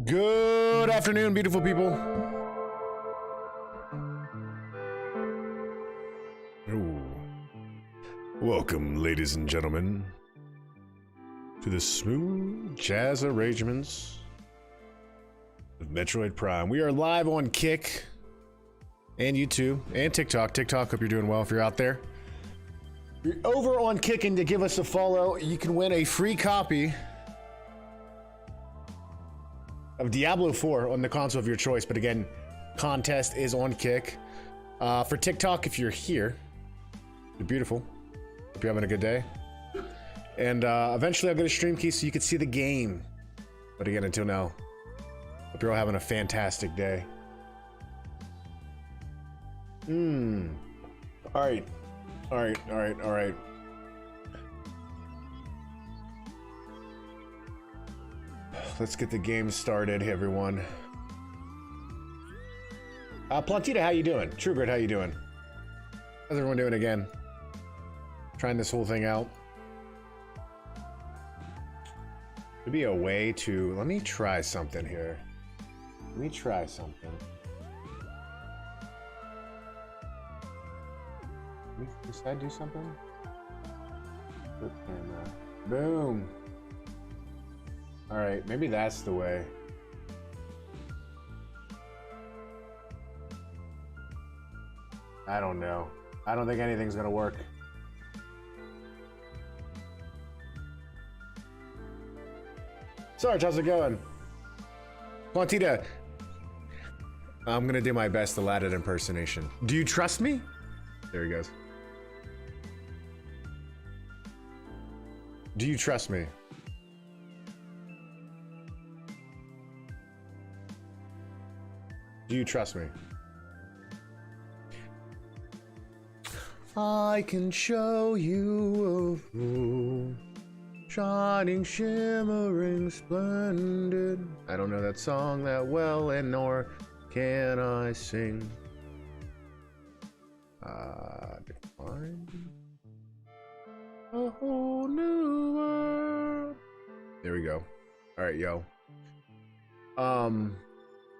Good afternoon, beautiful people. Ooh. Welcome, ladies and gentlemen, to the smooth jazz arrangements of Metroid Prime. We are live on Kick and YouTube and TikTok. TikTok, hope you're doing well if you're out there. If you're over on Kick and to give us a follow, you can win a free copy of Diablo 4 on the console of your choice. But again, contest is on Kick. For TikTok, if you're here, you're beautiful. Hope you're having a good day. And eventually I'll get a stream key so you can see the game. But again, until now, hope you're all having a fantastic day. Alright. Alright. Let's get the game started, everyone. Plantita, how you doing? Truebird, how you doing? How's everyone doing again? Trying this whole thing out. Could be a way to... Let me try something here. Decide do something? Flip camera. Boom! Alright, maybe that's the way. I don't know. I don't think anything's gonna work. Sarge, how's it going? Plantita, I'm gonna do my best Aladdin impersonation. Do you trust me? There he goes. Do you trust me? Do you trust me? I can show you a fool, shining, shimmering, splendid. I don't know that song that well, and nor can I sing. Define a whole new world. There we go. All right, yo.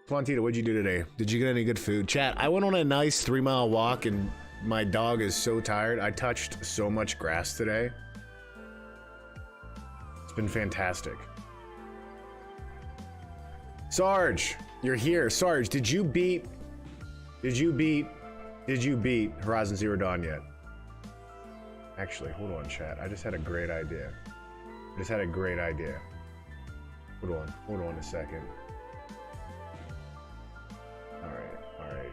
Plantita, what'd you do today? Did you get any good food? Chat, I went on a nice 3-mile walk and my dog is so tired. I touched so much grass today. It's been fantastic. Sarge, you're here. Sarge, did you beat Horizon Zero Dawn yet? Actually, hold on, chat. I just had a great idea. Hold on a second. Alright.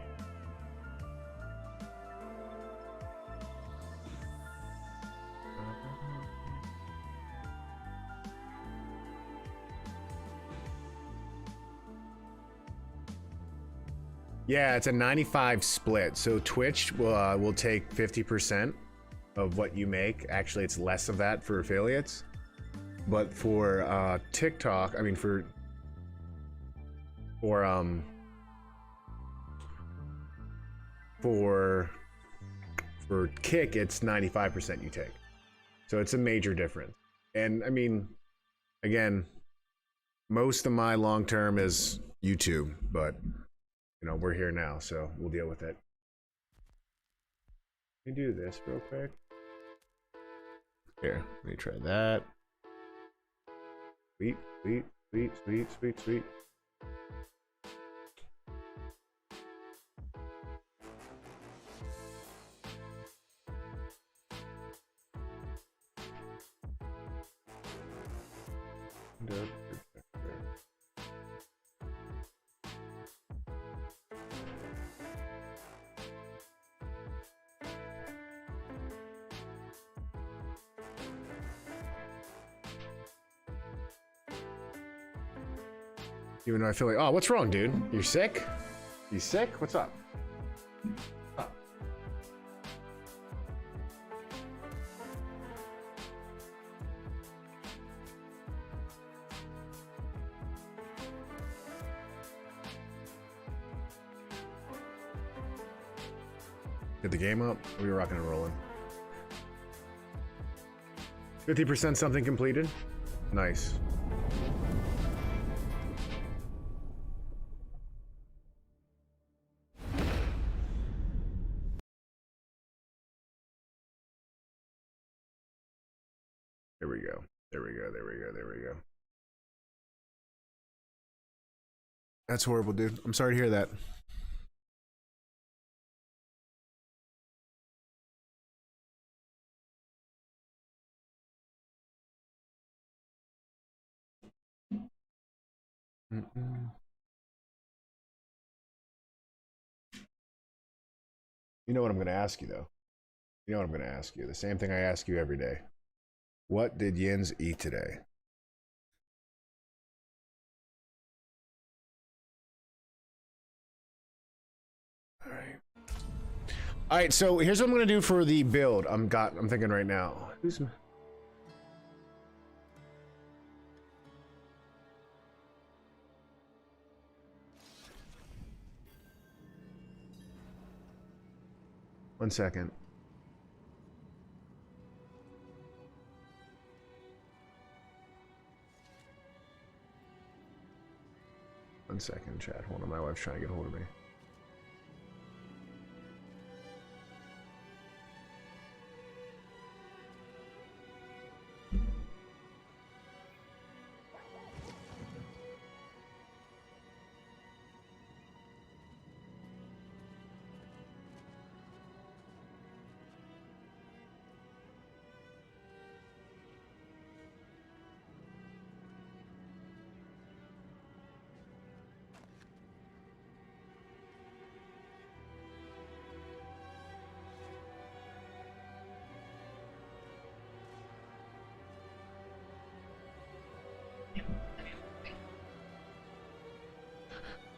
Yeah, it's a 95 split. So Twitch will take 50% of what you make. Actually, it's less of that for affiliates. But for TikTok, I mean for Kick, it's 95% you take. So it's a major difference. And I mean, again, most of my long term is YouTube, but you know, we're here now, so we'll deal with it. Let me do this real quick. Here, let me try that. Sweet. Even though I feel like, oh, what's wrong, dude? You sick? You sick? What's up? Get the game up. We were rocking and rolling. 50% something completed. Nice. we go. There we go. There we go. There we go. That's horrible, dude. I'm sorry to hear that. You know what I'm going to ask you, though? You know what I'm going to ask you? The same thing I ask you every day. What did Yins eat today? All right. All right, so here's what I'm going to do for the build. I'm thinking right now. Who's... One second. One second, chat. Hold on, my wife's trying to get a hold of me.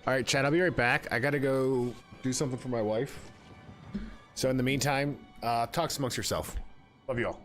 All right, Chad, I'll be right back. I gotta go do something for my wife. So in the meantime, talk amongst yourself. Love you all.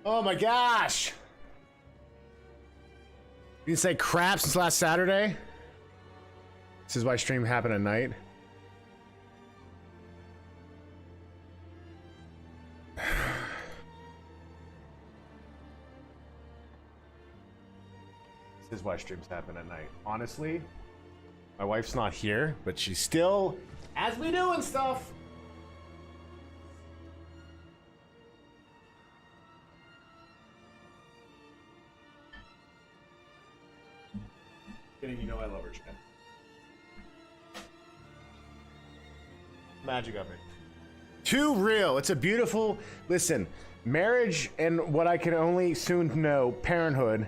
Oh my gosh! You didn't say crap since last Saturday? This is why stream happened at night. This is why streams happen at night. Honestly, my wife's not here, but she's still has me doing stuff. You know I love her, Chad. Magic of it. Too real. It's a beautiful... Listen, marriage and what I can only soon know, parenthood,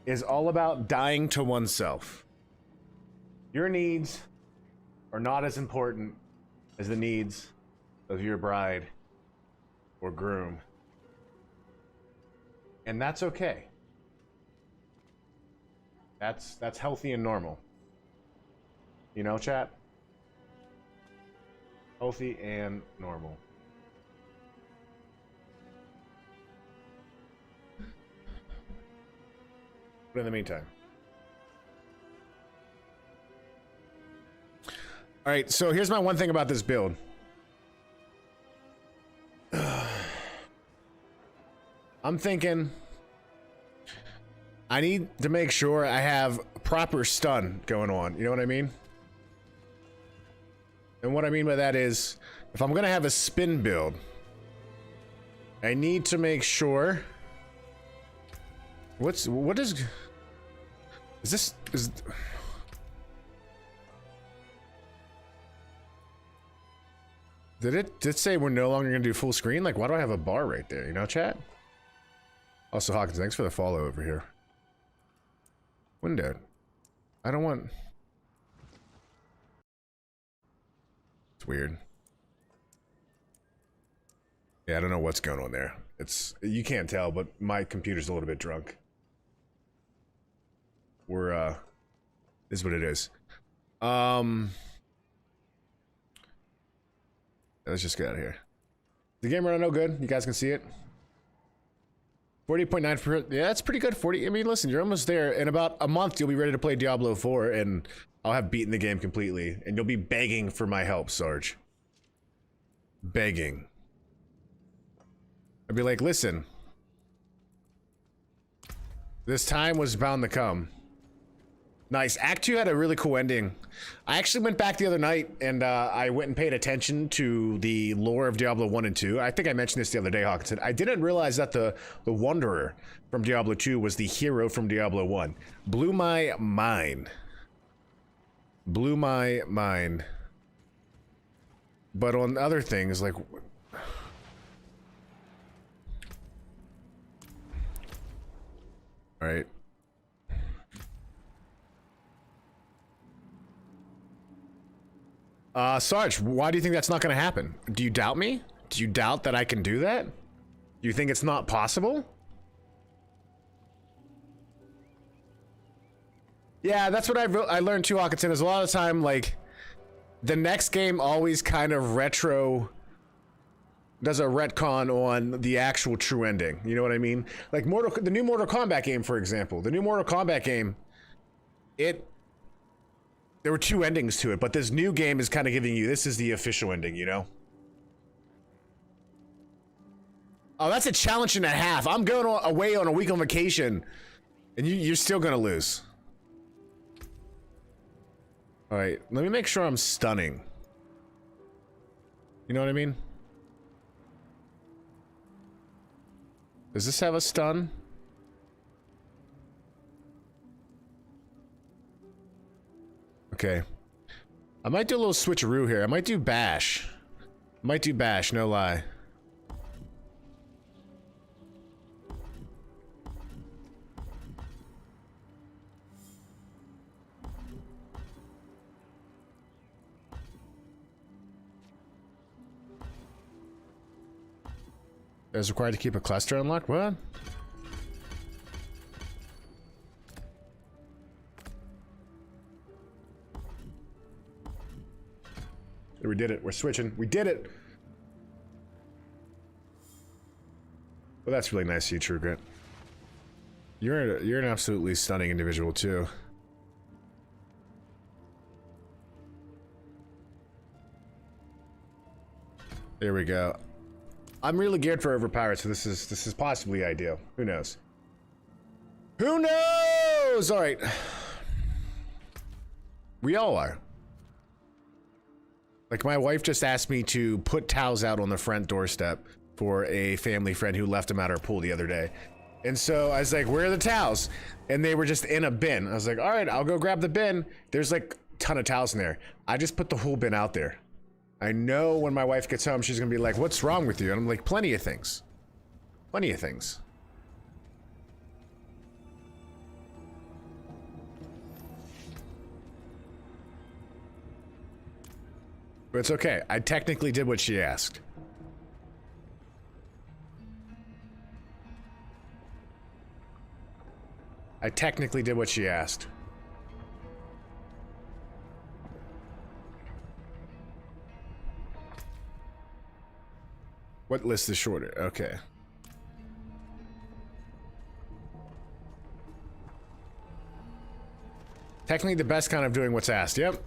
is all about dying to oneself. Your needs are not as important as the needs of your bride or groom. And that's okay. That's healthy and normal. You know, chat? Healthy and normal. But in the meantime. All right, so here's my one thing about this build. I'm thinking I need to make sure I have proper stun going on. You know what I mean? And what I mean by that is, if I'm gonna have a spin build, I need to make sure. What is this? Did it say we're no longer gonna do full screen? Like, why do I have a bar right there? You know, chat? Also, Hawkins, thanks for the follow over here. Windowed. I don't want... It's weird. Yeah, I don't know what's going on there. It's... You can't tell, but my computer's a little bit drunk. We're, is what it is. Let's just get out of here. The game running no good. You guys can see it. 40.9%. Yeah, that's pretty good. 40. I mean, listen, you're almost there. In about a month, you'll be ready to play Diablo 4, and I'll have beaten the game completely. And you'll be begging for my help, Sarge. Begging. I'd be like, listen. This time was bound to come. Nice. Act 2 had a really cool ending. I actually went back the other night and I went and paid attention to the lore of Diablo 1 and 2. I think I mentioned this the other day, Hawkinson. I didn't realize that the Wanderer from Diablo 2 was the hero from Diablo 1. Blew my mind. Blew my mind. But on other things, like... Alright. Sarge, why do you think that's not going to happen? Do you doubt me? Do you doubt that I can do that? Do you think it's not possible? Yeah, that's what I learned too, Hawkinson, is a lot of the time, like, the next game always kind of does a retcon on the actual true ending. You know what I mean? Like, the new Mortal Kombat game, for example. The new Mortal Kombat game, there were two endings to it, but this new game is kind of giving you, this is the official ending, you know? Oh, that's a challenge and a half. I'm going away on a week on vacation, and you're still gonna lose. All right, let me make sure I'm stunning. You know what I mean? Does this have a stun? Okay. I might do a little switcheroo here. I might do bash. Might do bash, no lie. Is required to keep a cluster unlocked? What? We did it. We're switching. We did it. Well, that's really nice of you, True Grit. You're an absolutely stunning individual too. There we go. I'm really geared for overpowered, so this is possibly ideal. Who knows? Who knows? All right. We all are. Like, my wife just asked me to put towels out on the front doorstep for a family friend who left them at our pool the other day. And so I was like, where are the towels? And they were just in a bin. I was like, all right, I'll go grab the bin. There's like a ton of towels in there. I just put the whole bin out there. I know when my wife gets home, she's gonna be like, what's wrong with you? And I'm like, plenty of things. Plenty of things. But it's okay. I technically did what she asked. I technically did what she asked. What list is shorter? Okay. Technically the best kind of doing what's asked. Yep.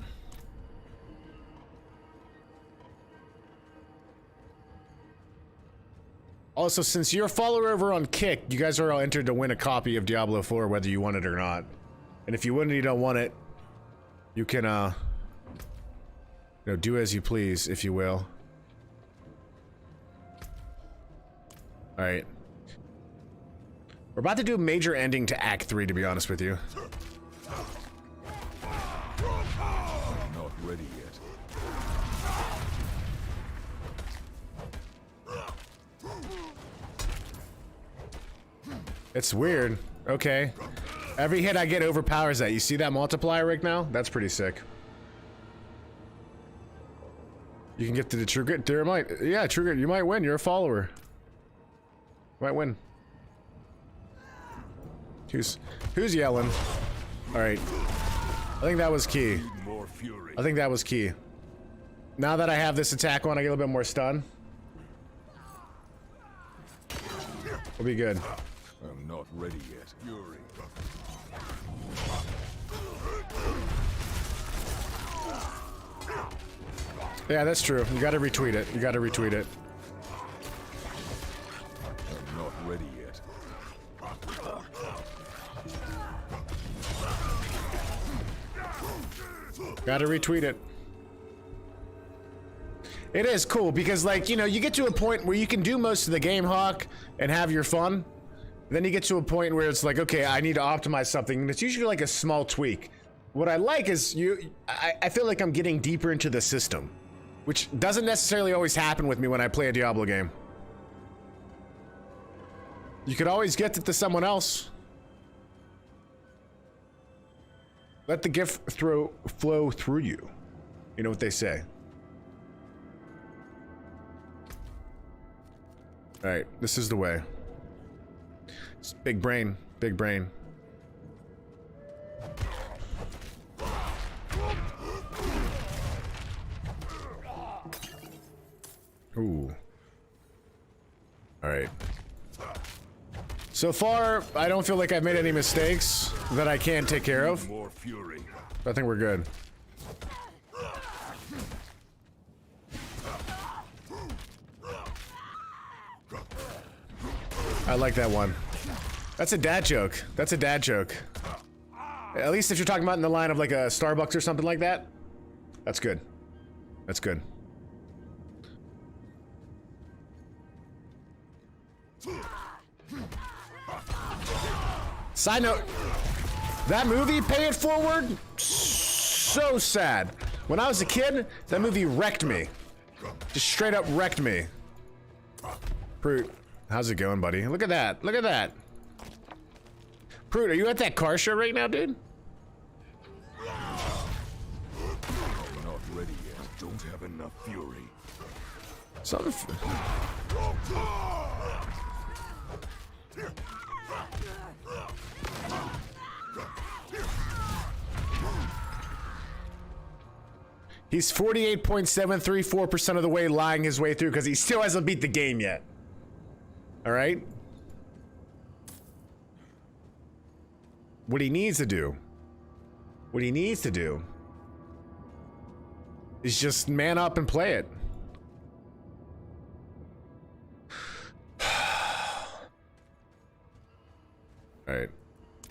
Also, since you're a follower over on Kick, you guys are all entered to win a copy of Diablo 4, whether you want it or not. And if you win and you don't want it, you can, you know, do as you please, if you will. Alright. We're about to do a major ending to Act 3, to be honest with you. I'm not ready yet. It's weird. Okay. Every hit I get overpowers that. You see that multiplier right now? That's pretty sick. You can get to the true grit. There might, yeah, true grit. You might win. You're a follower. Might win. Who's yelling? All right. I think that was key. I think that was key. Now that I have this attack on, I get a little bit more stun. We'll be good. I'm not ready yet. Fury. Yeah, that's true. You gotta retweet it. You gotta retweet it. I'm not ready yet. Gotta retweet it. It is cool because, like, you know, you get to a point where you can do most of the game, Hawk, and have your fun. Then you get to a point where it's like, okay, I need to optimize something, and it's usually like a small tweak. What I like is I feel like I'm getting deeper into the system, which doesn't necessarily always happen with me when I play a Diablo game. You could always get it to someone else. Let the gift flow through you. You know what they say. All right, this is the way. It's big brain, big brain. Ooh. All right. So far, I don't feel like I've made any mistakes that I can't take care of. More fury. I think we're good. I like that one. That's a dad joke. That's a dad joke. At least if you're talking about in the line of like a Starbucks or something like that. That's good. That's good. Side note, that movie, Pay It Forward, so sad. When I was a kid, that movie wrecked me. Just straight up wrecked me. Proot, how's it going, buddy? Look at that. Look at that. Proot, are you at that car show right now, dude? I'm not ready yet. Don't have enough fury. Something. He's 48.734% of the way lying his way through because he still hasn't beat the game yet. All right? What he needs to do, is just man up and play it. All right.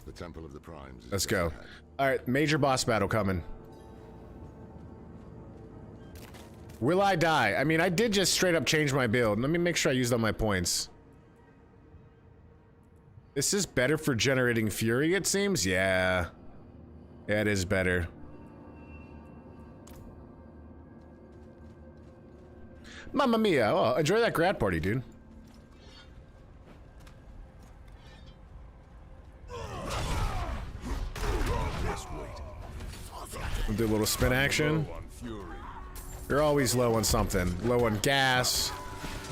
The Temple of the Primes. Let's go. All right, major boss battle coming. Will I die? I mean, I did just straight up change my build. Let me make sure I used all my points. This is better for generating fury, it seems? Yeah. Yeah, it is better. Mamma mia. Oh, enjoy that grad party, dude. We'll do a little spin action. You're always low on something. Low on gas,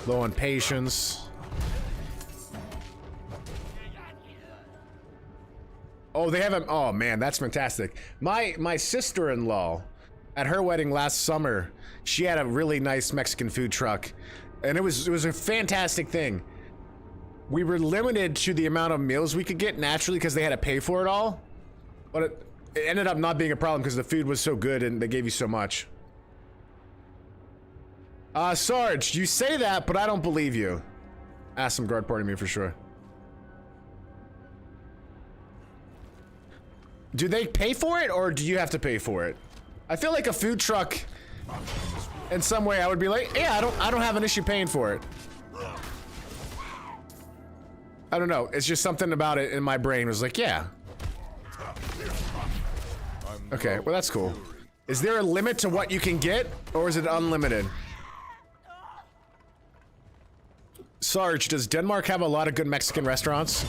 low on patience. Oh, they haven't. Oh man, that's fantastic. My sister-in-law, at her wedding last summer, she had a really nice Mexican food truck, and it was a fantastic thing. We were limited to the amount of meals we could get naturally because they had to pay for it all, but it ended up not being a problem because the food was so good and they gave you so much. Sarge, you say that, but I don't believe you. Ask some guard party me for sure. Do they pay for it, or do you have to pay for it? I feel like a food truck, in some way, I would be like, yeah, I don't have an issue paying for it. I don't know. It's just something about it in my brain was like, yeah. Okay, well that's cool. Is there a limit to what you can get, or is it unlimited? Sarge, does Denmark have a lot of good Mexican restaurants?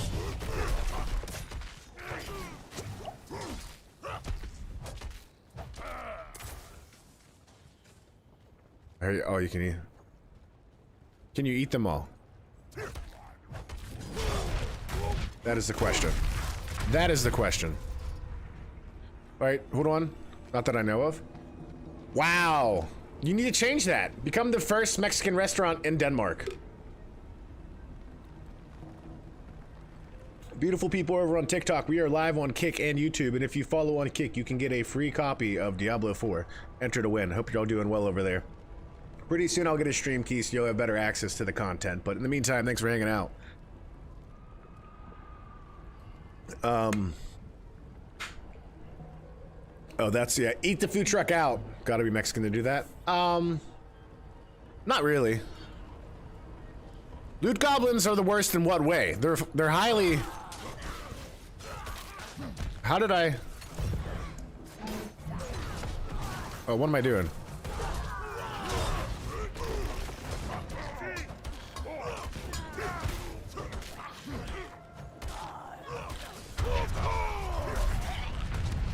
Oh, you can eat. Can you eat them all? That is the question. That is the question. Alright, hold on. Not that I know of. Wow. You need to change that. Become the first Mexican restaurant in Denmark. Beautiful people over on TikTok, we are live on Kick and YouTube, and if you follow on Kick, you can get a free copy of Diablo 4. Enter to win. Hope you're all doing well over there. Pretty soon I'll get a stream key so you'll have better access to the content, but in the meantime, thanks for hanging out. Oh, that's, yeah, eat the food truck out. Gotta be Mexican to do that. Not really. Loot goblins are the worst in what way? They're highly... How did I... Oh, what am I doing?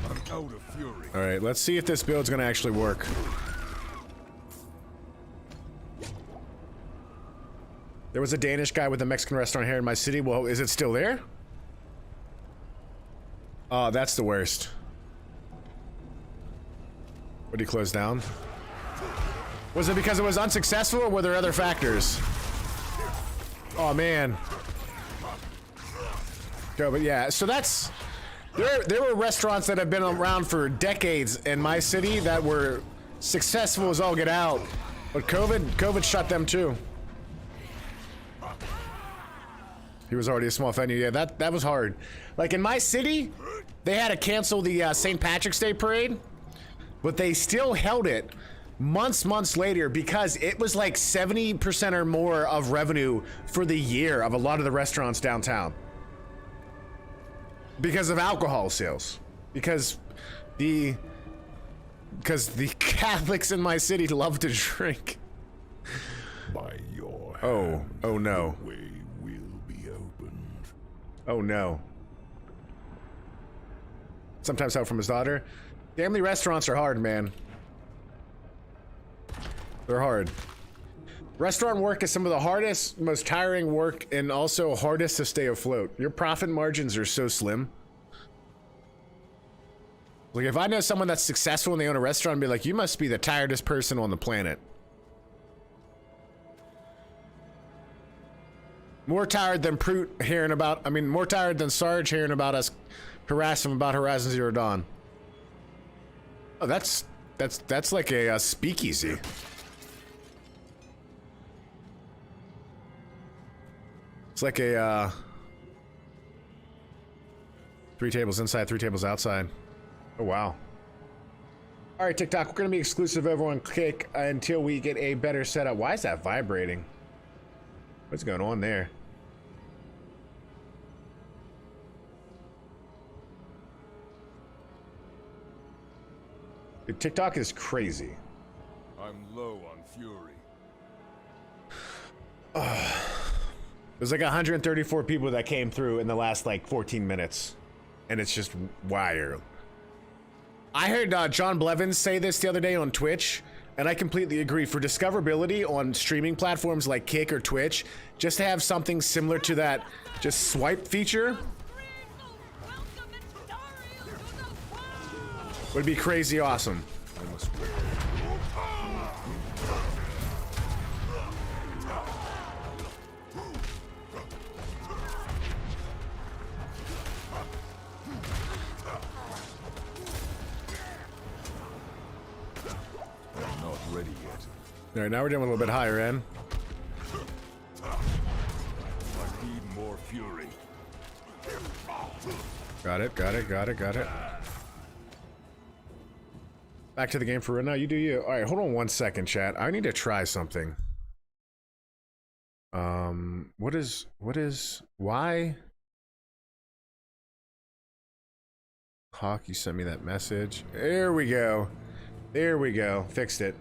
I'm out of fury. All right, let's see if this build's gonna actually work. There was a Danish guy with a Mexican restaurant here in my city. Well, is it still there? Oh, that's the worst. What, did he close down? Was it because it was unsuccessful, or were there other factors? Oh, man. Go, but yeah, so that's... There were restaurants that have been around for decades in my city that were successful as all get out. But COVID shut them too. He was already a small venue. Yeah, that was hard. Like in my city, they had to cancel the St. Patrick's Day parade, but they still held it months later because it was like 70% or more of revenue for the year of a lot of the restaurants downtown. Because of alcohol sales. Because the Catholics in my city love to drink. By your Oh no. way will be opened. Oh no. Sometimes help from his daughter. Family restaurants are hard, man. They're hard. Restaurant work is some of the hardest, most tiring work, and also hardest to stay afloat. Your profit margins are so slim. Like, if I know someone that's successful and they own a restaurant, I'd be like, you must be the tiredest person on the planet. More tired than Proot hearing about, I mean, more tired than Sarge hearing about us harass him about Horizon Zero Dawn. Oh, that's like a speakeasy. It's like a, 3 tables inside, 3 tables outside. Oh, wow. Alright, TikTok, we're gonna be exclusive over on Kick until we get a better setup. Why is that vibrating? What's going on there? Dude, TikTok is crazy. I'm low on fury. There's like 134 people that came through in the last like 14 minutes. And it's just wild. I heard John Blevins say this the other day on Twitch, and I completely agree. For discoverability on streaming platforms like Kick or Twitch, just to have something similar to that just swipe feature would be crazy awesome. I must wait. I'm not ready yet. All right, now we're doing a little bit higher end. I need more fury. Got it. Back to the game for right now. You do you. All right, hold on 1 second, chat. I need to try something. Why? Hawk, you sent me that message. There we go. Fixed it.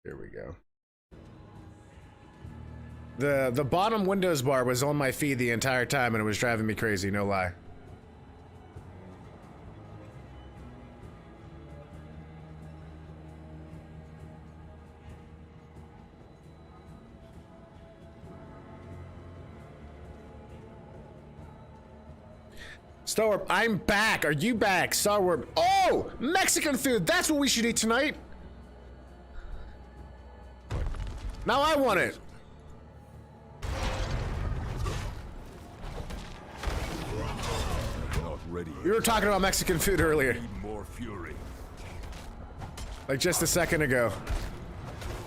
There we go. The bottom Windows bar was on my feed the entire time and it was driving me crazy, no lie. Starwarp, I'm back. Are you back? Starwarp. Oh, Mexican food. That's what we should eat tonight. Now I want it. Not ready We were talking about Mexican food earlier. Need more fury. Like just a second ago.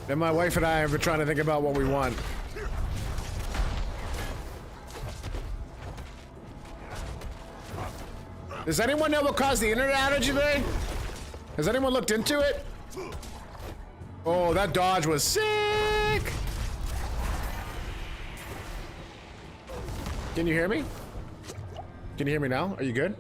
And my wife and I have been trying to think about what we want. Does anyone know what caused the internet outage today? Has anyone looked into it? Oh, that dodge was sick! Can you hear me? Can you hear me now? Are you good?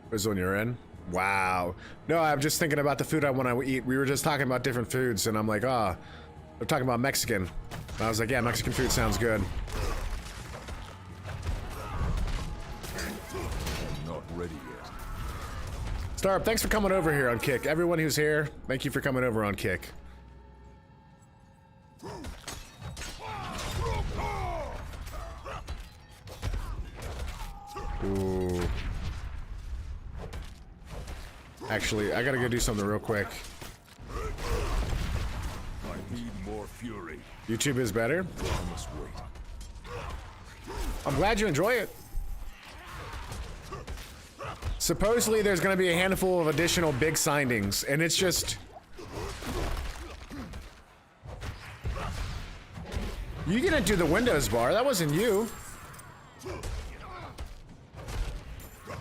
Was on your end? Wow. No, I'm just thinking about the food I want to eat. We were just talking about different foods, and I'm like, ah, they're talking about Mexican. And I was like, yeah, Mexican food sounds good. Not ready yet. Starp, thanks for coming over here on Kick. Everyone who's here, thank you for coming over on Kick. Ooh. Actually, I gotta go do something real quick. I need more fury. YouTube is better. I must wait. I'm glad you enjoy it. Supposedly there's gonna be a handful of additional big signings, and it's just... You didn't do the Windows bar, that wasn't you.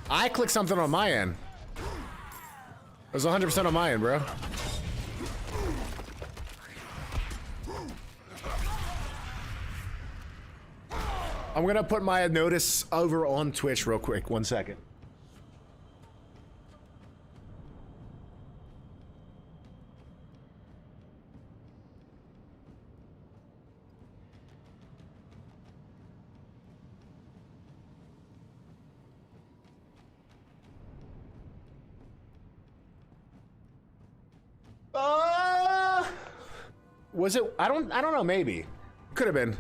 I clicked something on my end. It was 100% on my end, bro. I'm gonna put my notice over on Twitch real quick. 1 second. Was it? I don't know. Maybe. Could have been.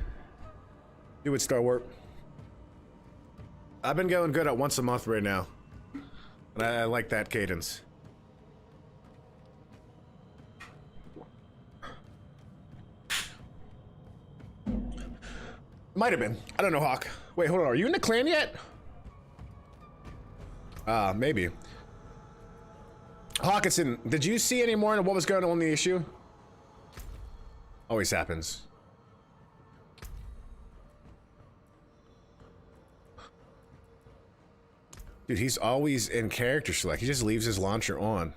Do it, Star Warp. I've been going good at once a month right now. And I like that cadence. Might have been. I don't know, Hawk. Wait, hold on. Are you in the clan yet? Maybe. Hawkinson, did you see any more of what was going on in the issue? Always happens. Dude, he's always in character select. He just leaves his launcher on.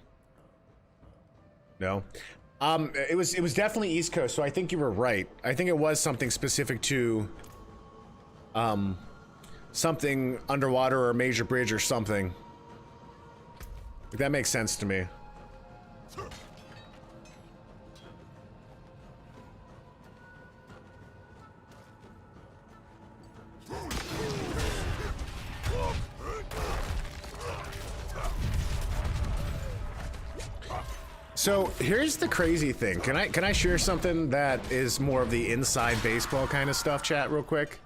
No. It was definitely East Coast, so I think you were right. I think it was something specific to something underwater or a major bridge or something. That makes sense to me. So here's the crazy thing. Can I share something that is more of the inside baseball kind of stuff, chat, real quick?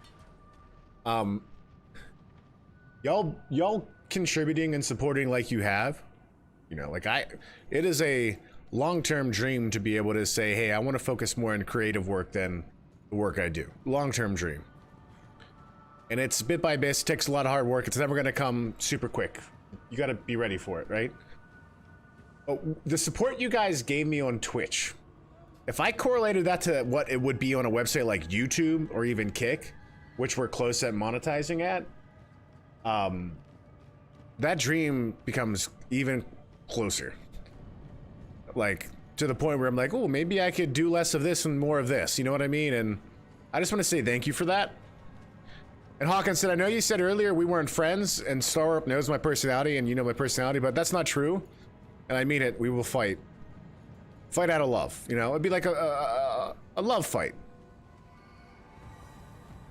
Y'all contributing and supporting like you have, you know, like it is a long-term dream to be able to say, hey, I want to focus more on creative work than the work I do. Long-term dream. And it's bit by bit, takes a lot of hard work. It's never gonna come super quick. You gotta be ready for it, right? The support you guys gave me on Twitch, if I correlated that to what it would be on a website like YouTube or even Kick, which we're close at monetizing at, that dream becomes even closer. Like, to the point where I'm like, oh, maybe I could do less of this and more of this, you know what I mean? And I just want to say thank you for that. And Hawkins said, I know you said earlier we weren't friends, and Starrup knows my personality, and you know my personality, but that's not true. And I mean it, we will fight. Fight out of love, you know? It'd be like a love fight.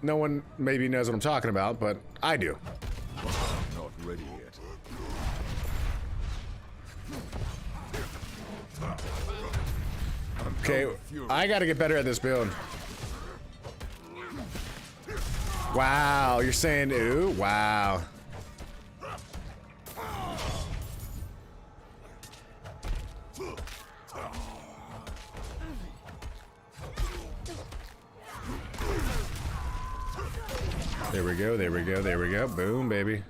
No one maybe knows what I'm talking about, but I do. Not ready yet. I'm Okay, I gotta get better at this build. Wow, you're saying ooh? Wow. There we go, there we go, there we go. Boom, baby.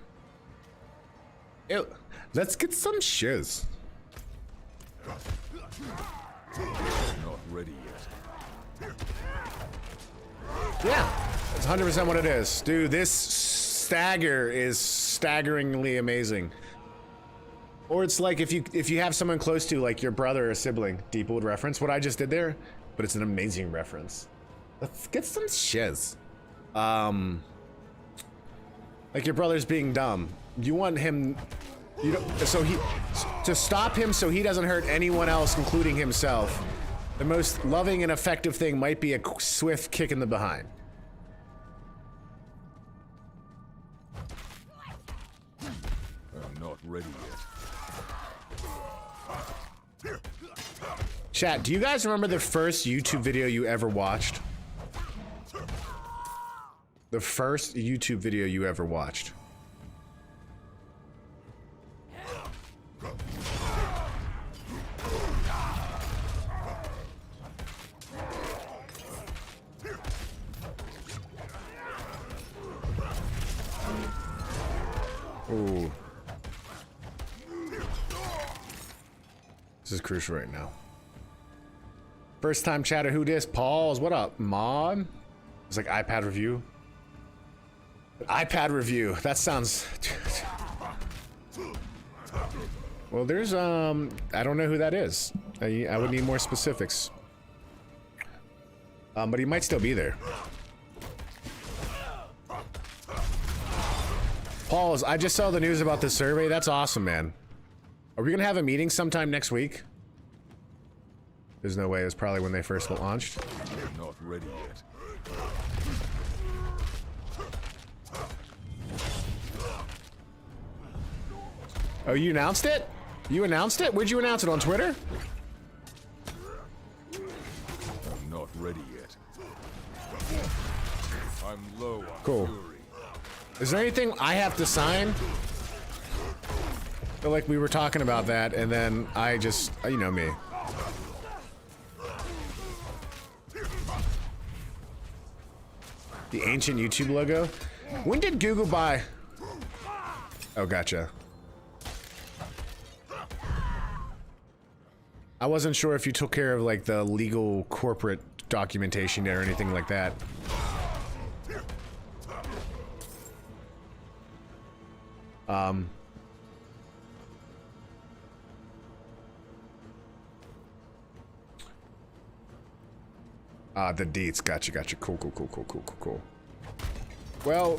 Ew. Let's get some shiz. Not ready yet. Yeah, that's 100% what it is. Dude, this stagger is staggeringly amazing. Or it's like if you have someone close to, like your brother or sibling, Deep would reference what I just did there, but it's an amazing reference. Let's get some shiz. Like your brother's being dumb. You want him, you don't, to stop him so he doesn't hurt anyone else, including himself. The most loving and effective thing might be a swift kick in the behind. I'm not ready yet. Chat, do you guys remember the first YouTube video you ever watched? The first YouTube video you ever watched. Ooh. This is crucial right now. First time chatter, who dis? Pauls, what up? Mod? It's like iPad review. iPad review. That sounds. Well, there's I don't know who that is. I would need more specifics. But he might still be there. Pauls, I just saw the news about the survey. That's awesome, man. Are we gonna have a meeting sometime next week? There's no way. It's probably when they first launched. I'm not ready yet. Oh, you announced it? You announced it? Where'd you announce it? On Twitter? I'm not ready yet. I'm low on Cool. fury. Is there anything I have to sign? I feel like we were talking about that, and then I just, you know me. The ancient YouTube logo? When did Google buy? Oh, gotcha. I wasn't sure if you took care of like the legal corporate documentation or anything like that. The deets. Gotcha, gotcha. Cool, cool, cool, cool, cool, cool, cool. Well...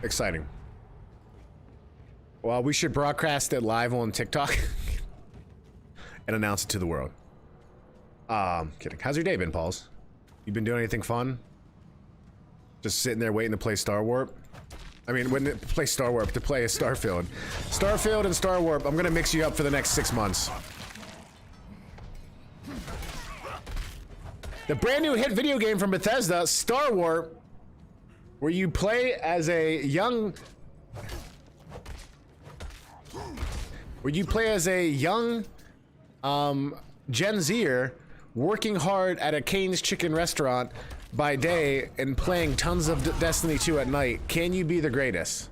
exciting. Well, we should broadcast it live on TikTok and announce it to the world. Kidding. How's your day been, Pauls? You been doing anything fun? Just sitting there waiting to play Star Warp? I mean, when play Star Warp, to play a Starfield. Starfield and Star Warp, I'm gonna mix you up for the next 6 months. The brand new hit video game from Bethesda, Star Warp, where you play as a young... Gen Zer working hard at a Cane's Chicken restaurant by day and playing tons of Destiny 2 at night. Can you be the greatest?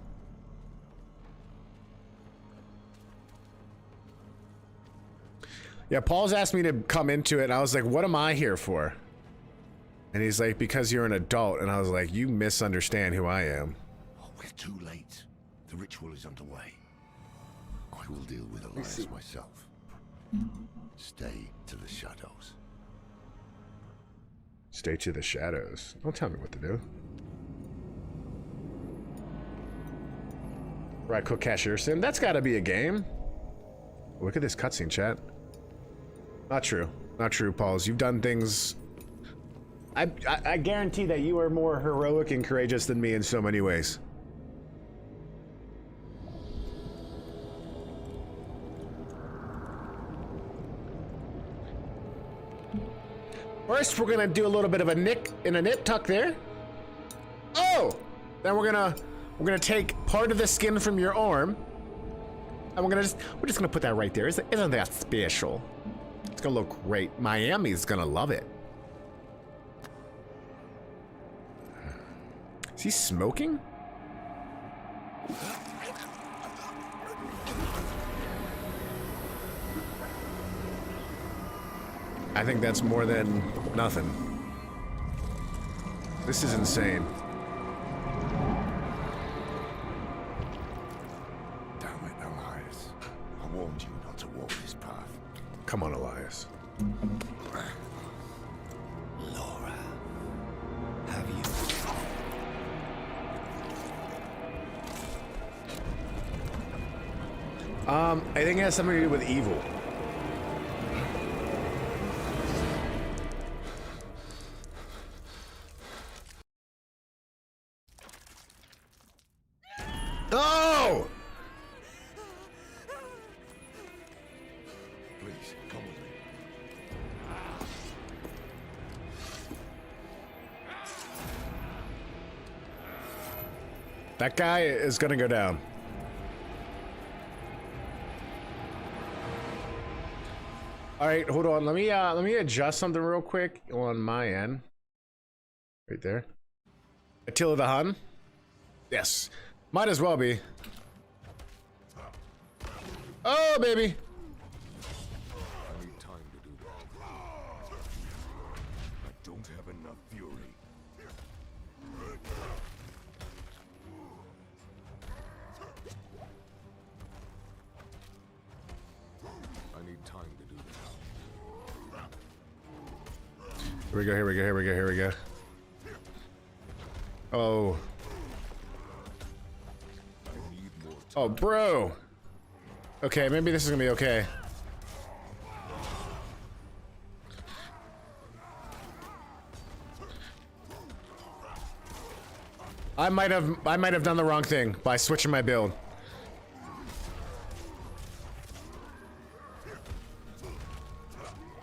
Yeah, Paul's asked me to come into it, and I was like, what am I here for? And he's like, because you're an adult. And I was like, you misunderstand who I am. Oh, we're too late. The ritual is underway. I will deal with Elias myself. Stay to the shadows. Stay to the shadows. Don't tell me what to do. Right, Cook Cashier Sim. That's gotta be a game. Look at this cutscene, chat. Not true. Not true, Pauls. You've done things... I guarantee that you are more heroic and courageous than me in so many ways. First, we're gonna do a little bit of a nip tuck there. Oh! Then we're gonna take part of the skin from your arm, and we're just gonna put that right there. Isn't that special? It's gonna look great. Miami's gonna love it. Is he smoking? I think that's more than nothing. This is insane. Damn it, Elias. I warned you not to walk this path. Come on, Elias. Laura, have you? I think it has something to do with evil. Oh! Please, come with me. That guy is gonna go down. All right, hold on. Let me adjust something real quick on my end. Right there. Attila the Hun. Yes, might as well be. Oh, baby. I need time to do that. I don't have enough fury. I need time to do that. Here we go. Here we go. Here we go. Here we go. Oh. I need more time. Oh, bro. Okay, maybe this is gonna be okay. I might have done the wrong thing by switching my build.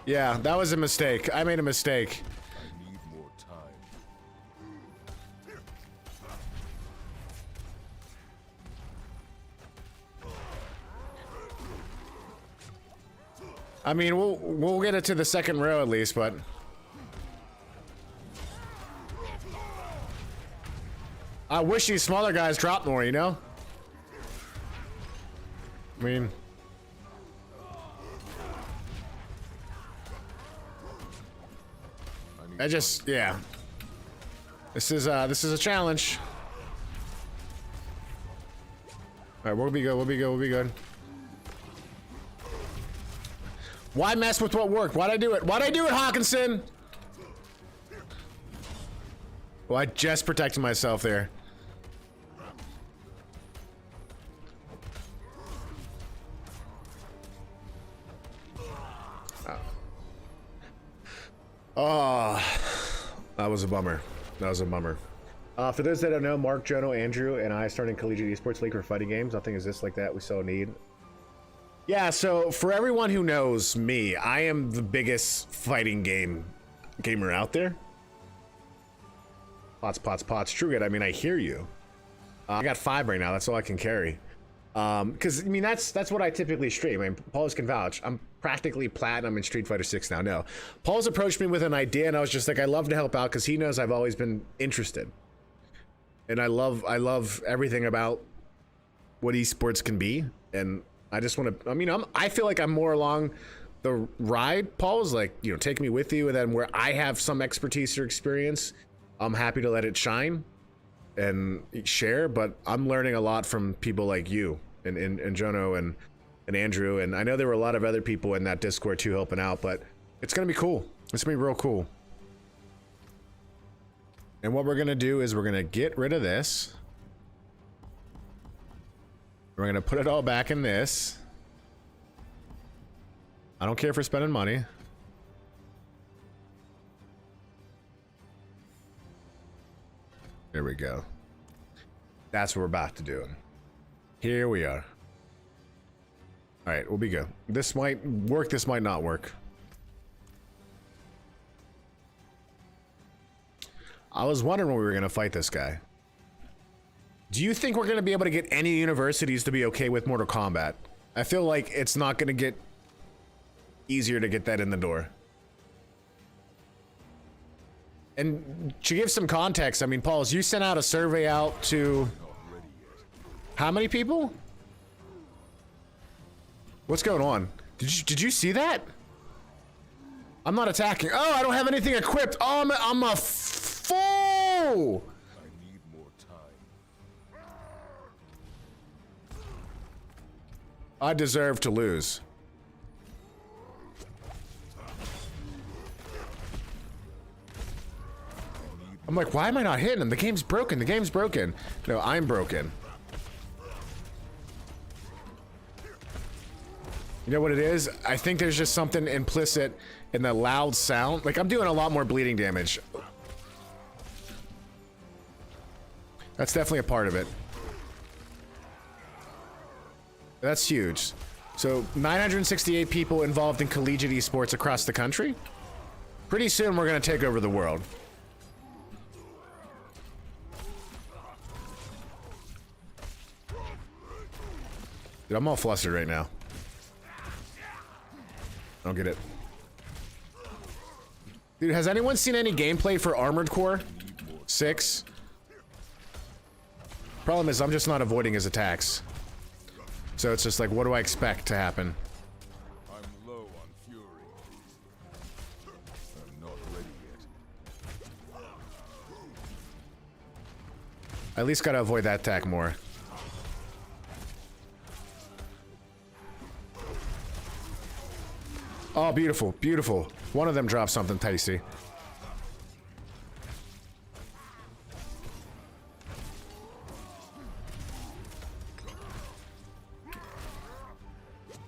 Yeah, that was a mistake. I made a mistake. I need more time. I mean, we'll get it to the second row at least, but I wish these smaller guys dropped more, you know? I mean, I just, yeah. This is a challenge. All right, we'll be good. We'll be good. We'll be good. Why mess with what worked? Why'd I do it? Why'd I do it, Hawkinson? Well, I just protected myself there. Oh, that was a bummer. That was a bummer. For those that don't know, Mark, Jono, Andrew, and I started Collegiate Esports League for fighting games. Nothing is this like that. We so need. Yeah, so for everyone who knows me, I am the biggest fighting gamer out there. Pots. True good. I mean, I hear you. I got 5 right now. That's all I can carry. Because I mean, that's what I typically stream. I mean, Paul's can vouch. I'm practically platinum in Street Fighter 6 now. No, Paul's approached me with an idea, and I was just like, I love to help out because he knows I've always been interested, and I love everything about what esports can be, and I just want to. I mean, I feel like I'm more along the ride. Paul's like, you know, take me with you, and then where I have some expertise or experience, I'm happy to let it shine and share, but I'm learning a lot from people like you and Jono and Andrew, and I know there were a lot of other people in that Discord too helping out, but it's gonna be cool. It's gonna be real cool. And what we're gonna do is we're gonna get rid of this. We're gonna put it all back in this. I don't care for spending money. There we go. That's what we're about to do. Here we are. All right, we'll be good. This might work, this might not work. I was wondering when we were gonna fight this guy. Do you think we're gonna be able to get any universities to be okay with Mortal Kombat? I feel like it's not gonna get easier to get that in the door. And to give some context, I mean, Pauls, you sent out a survey out to how many people? What's going on? Did you see that? I'm not attacking. Oh, I don't have anything equipped. Oh, I'm a fool. I need more time. I deserve to lose. I'm like, why am I not hitting him? The game's broken. The game's broken. No, I'm broken. You know what it is? I think there's just something implicit in the loud sound. Like, I'm doing a lot more bleeding damage. That's definitely a part of it. That's huge. So, 968 people involved in collegiate esports across the country. Pretty soon, we're going to take over the world. Dude, I'm all flustered right now. I don't get it. Dude, has anyone seen any gameplay for Armored Core 6? Problem is, I'm just not avoiding his attacks. So it's just like, what do I expect to happen? I'm low on fury. I'm not ready yet. I at least gotta avoid that attack more. Oh, beautiful, beautiful. One of them dropped something tasty.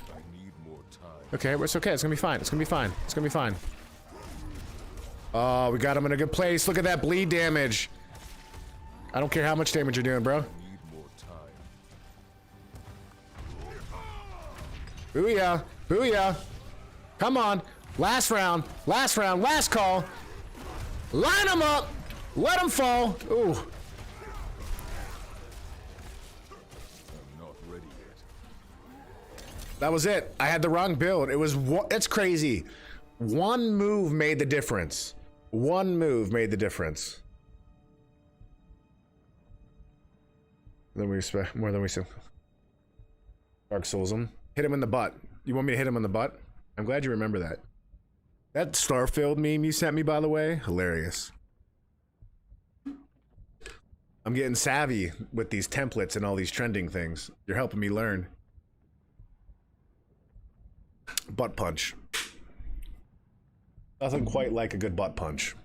I need more time. Okay, it's okay. It's gonna be fine. It's gonna be fine. It's gonna be fine. Oh, we got him in a good place. Look at that bleed damage. I don't care how much damage you're doing, bro. I need more time. Booyah. Booyah. Come on. Last round. Last round. Last call. Line them up. Let them fall. Ooh. I'm not ready yet. That was it. I had the wrong build. It was, it's crazy. One move made the difference. One move made the difference. Then we expect more than we said. Dark Souls him. Hit him in the butt. You want me to hit him in the butt? I'm glad you remember that. That Starfield meme you sent me, by the way, hilarious. I'm getting savvy with these templates and all these trending things. You're helping me learn. Butt punch. Nothing quite like a good butt punch.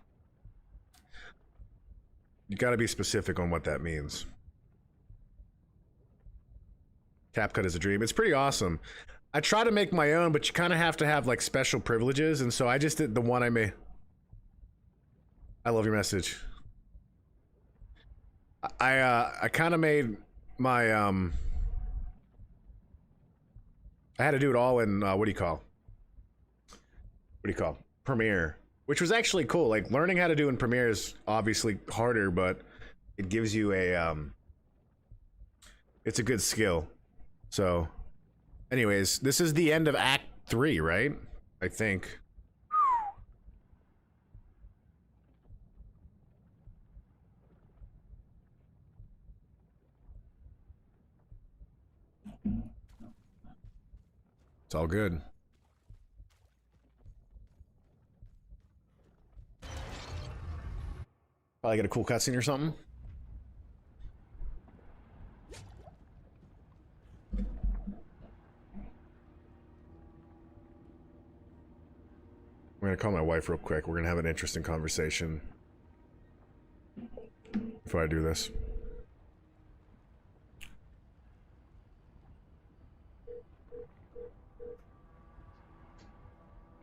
You gotta be specific on what that means. Cap cut is a dream. It's pretty awesome. I try to make my own, but you kind of have to have like special privileges, and so I just did the one I made. I love your message. I kind of made my I had to do it all in what do you call Premiere, which was actually cool. Like, learning how to do in Premiere is obviously harder, but it gives you a it's a good skill. So anyways, this is the end of Act 3, right? I think. It's all good. Probably get a cool cutscene or something. I'm gonna call my wife real quick. We're gonna have an interesting conversation before I do this.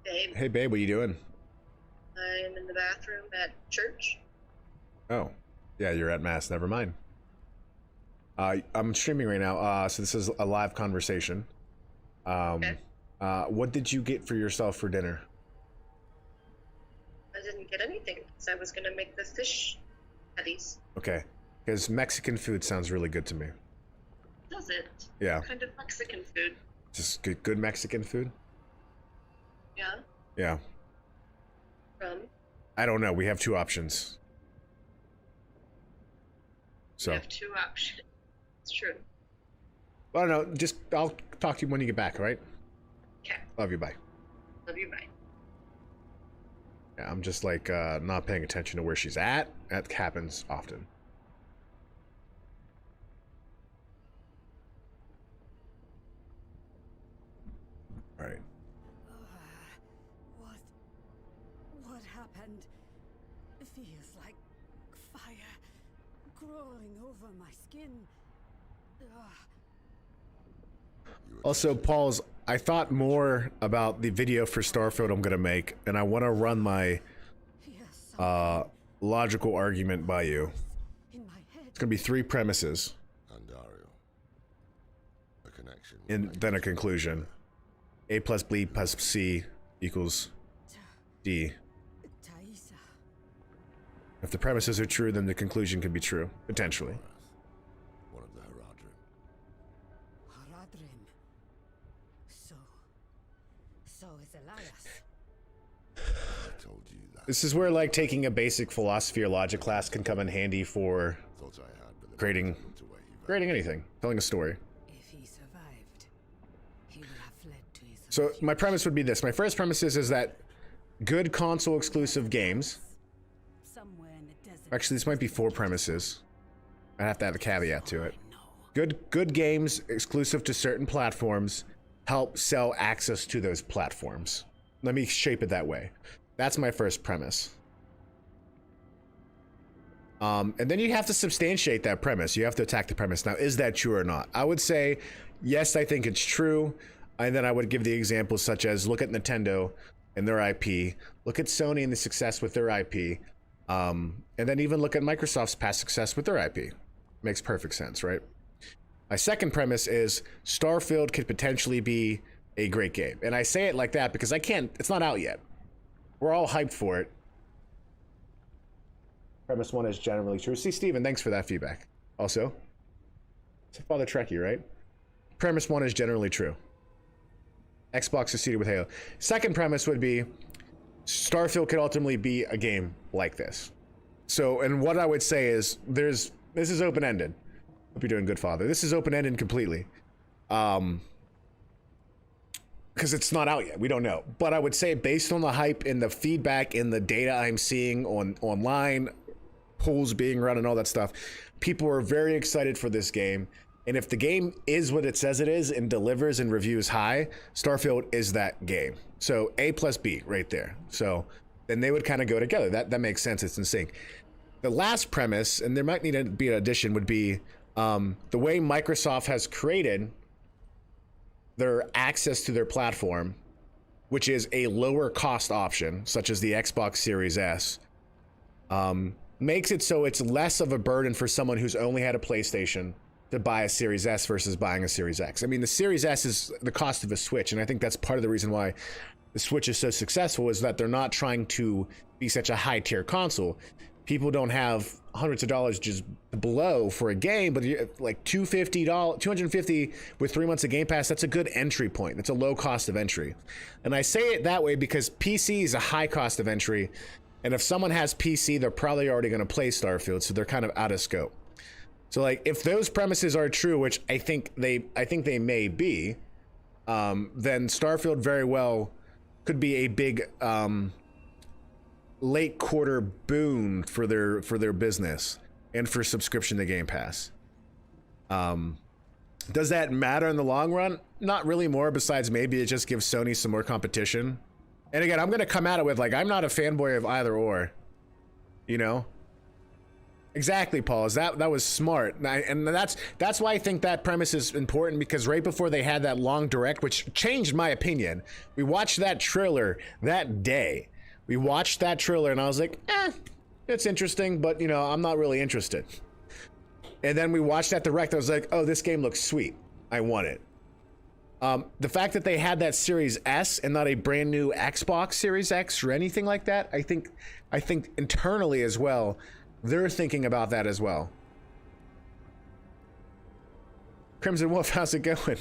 Babe, Hey babe, what you doing? I'm in the bathroom at church. Oh, yeah, you're at mass. Never mind. I'm streaming right now. So this is a live conversation. Okay. What did you get for yourself for dinner? I didn't get anything because I was gonna make the fish Patties. Okay. Because Mexican food sounds really good to me. Does it? Yeah. What kind of Mexican food? Just good Mexican food? Yeah. Yeah. From? I don't know. We have two options. So. We have two options. It's true. I don't know. Just, I'll talk to you when you get back, all right? Okay. Love you. Bye. Love you. Bye. Yeah, I'm just like not paying attention to where she's at. That happens often. All right. What happened? It feels like fire crawling over my skin. Also, Paul's, I thought more about the video for Starfield I'm gonna make, and I want to run my logical argument by you. It's gonna be 3 premises, Andario. A connection. and then a conclusion. A plus B plus C equals D. Thaisa. If the premises are true, then the conclusion can be true, potentially. One of the Haradrim. Haradrim. So is Elias. I told you that. This is where like taking a basic philosophy or logic class can come in handy for Thought I had, but the creating to where he creating anything, telling a story. If he survived, he would have fled to his So my premise would be this. My first premise is that good console exclusive games, somewhere in the desert. actually this might be 4 premises. I have to add a caveat to it. No. Good games exclusive to certain platforms help sell access to those platforms. Let me shape it that way. That's my first premise. And then you have to substantiate that premise. You have to attack the premise. Now, is that true or not? I would say, yes, I think it's true. And then I would give the examples such as look at Nintendo and their IP, look at Sony and the success with their IP, and then even look at Microsoft's past success with their IP. Makes perfect sense, right? My second premise is Starfield could potentially be a great game. And I say it like that because it's not out yet. We're all hyped for it. Premise 1 is generally true. See, Steven, thanks for that feedback. Also, it's Father Trekkie, right? Premise 1 is generally true. Xbox is seated with Halo. Second premise would be Starfield could ultimately be a game like this. So, and what I would say is this is open-ended. Hope you're doing good, Father. This is open-ended completely. Because it's not out yet. We don't know. But I would say based on the hype and the feedback and the data I'm seeing online, polls being run and all that stuff, people are very excited for this game. And if the game is what it says it is and delivers and reviews high, Starfield is that game. So A plus B right there. So then they would kind of go together. That makes sense. It's in sync. The last premise, and there might need to be an addition, would be the way Microsoft has created their access to their platform, which is a lower cost option, such as the Xbox Series S, makes it so it's less of a burden for someone who's only had a PlayStation to buy a Series S versus buying a Series X. I mean, the Series S is the cost of a Switch, and I think that's part of the reason why the Switch is so successful, is that they're not trying to be such a high-tier console. People don't have hundreds of dollars just below for a game, but like $250 with 3 months of Game Pass, that's a good entry point. That's a low cost of entry. And I say it that way because PC is a high cost of entry, and if someone has PC, they're probably already going to play Starfield, so they're kind of out of scope. So like, if those premises are true, which I think they may be, then Starfield very well could be a big late quarter boon for their business and for subscription to Game Pass. Does that matter in the long run? Not really more, besides maybe it just gives Sony some more competition. And again, I'm going to come at it with like, I'm not a fanboy of either or, you know? Exactly, Paul. That was smart, and that's why I think that premise is important, because right before they had that long direct, which changed my opinion, we watched that trailer that day. We watched that trailer, and I was like, it's interesting, but you know, I'm not really interested. And then we watched that direct. I was like, oh, this game looks sweet. I want it. The fact that they had that Series S and not a brand new Xbox Series X or anything like that, I think internally as well, they're thinking about that as well. Crimson Wolf, how's it going?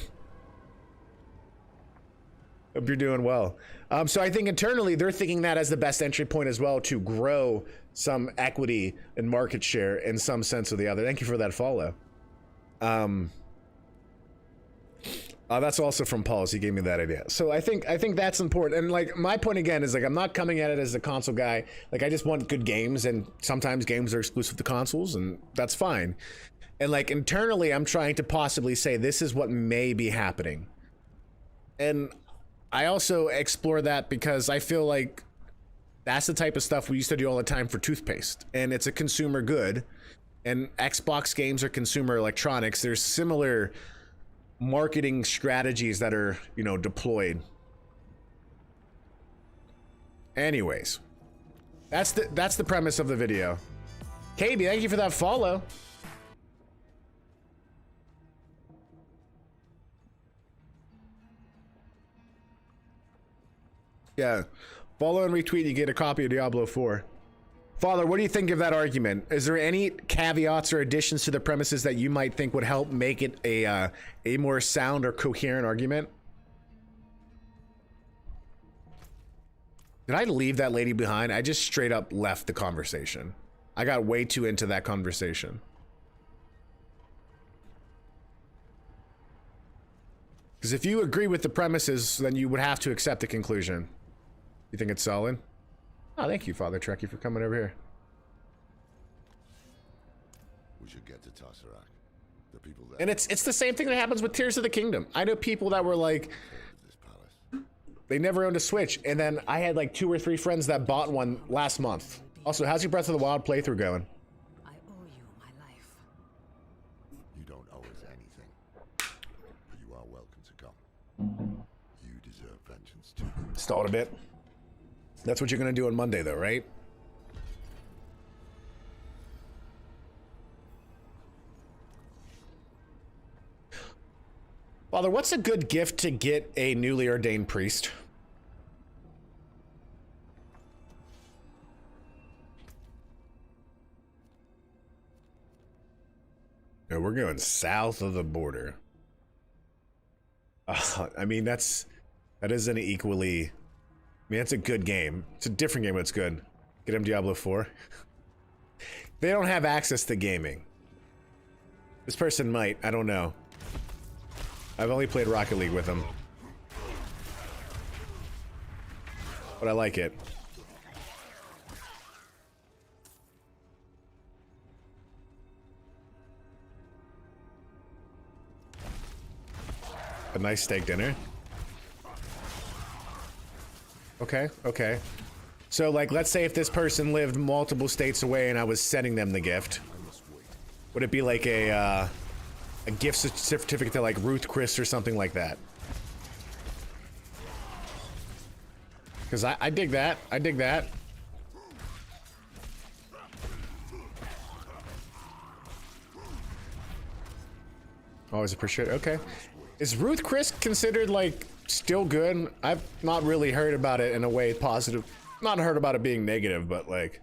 Hope you're doing well. So I think internally they're thinking that as the best entry point as well to grow some equity and market share in some sense or the other. Thank you for that follow. That's also from Paul's. He gave me that idea. So I think that's important. And like my point again is like I'm not coming at it as a console guy. Like I just want good games, and sometimes games are exclusive to consoles, and that's fine. And like internally, I'm trying to possibly say this is what may be happening. And I also explore that because I feel like that's the type of stuff we used to do all the time for toothpaste, and it's a consumer good. And Xbox games are consumer electronics. There's similar marketing strategies that are, you know, deployed. Anyways, that's the premise of the video. KB, thank you for that follow. Yeah, follow and retweet, you get a copy of Diablo 4. Father, what do you think of that argument? Is there any caveats or additions to the premises that you might think would help make it a more sound or coherent argument? Did I leave that lady behind? I just straight up left the conversation. I got way too into that conversation. Because if you agree with the premises, then you would have to accept the conclusion. You think it's solid? Oh, thank you, Father Trekkie, for coming over here. We should get to Tesseract. The people there. And it's the same thing that happens with Tears of the Kingdom. I know people that were like, This palace. they never owned a Switch, and then I had like 2 or 3 friends that bought one last month. Also, how's your Breath of the Wild playthrough going? I owe you my life. You don't owe us anything, but you are welcome to come. You deserve vengeance too. Stalled a bit. That's what you're gonna do on Monday, though, right? Father, what's a good gift to get a newly ordained priest? Yeah, we're going south of the border. I mean, that is an equally... I mean, it's a good game. It's a different game, but it's good. Get him Diablo 4. They don't have access to gaming. This person might. I don't know. I've only played Rocket League with them. But I like it. A nice steak dinner. Okay, okay. So, like, let's say if this person lived multiple states away and I was sending them the gift, would it be like a gift certificate to, like, Ruth Chris or something like that? Because I dig that. I dig that. Always appreciate it. Okay. Is Ruth Chris considered, like, still good? I've not really heard about it in a way positive. Not heard about it being negative, but like,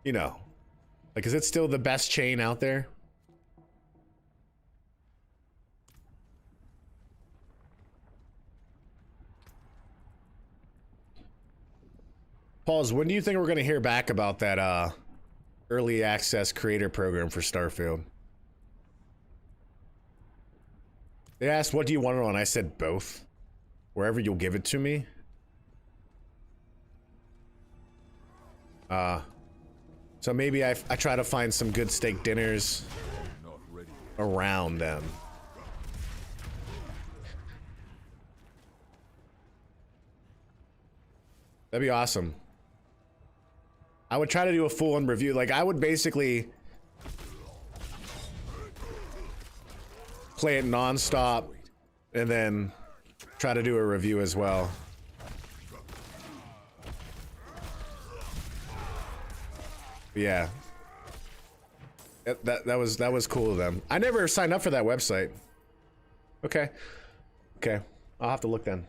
you know, like, is it still the best chain out there? Pauls, when do you think we're going to hear back about that early access creator program for Starfield? They asked, what do you want it on? I said both. Wherever you'll give it to me. So maybe I try to find some good steak dinners around them. That'd be awesome. I would try to do a full-on review. Like, I would basically play it non-stop and then try to do a review as well. Yeah. That was cool of them. I never signed up for that website. Okay. Okay. I'll have to look then.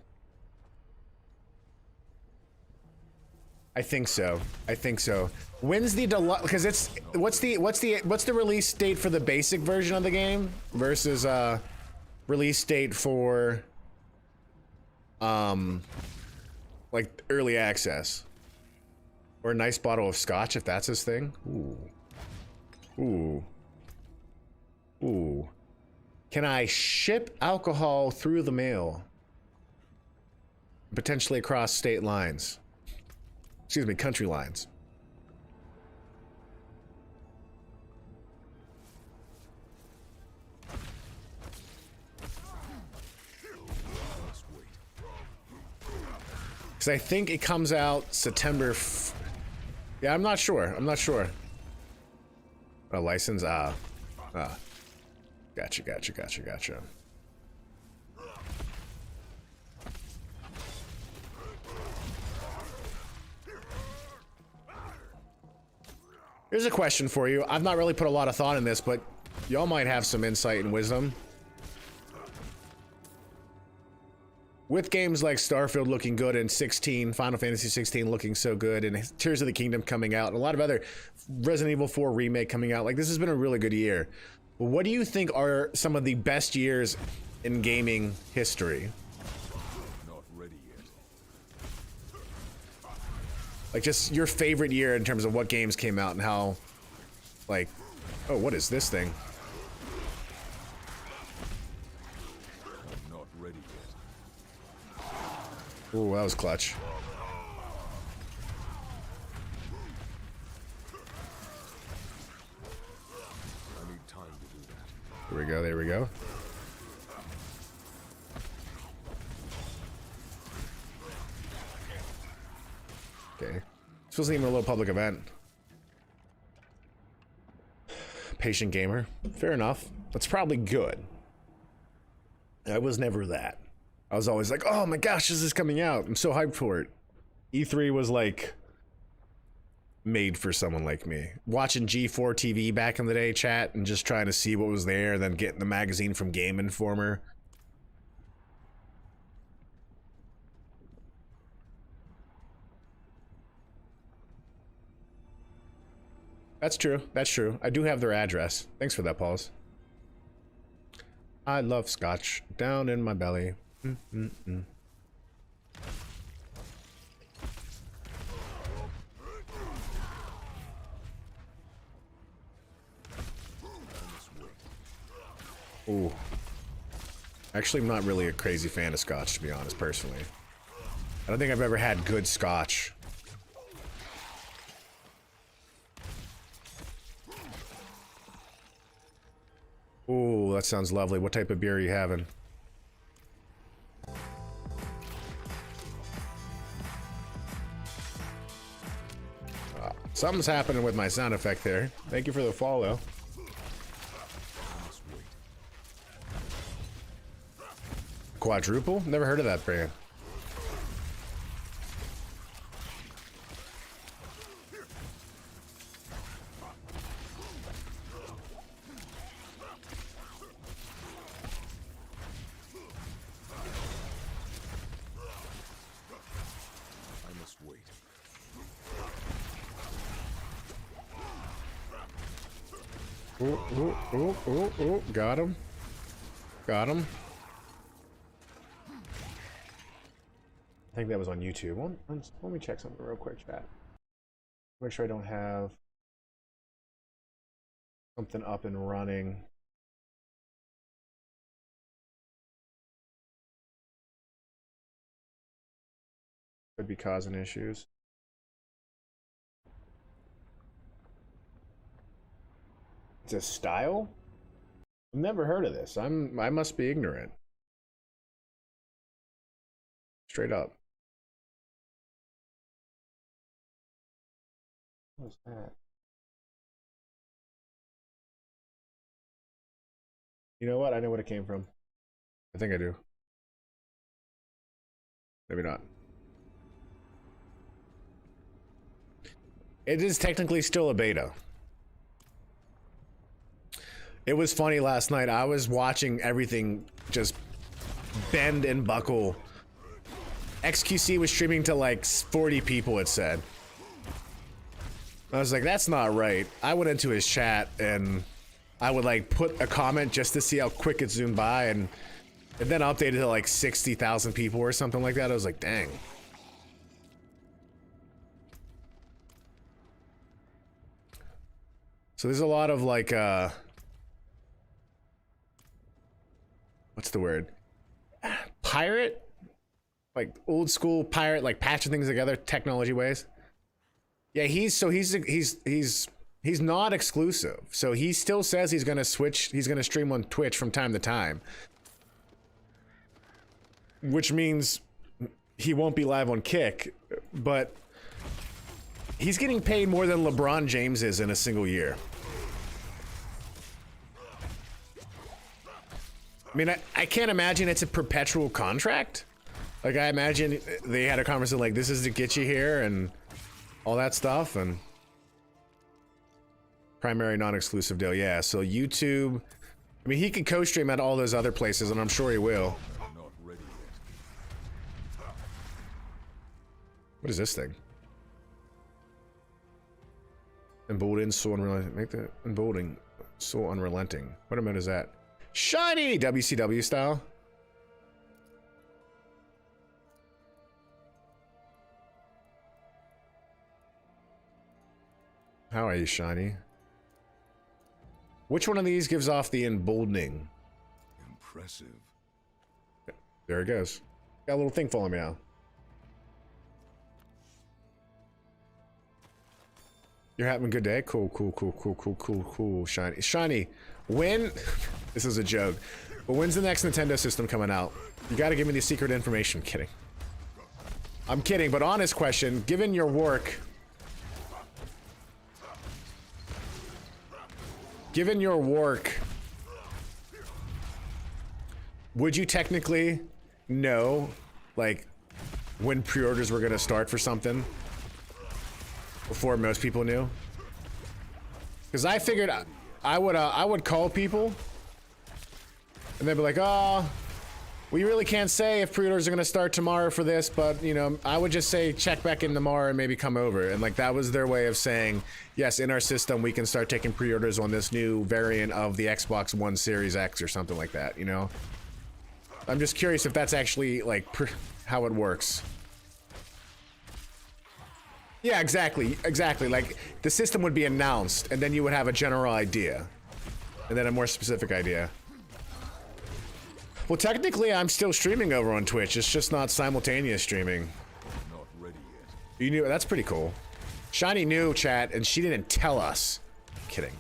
I think so. I think so. When's the deluxe? Because it's what's the release date for the basic version of the game versus release date for like early access, or a nice bottle of scotch if that's his thing. Ooh. Ooh. Ooh. Can I ship alcohol through the mail? Potentially across state lines. Excuse me, country lines. Because I think it comes out September. Yeah, I'm not sure. I'm not sure. A license? Gotcha, gotcha, gotcha, gotcha. Here's a question for you. I've not really put a lot of thought in this, but y'all might have some insight and wisdom. With games like Starfield looking good and Final Fantasy 16 looking so good, and Tears of the Kingdom coming out, and a lot of other Resident Evil 4 remake coming out, like this has been a really good year. What do you think are some of the best years in gaming history? Not ready yet. Like just your favorite year in terms of what games came out and how, like, oh, what is this thing? I'm not ready yet. Ooh, that was clutch. I need time to do that. There we go, there we go. Okay. This wasn't even a little public event. Patient gamer. Fair enough. That's probably good. I was never that. I was always like, oh my gosh, this is coming out. I'm so hyped for it. E3 was like made for someone like me. Watching G4 TV back in the day, chat, and just trying to see what was there, and then getting the magazine from Game Informer. That's true. That's true. I do have their address. Thanks for that, Pauls. I love scotch down in my belly. Ooh. Actually, I'm not really a crazy fan of scotch, to be honest, personally. I don't think I've ever had good scotch. Ooh, that sounds lovely. What type of beer are you having? Something's happening with my sound effect there. Thank you for the follow. Quadruple? Never heard of that brand. I must wait. Ooh, ooh, ooh, ooh, ooh. Got him. Got him. I think that was on YouTube. Let me check something real quick, chat. Make sure I don't have something up and running. Could be causing issues. It's a style? I've never heard of this. I must be ignorant. Straight up. What's that? You know what? I know what it came from. I think I do. Maybe not. It is technically still a beta. It was funny last night. I was watching everything just bend and buckle. XQC was streaming to like 40 people, it said. I was like, that's not right. I went into his chat and I would like put a comment just to see how quick it zoomed by, and then updated to like 60,000 people or something like that. I was like, dang. So there's a lot of like, what's the word? Pirate? Like old school pirate, like patching things together technology ways. Yeah, he's not exclusive. So he still says he's gonna stream on Twitch from time to time. Which means he won't be live on Kick, but he's getting paid more than LeBron James is in a single year. I mean, I can't imagine it's a perpetual contract. Like, I imagine they had a conversation like, this is to get you here and all that stuff, and primary non-exclusive deal. Yeah, so YouTube, I mean, he could co-stream at all those other places, and I'm sure he will. Not ready yet. What is this thing? Emboldened, so unrelenting. Make the emboldening so unrelenting. What amount is that? Shiny! WCW style. How are you, Shiny? Which one of these gives off the emboldening? Impressive. There it goes. Got a little thing following me now. You're having a good day? Cool, cool, cool, cool, cool, cool, cool, Shiny. Shiny, when... This is a joke. But when's the next Nintendo system coming out? You gotta give me the secret information. Kidding. I'm kidding, but honest question. Given your work... Given your work... Would you technically know, like, when pre-orders were gonna start for something? Before most people knew? Because I figured I would call people and they'd be like, oh, we really can't say if pre-orders are gonna start tomorrow for this, but you know, I would just say check back in tomorrow and maybe come over. And like that was their way of saying, yes, in our system we can start taking pre-orders on this new variant of the Xbox One Series X or something like that, you know? I'm just curious if that's actually like how it works. Yeah, exactly, exactly. Like, the system would be announced, and then you would have a general idea. And then a more specific idea. Well, technically, I'm still streaming over on Twitch. It's just not simultaneous streaming. Not ready yet. You knew, that's pretty cool. Shiny knew, chat, and she didn't tell us. Kidding.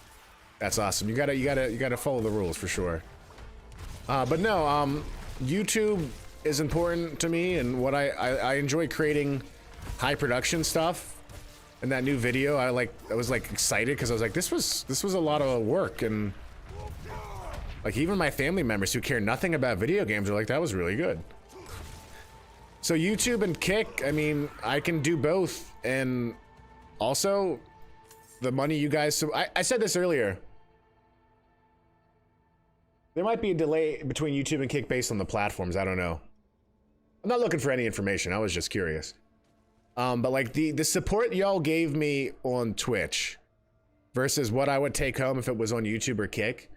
That's awesome. You gotta follow the rules for sure. But no, YouTube is important to me, and what I enjoy creating high production stuff. And that new video, I was like excited because I was like, this was a lot of work, and like even my family members who care nothing about video games are like, that was really good. So YouTube and Kick, I mean, I can do both, and also the money you guys. So I said this earlier. There might be a delay between YouTube and Kick based on the platforms. I don't know. I'm not looking for any information. I was just curious. But like the support y'all gave me on Twitch versus what I would take home if it was on YouTube or Kick,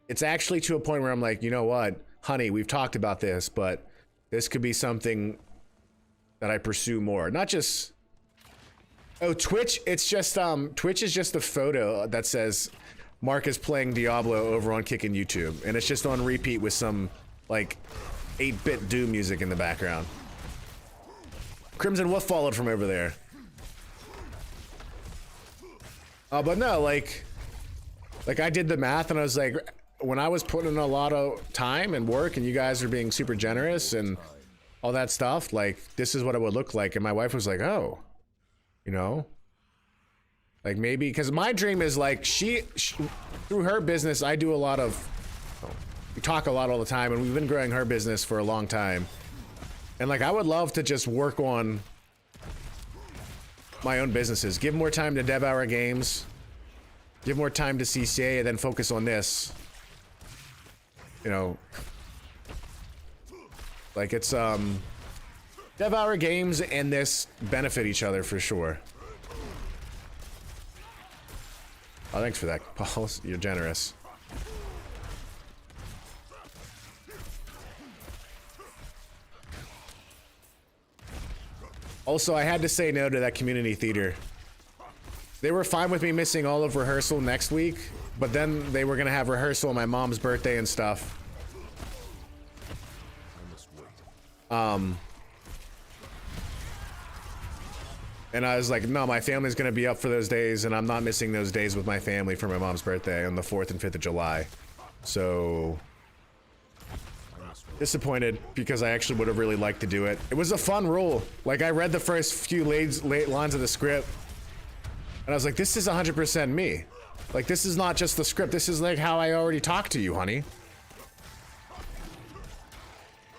it's actually to a point where I'm like, you know what, honey, we've talked about this, but this could be something that I pursue more. Not just, oh, Twitch, it's just, Twitch is just a photo that says Mark is playing Diablo over on Kick and YouTube, and it's just on repeat with some like 8-bit Doom music in the background. Crimson, what followed from over there? But no, like I did the math and I was like, when I was putting in a lot of time and work and you guys are being super generous and all that stuff, like this is what it would look like. And my wife was like, oh, you know, like maybe, because my dream is like she through her business, I do a lot of, we talk a lot all the time, and we've been growing her business for a long time. And like, I would love to just work on my own businesses, give more time to Dev Games, give more time to CCA, and then focus on this. You know, like it's, Dev Games and this benefit each other for sure. Oh, thanks for that, Paul. You're generous. Also, I had to say no to that community theater. They were fine with me missing all of rehearsal next week, but then they were gonna have rehearsal on my mom's birthday and stuff. And I was like, no, my family's gonna be up for those days, and I'm not missing those days with my family for my mom's birthday on the 4th and 5th of July. So disappointed, because I actually would have really liked to do it. It was a fun role. Like, I read the first few late lines of the script, and I was like, this is 100% me. Like, this is not just the script. This is like how I already talked to you, honey.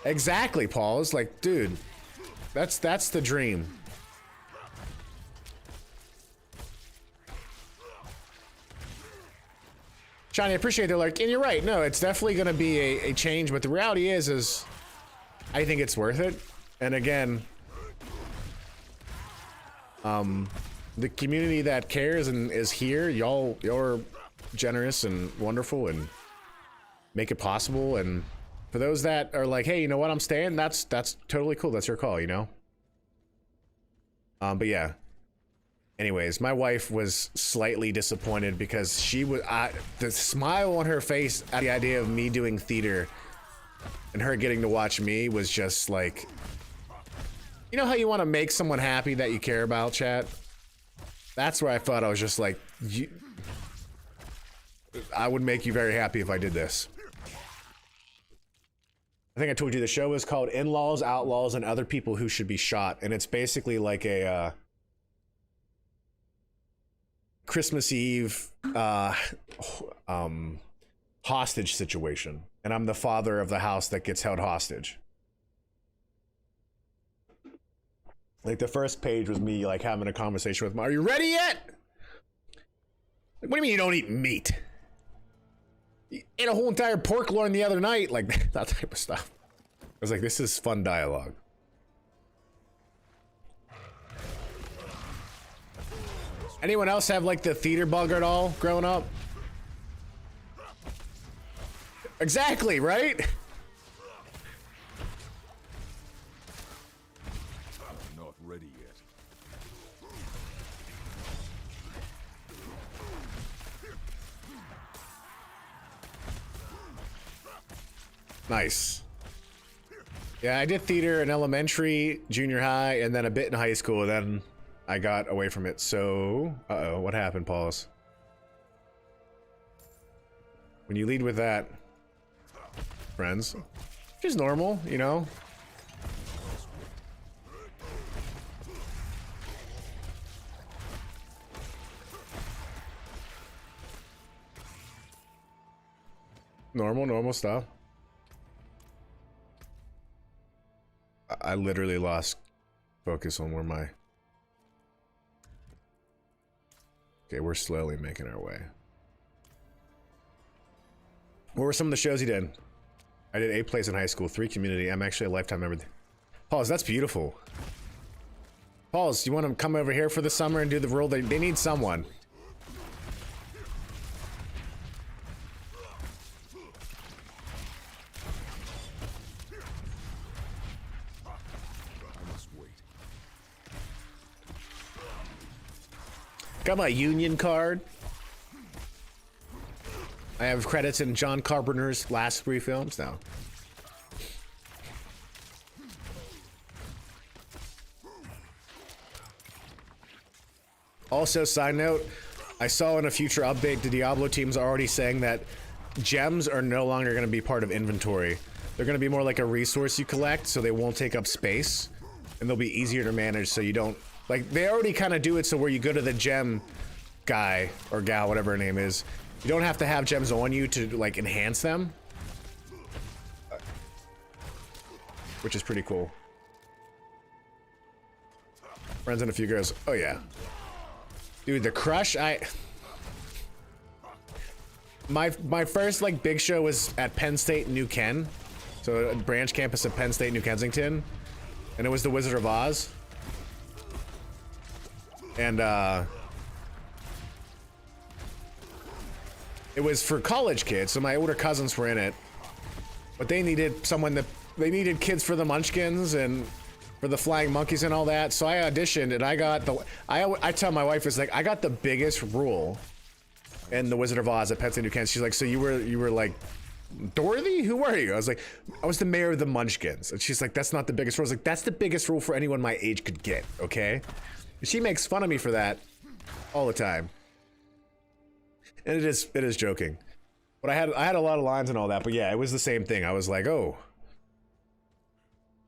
Exactly, Paul. It's like, dude, that's the dream. Johnny, I appreciate they're like, and you're right. No, it's definitely going to be a change, but the reality is I think it's worth it. And again, the community that cares and is here, y'all are generous and wonderful and make it possible. And for those that are like, hey, you know what, I'm staying, that's totally cool. That's your call, you know? But yeah. Anyways, my wife was slightly disappointed because she was, the smile on her face at the idea of me doing theater and her getting to watch me was just like, you know how you want to make someone happy that you care about, chat? That's where I thought I was just like, I would make you very happy if I did this. I think I told you the show is called In-Laws, Outlaws, and Other People Who Should Be Shot. And it's basically like a, Christmas Eve hostage situation, and I'm the father of the house that gets held hostage. Like, the first page was me like having a conversation with him. Are you ready yet? Like, what do you mean you don't eat meat? You ate a whole entire pork loin the other night, like that type of stuff. I was like, this is fun dialogue. Anyone else have like the theater bug at all growing up? Exactly, right? I'm not ready yet. Nice. Yeah, I did theater in elementary, junior high, and then a bit in high school, and then I got away from it. So, uh-oh, what happened, Pauls? When you lead with that, friends, which is normal, you know? Normal stuff. I literally lost focus on where my... Okay, we're slowly making our way. What were some of the shows you did? I did 8 plays in high school, 3 community. I'm actually a lifetime member. Pauls, that's beautiful. Pauls, you want to come over here for the summer and do the role? They need someone. Got my union card. I have credits in John Carpenter's last 3 films now. Also, side note, I saw in a future update the Diablo team's already saying that gems are no longer going to be part of inventory. They're going to be more like a resource you collect, so they won't take up space, and they'll be easier to manage so you don't... Like, they already kind of do it so where you go to the gem guy, or gal, whatever her name is, you don't have to have gems on you to, like, enhance them. Which is pretty cool. Friends and a few girls. Oh, yeah. Dude, the crush, My first, like, big show was at Penn State, New Ken. So, a branch campus at Penn State, New Kensington. And it was The Wizard of Oz. And, it was for college kids, so my older cousins were in it. But they needed someone that, they needed kids for the Munchkins and for the Flying Monkeys and all that. So I auditioned and I got the, I tell my wife, it's like, I got the biggest role in The Wizard of Oz at Pets and New Cans. She's like, so you were like, Dorothy? Who were you? I was like, I was the mayor of the Munchkins. And she's like, that's not the biggest role. I was like, that's the biggest role for anyone my age could get, okay? And she makes fun of me for that all the time. And it is joking. But I had a lot of lines and all that, but yeah, it was the same thing. I was like, oh,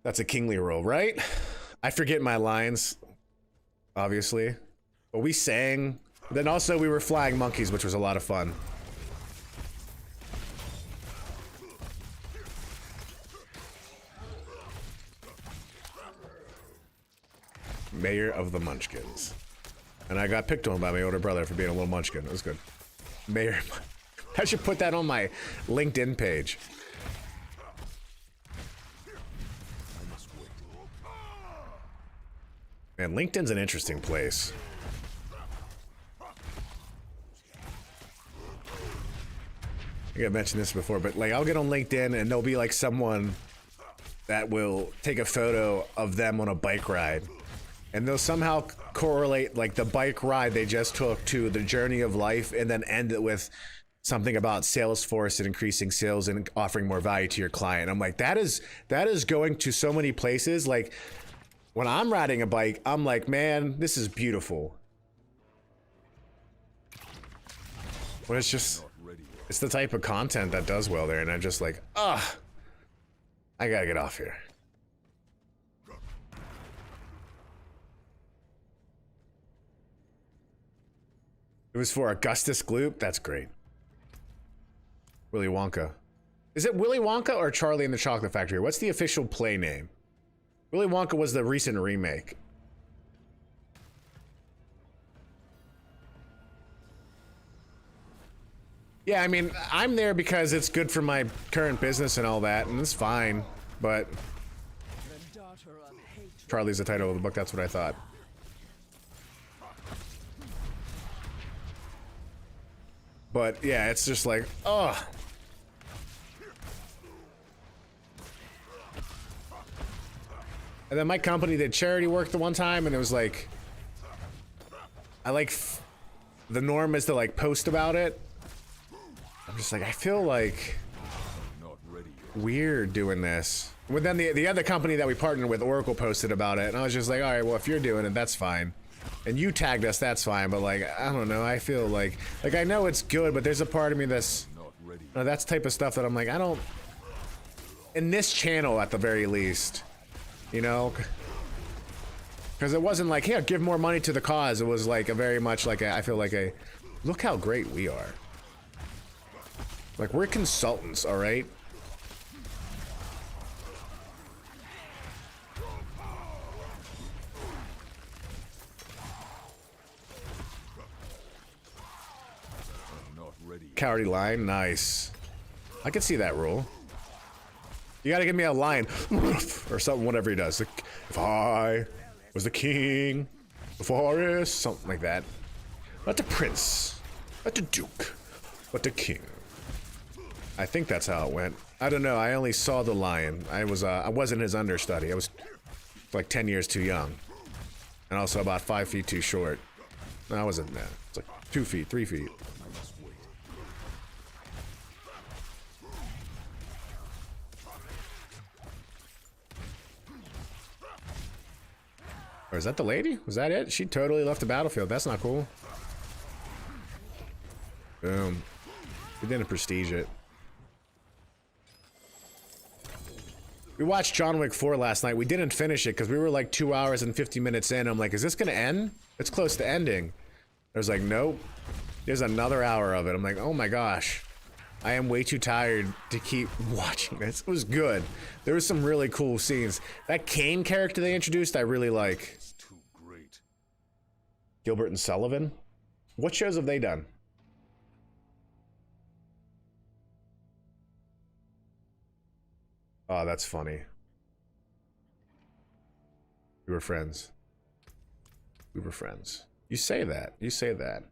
that's a kingly role, right? I forget my lines, obviously. But we sang. Then also we were flying monkeys, which was a lot of fun. Mayor of the Munchkins. And I got picked on by my older brother for being a little munchkin. It was good. Mayor. I should put that on my LinkedIn page. Man, LinkedIn's an interesting place. I think I mentioned this before, but like I'll get on LinkedIn and there'll be like someone that will take a photo of them on a bike ride. And they'll somehow correlate like the bike ride they just took to the journey of life and then end it with something about Salesforce and increasing sales and offering more value to your client. I'm like, that is going to so many places. Like when I'm riding a bike, I'm like, man, this is beautiful. But it's just, it's the type of content that does well there. And I'm just like, I gotta get off here. It was for Augustus Gloop. That's great. Willy Wonka. Is it Willy Wonka or Charlie and the Chocolate Factory? What's the official play name? Willy Wonka was the recent remake. Yeah, I mean, I'm there because it's good for my current business and all that, and it's fine, but Charlie's the title of the book, that's what I thought. But yeah, it's just like, oh. And then my company did charity work the one time, and it was like, I like, the norm is to like post about it. I'm just like, I feel like weird doing this. But then the other company that we partnered with, Oracle, posted about it, and I was just like, all right, well, if you're doing it, that's fine. And you tagged us, that's fine, but like, I don't know, I feel like I know it's good, but there's a part of me that's, that's the type of stuff that I'm like, I don't, in this channel at the very least, you know? Because it wasn't like, here, give more money to the cause. It was like a very much like I feel like a, look how great we are. Like, we're consultants, all right? Cowardly Lion, nice. I can see that rule. You gotta give me a lion or something, whatever he does. Like, if I was the king, the forest, something like that. Not the prince, not the duke, but the king. I think that's how it went. I don't know. I only saw the lion. I wasn't his understudy. I was like 10 years too young, and also about 5 feet too short. No, I wasn't that. It's like 2 feet, 3 feet. Or is that the lady? Was that it? She totally left the battlefield. That's not cool. Boom. We didn't prestige it. We watched John Wick 4 last night. We didn't finish it because we were like 2 hours and 50 minutes in. I'm like, is this gonna end? It's close to ending. There's like, nope. There's another hour of it. I'm like, oh my gosh. I am way too tired to keep watching this. It was good. There was some really cool scenes. That Kane character they introduced, I really like. It's too great. Gilbert and Sullivan? What shows have they done? Oh, that's funny. We were friends. We were friends. You say that. You say that.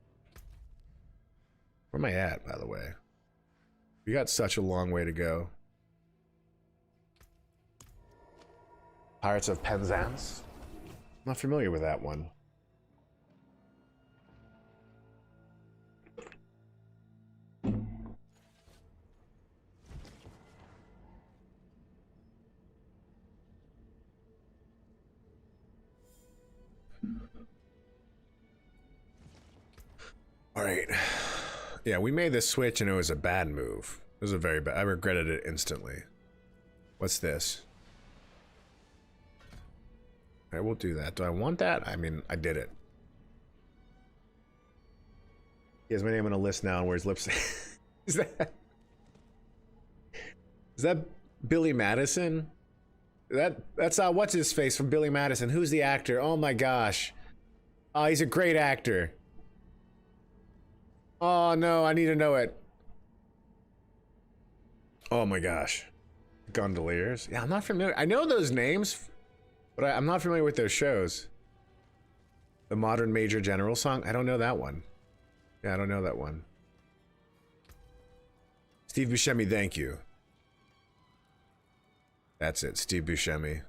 Where am I at, by the way? We got such a long way to go. Pirates of Penzance? I'm not familiar with that one. All right. Yeah, we made this switch and it was a bad move. It was a very bad. I regretted it instantly. What's this? I will do that. Do I want that? I mean, I did it. He has my name on a list now and wears lipstick. Is that Billy Madison? That's what's his face from Billy Madison. Who's the actor? Oh my gosh. Oh, he's a great actor. Oh no, I need to know it. Oh my gosh. Gondoliers? Yeah, I'm not familiar. I know those names, but I'm not familiar with those shows. The Modern Major General song? I don't know that one. Yeah, I don't know that one. Steve Buscemi, thank you. That's it, Steve Buscemi.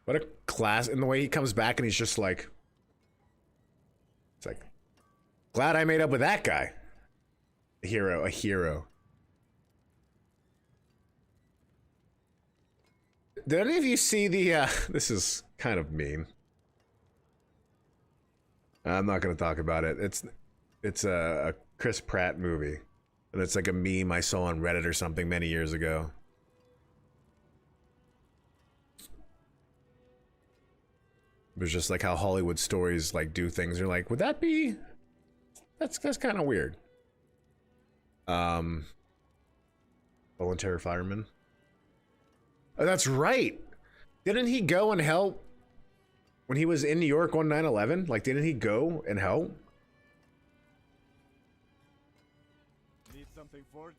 What a class. And the way he comes back and he's just like... It's like... Glad I made up with that guy. A hero, a hero. Did any of you see the, this is kind of mean. I'm not gonna talk about it. It's a Chris Pratt movie. And it's like a meme I saw on Reddit or something many years ago. It was just like how Hollywood stories like do things. You're like, would that be... That's kind of weird. Voluntary fireman. Oh, that's right. Didn't he go and help when he was in New York on 9/11? Like, didn't he go and help? Need something forged?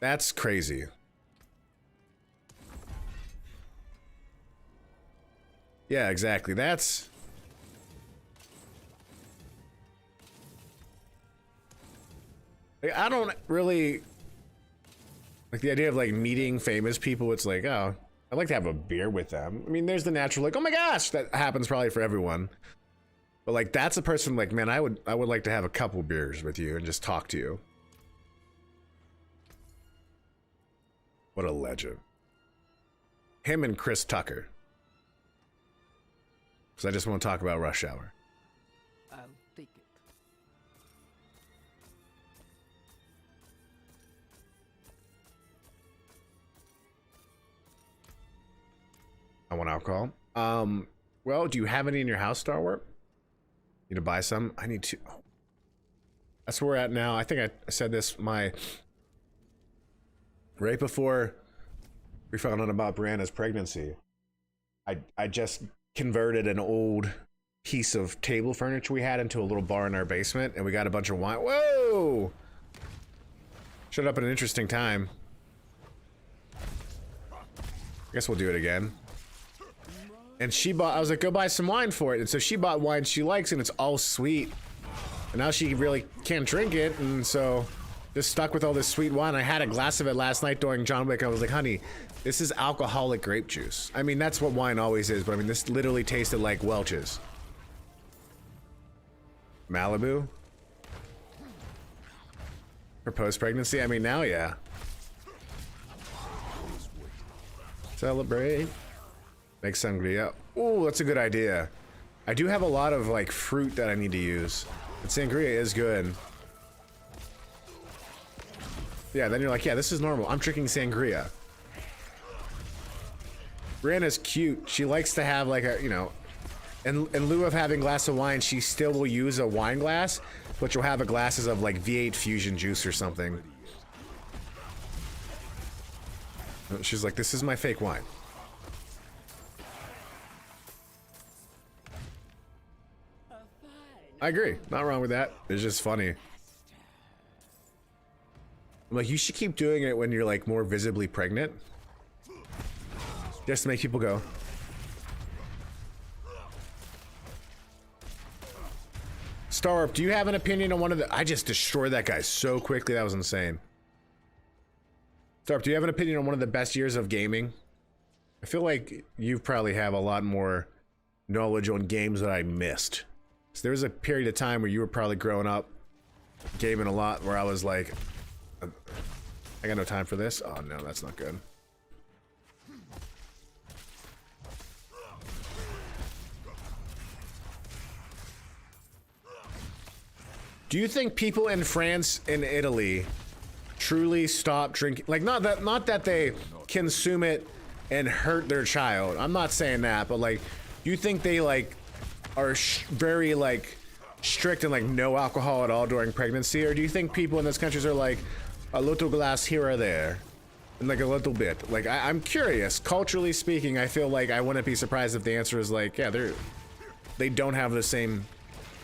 That's crazy. Yeah, exactly. That's... Like, I don't really like the idea of like meeting famous people. It's like, oh, I'd like to have a beer with them. I mean, there's the natural like, oh my gosh, that happens probably for everyone. But like, that's a person like, man, I would like to have a couple beers with you and just talk to you. What a legend. Him and Chris Tucker. Because I just want to talk about Rush Hour. I'll take it. I want alcohol. Well, do you have any in your house, Star Wars? Need to buy some? I need to. Oh. That's where we're at now. I think I said this right before we found out about Brianna's pregnancy. I just converted an old piece of table furniture we had into a little bar in our basement, and we got a bunch of wine. Whoa! Showed up at an interesting time. I guess we'll do it again. And she bought, I was like, go buy some wine for it. And so she bought wine she likes and it's all sweet. And now she really can't drink it. And so just stuck with all this sweet wine. I had a glass of it last night during John Wick. I was like, honey, this is alcoholic grape juice. I mean, that's what wine always is. But I mean, this literally tasted like Welch's. Malibu? For post-pregnancy? I mean, now, yeah. Celebrate. Make sangria. Oh, that's a good idea. I do have a lot of like fruit that I need to use. But sangria is good. Yeah, then you're like, yeah, this is normal. I'm drinking sangria. Brianna's cute. She likes to have like a, you know, in lieu of having a glass of wine, she still will use a wine glass, but you'll have a glasses of like V8 Fusion juice or something. She's like, this is my fake wine. I agree. Not wrong with that. It's just funny. I'm like, you should keep doing it when you're like more visibly pregnant. Just to make people go. Starp, do you have an opinion on one of the... I just destroyed that guy so quickly. That was insane. Starp, do you have an opinion on one of the best years of gaming? I feel like you probably have a lot more knowledge on games that I missed. So there was a period of time where you were probably growing up gaming a lot where I was like, I got no time for this. Oh no, that's not good. Do you think people in France and Italy truly stop drinking? Like, not that they consume it and hurt their child. I'm not saying that, but like, do you think they like are very like strict and like no alcohol at all during pregnancy, or do you think people in those countries are like a little glass here or there, and like a little bit? Like, I'm curious. Culturally speaking, I feel like I wouldn't be surprised if the answer is like, yeah, they don't have the same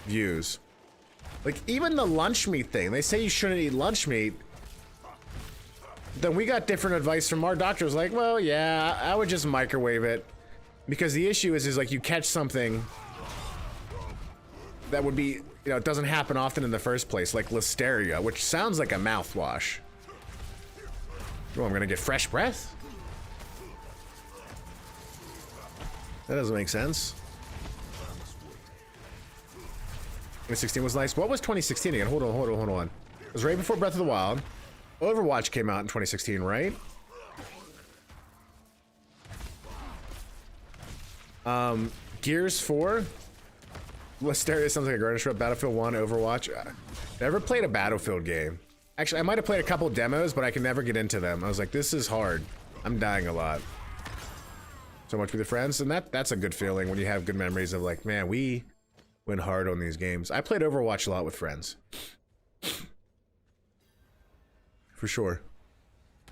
views. Like, even the lunch meat thing, they say you shouldn't eat lunch meat. Then we got different advice from our doctors, like, well, yeah, I would just microwave it. Because the issue is like you catch something that would be, you know, it doesn't happen often in the first place, like listeria, which sounds like a mouthwash. Oh, I'm gonna get fresh breath? That doesn't make sense. 2016 was nice. What was 2016 again? Hold on. It was right before Breath of the Wild. Overwatch came out in 2016, right? Gears 4? Listeria sounds like a garnish rep. Battlefield 1, Overwatch. Never played a Battlefield game. Actually, I might have played a couple demos, but I can never get into them. I was like, this is hard. I'm dying a lot. So much with your friends, and that's a good feeling when you have good memories of like, man, we went hard on these games. I played Overwatch a lot with friends. For sure.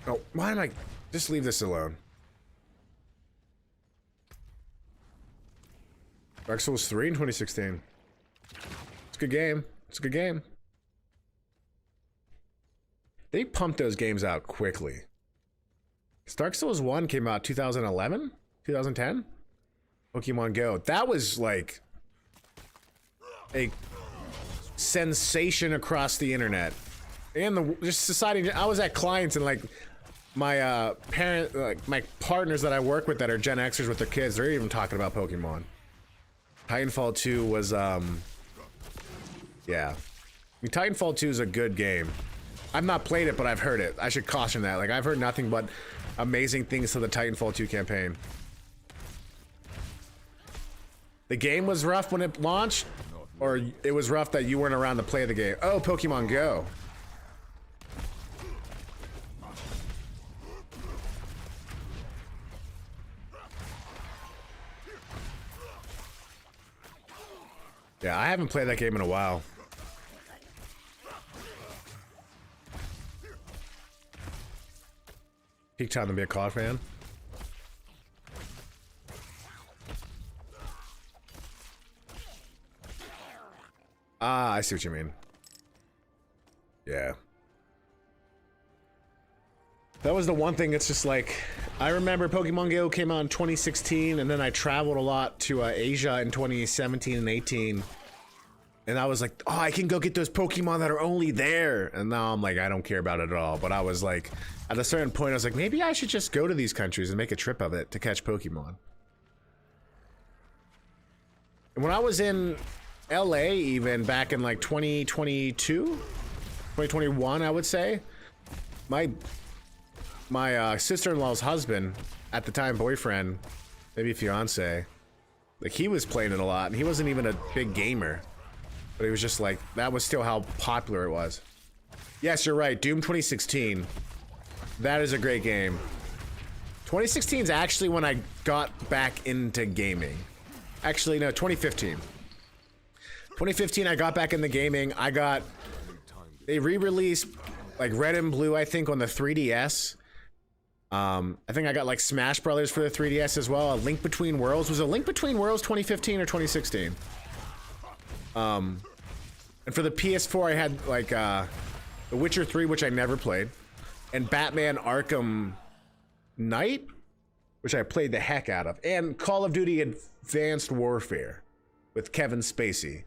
Oh, why am I... Just leave this alone. Dark Souls 3 in 2016. It's a good game. It's a good game. They pumped those games out quickly. Dark Souls 1 came out 2011? 2010? Pokemon Go. That was like a sensation across the internet. And just society. I was at clients and like my my partners that I work with that are Gen Xers with their kids, they're even talking about Pokemon. Titanfall 2 was yeah. I mean, Titanfall 2 is a good game. I've not played it, but I've heard it. I should caution that. Like, I've heard nothing but amazing things to the Titanfall 2 campaign. The game was rough when it launched, or it was rough that you weren't around to play the game? Oh, Pokemon Go. Yeah, I haven't played that game in a while. Peak time to be a COD fan. Ah, I see what you mean. Yeah. That was the one thing that's just like, I remember Pokemon Go came out in 2016, and then I traveled a lot to Asia in 2017 and 18. And I was like, oh, I can go get those Pokemon that are only there. And now I'm like, I don't care about it at all. But I was like, at a certain point, I was like, maybe I should just go to these countries and make a trip of it to catch Pokemon. And when I was in LA, even back in like 2022, 2021, I would say, my sister-in-law's husband, at the time boyfriend, maybe fiance, like he was playing it a lot, and he wasn't even a big gamer, but he was just like, that was still how popular it was. Yes, you're right, Doom 2016, that is a great game. 2016 is actually when I got back into gaming. Actually, no, 2015. 2015, I got back into gaming. They re-released like Red and Blue, I think, on the 3DS. I think I got like Smash Brothers for the 3DS as well. A Link Between Worlds. Was a Link Between Worlds 2015 or 2016? And for the PS4, I had like The Witcher 3, which I never played, and Batman Arkham Knight, which I played the heck out of, and Call of Duty Advanced Warfare with Kevin Spacey.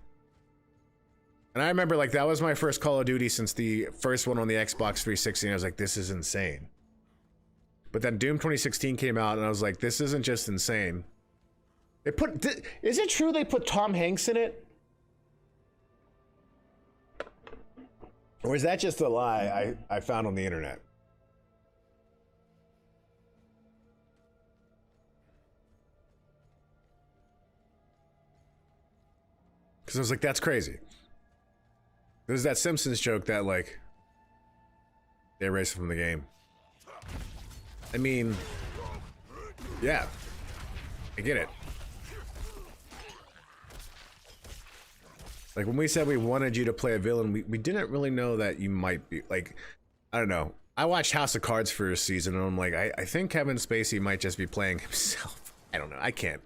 And I remember like that was my first Call of Duty since the first one on the Xbox 360, and I was like, this is insane. But then Doom 2016 came out, and I was like, this isn't just insane. They put, is it true they put Tom Hanks in it? Or is that just a lie I found on the internet? Because I was like, that's crazy. There's that Simpsons joke that, like, they erased it from the game. I mean, yeah, I get it. Like, when we said we wanted you to play a villain, we didn't really know that you might be, like, I don't know. I watched House of Cards for a season, and I'm like, I think Kevin Spacey might just be playing himself. I don't know, I can't.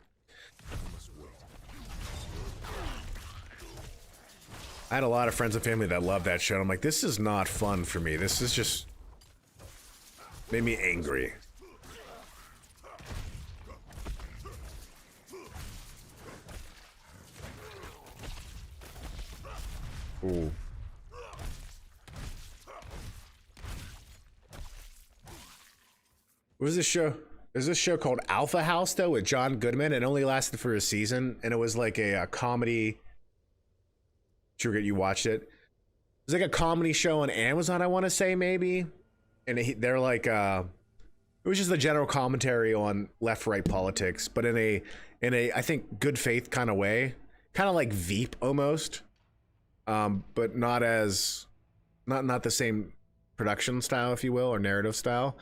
I had a lot of friends and family that loved that show, and I'm like, this is not fun for me. This is just... made me angry. Ooh. What was this show? There's this show called Alpha House, though, with John Goodman. It only lasted for a season, and it was like a comedy... Sure, you watched it. It was like a comedy show on Amazon, I want to say, maybe. And they're like, it was just a general commentary on left-right politics, but in a, I think, good faith kind of way, kind of like Veep almost, but not as, not the same production style, if you will, or narrative style.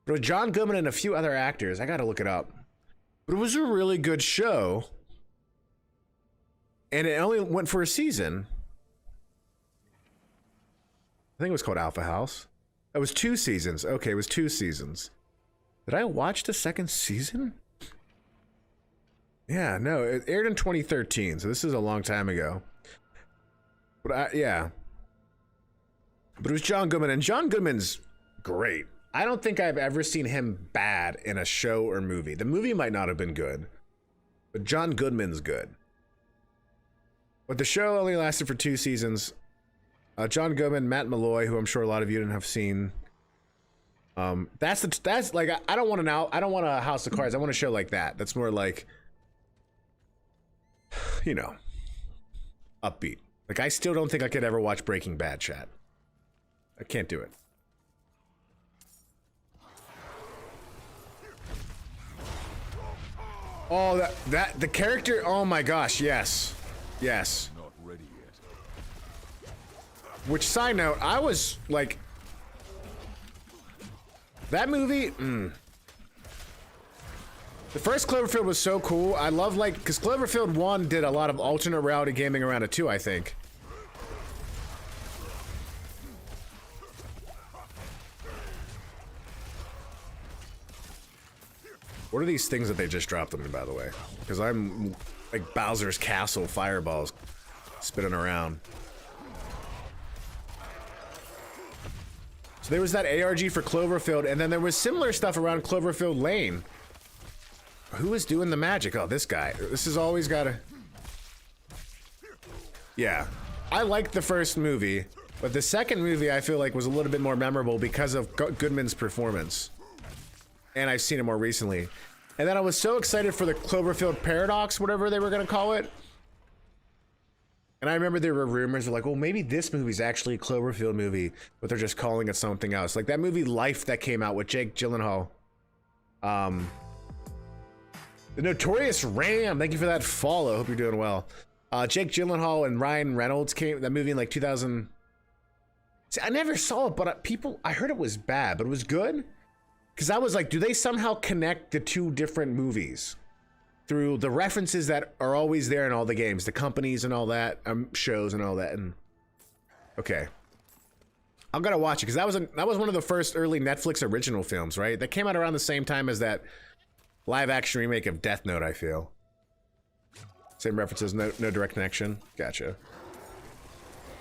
But with John Goodman and a few other actors, I got to look it up. But it was a really good show. And it only went for a season. I think it was called Alpha House. It was 2 seasons. Okay, it was 2 seasons. Did I watch the second season? Yeah, no, it aired in 2013, so this is a long time ago. But yeah. But it was John Goodman, and John Goodman's great. I don't think I've ever seen him bad in a show or movie. The movie might not have been good, but John Goodman's good. But the show only lasted for 2 seasons. John Goodman, Matt Malloy, who I'm sure a lot of you didn't have seen. That's like, I don't want a House of Cards. I want a show like that. That's more like, you know, upbeat. Like, I still don't think I could ever watch Breaking Bad, chat. I can't do it. Oh, the character, oh my gosh, yes. Yes. Not ready yet. Which, side note, I was like, that movie, The first Cloverfield was so cool. I love, like, because Cloverfield 1 did a lot of alternate reality gaming around it too, I think. What are these things that they just dropped on me, by the way? Because I'm like Bowser's Castle fireballs spinning around. So there was that ARG for Cloverfield, and then there was similar stuff around Cloverfield Lane. Who is doing the magic? Oh, this guy. This has always got to... Yeah. I liked the first movie, but the second movie I feel like was a little bit more memorable because of Goodman's performance. And I've seen it more recently. And then I was so excited for the Cloverfield Paradox, whatever they were going to call it. And I remember there were rumors of like, well, maybe this movie's actually a Cloverfield movie, but they're just calling it something else. Like that movie Life that came out with Jake Gyllenhaal. The Notorious Ram, thank you for that follow. Hope you're doing well. Jake Gyllenhaal and Ryan Reynolds came, that movie in like 2000. See, I never saw it, but I heard it was bad, but it was good. Because I was like, do they somehow connect the 2 different movies through the references that are always there in all the games, the companies and all that, shows and all that? And okay, I'm gonna watch it because that was one of the first early Netflix original films, right? That came out around the same time as that live action remake of Death Note, I feel. Same references, no direct connection. Gotcha.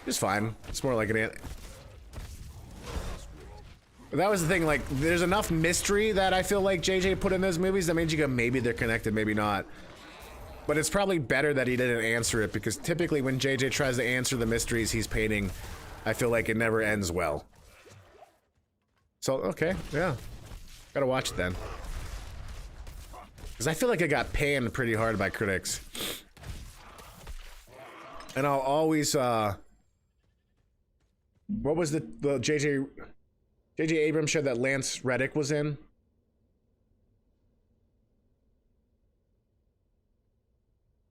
It's fine. It's more like an. That was the thing, like, there's enough mystery that I feel like JJ put in those movies that made you go, maybe they're connected, maybe not. But it's probably better that he didn't answer it, because typically when JJ tries to answer the mysteries he's painting, I feel like it never ends well. So, okay, yeah. Gotta watch it then. Because I feel like it got panned pretty hard by critics. And I'll always, what was the J.J. Abrams show that Lance Reddick was in?